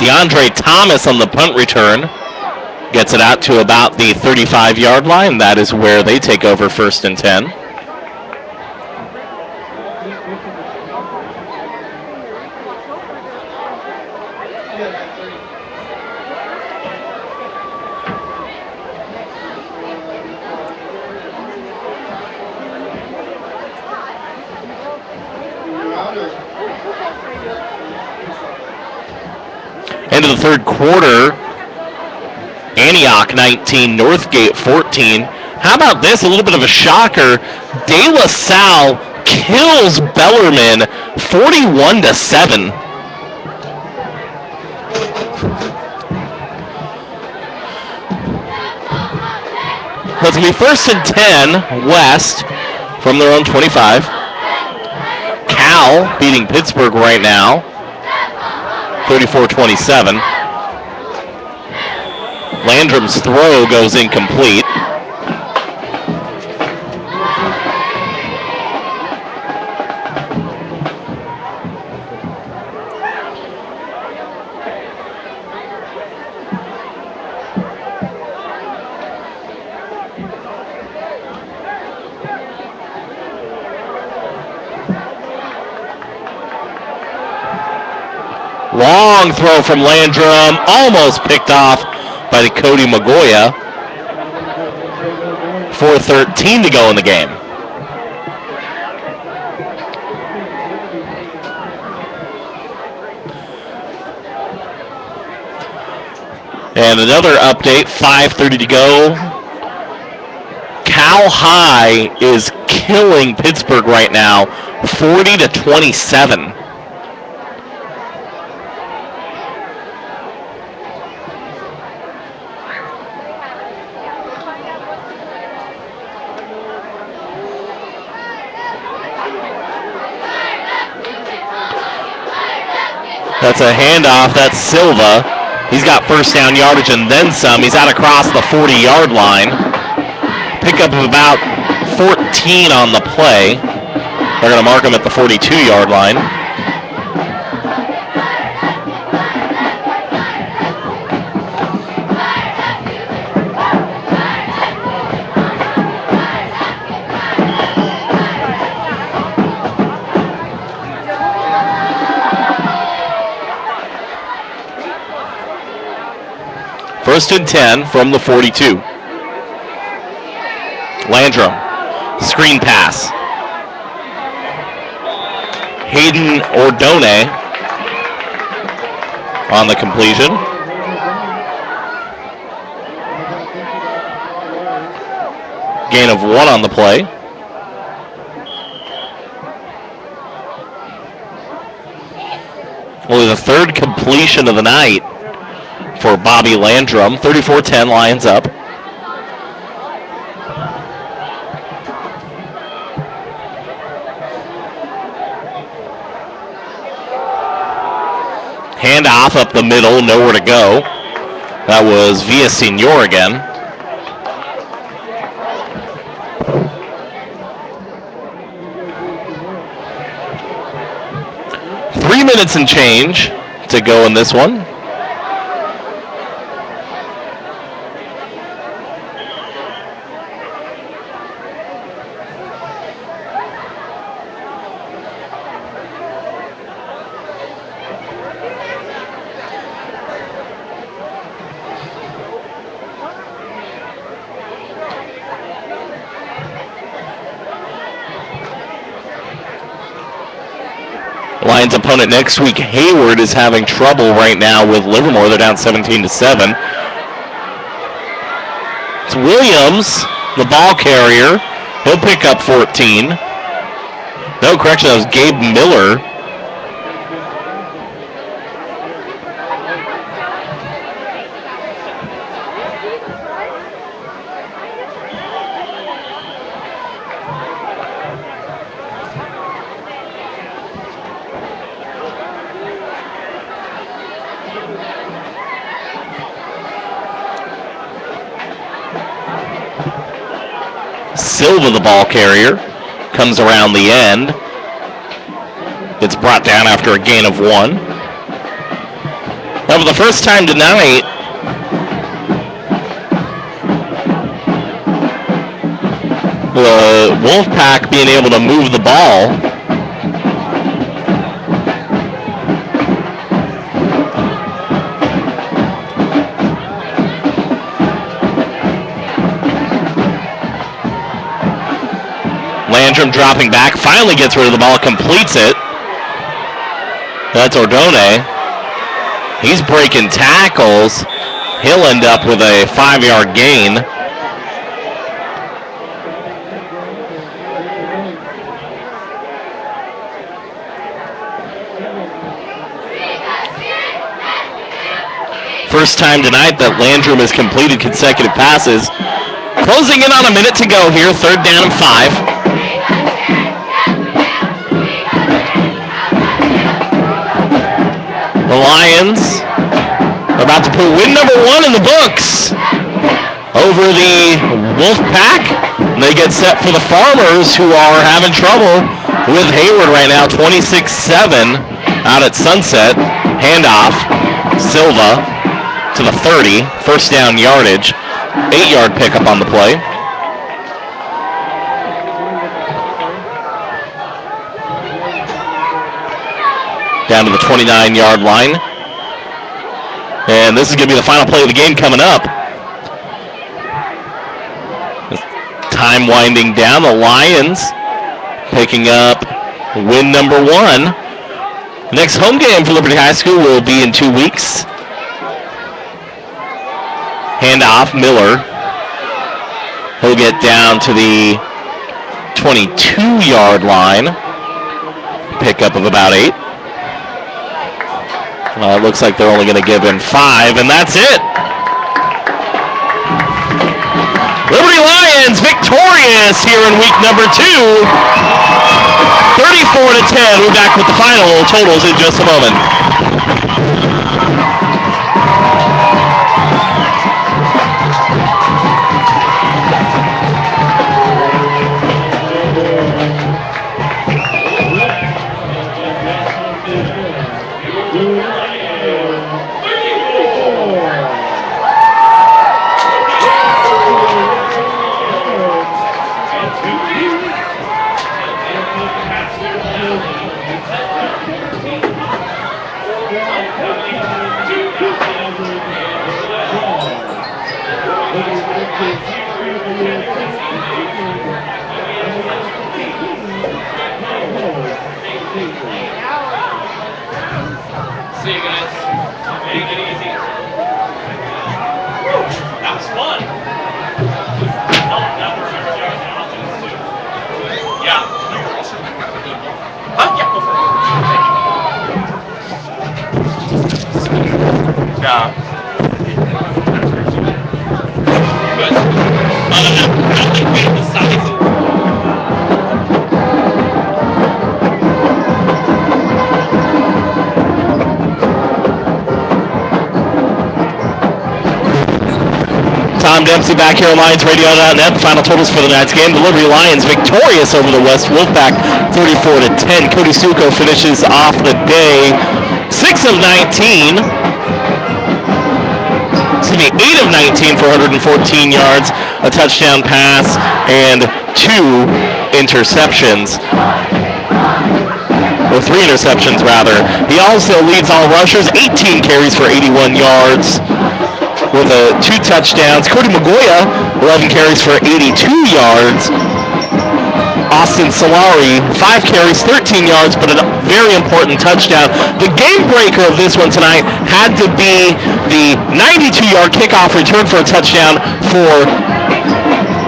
DeAndre Thomas on the punt return gets it out to about the 35-yard line. That is where they take over 1st and 10. Into the third quarter, Antioch 19, Northgate 14. How about this? A little bit of a shocker. De La Salle kills Bellarmine 41-7. That's going to be 1st and 10, West from their own 25. Cal beating Pittsburgh right now, 34-27. Landrum's throw goes incomplete. Long throw from Landrum, almost picked off by the Cody Magoya. 4:13 to go in the game. And another update, 5:30 to go. Cal High is killing Pittsburgh right now, 40-27. That's a handoff. That's Silva. He's got 1st down yardage and then some. He's out across the 40-yard line. Pickup of about 14 on the play. They're going to mark him at the 42-yard line. First and 10 from the 42. Landrum, screen pass. Hayden Ordone on the completion. Gain of 1 on the play. Only the 3rd completion of the night for Bobby Landrum. 34-10, Lions up. Handoff up the middle, nowhere to go. That was Villaseñor again. Three minutes and change to go in this one. Lions opponent next week, Hayward, is having trouble right now with Livermore. They're down 17-7. It's Williams the ball carrier. He'll pick up 14. No, correction, that was Gabe Miller. Silva, the ball carrier, comes around the end. It's brought down after a gain of 1. Now, for the first time tonight, the Wolfpack being able to move the ball. Landrum dropping back, finally gets rid of the ball, completes it. That's Ordone. He's breaking tackles. He'll end up with a 5-yard gain. First time tonight that Landrum has completed consecutive passes. Closing in on a minute to go here, 3rd down and 5. The Lions are about to put win number 1 in the books over the Wolfpack. And they get set for the Farmers, who are having trouble with Hayward right now, 26-7 out at Sunset. Handoff, Silva to the 30, first down yardage, 8-yard pickup on the play. Down to the 29-yard line. And this is going to be the final play of the game coming up. Time winding down. The Lions picking up win number 1. The next home game for Liberty High School will be in 2 weeks. Handoff, Miller. He'll get down to the 22-yard line. Pickup of about 8. It looks like they're only going to give him 5, and that's it. Liberty Lions victorious here in week number 2. 34-10. We're back with the final totals in just a moment. See you guys. Make it easy. Woo, that was fun. Yeah. Huh? Yeah, go for it. Yeah. Tom Dempsey back here on LionsRadio.net. Final totals for the night's game. The Liberty Lions victorious over the West Wolfpack, 34-10. Cody Suko finishes off the day 6 of 19. 8 of 19 for 114 yards, a touchdown pass, and 2 interceptions. Or 3 interceptions, rather. He also leads all rushers, 18 carries for 81 yards with 2 touchdowns. Cody Magoya, 11 carries for 82 yards. Austin Solari, 5 carries, 13 yards, but a very important touchdown. The game breaker of this one tonight had to be the 92-yard kickoff return for a touchdown for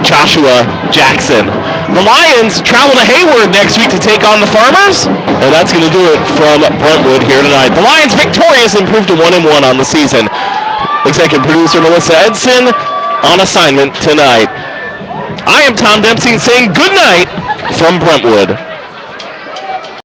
Joshua Jackson. The Lions travel to Hayward next week to take on the Farmers, and that's going to do it from Brentwood here tonight. The Lions victorious, improved to 1-1 on the season. Executive producer Melissa Edson on assignment tonight. I am Tom Dempsey saying good night from Brentwood.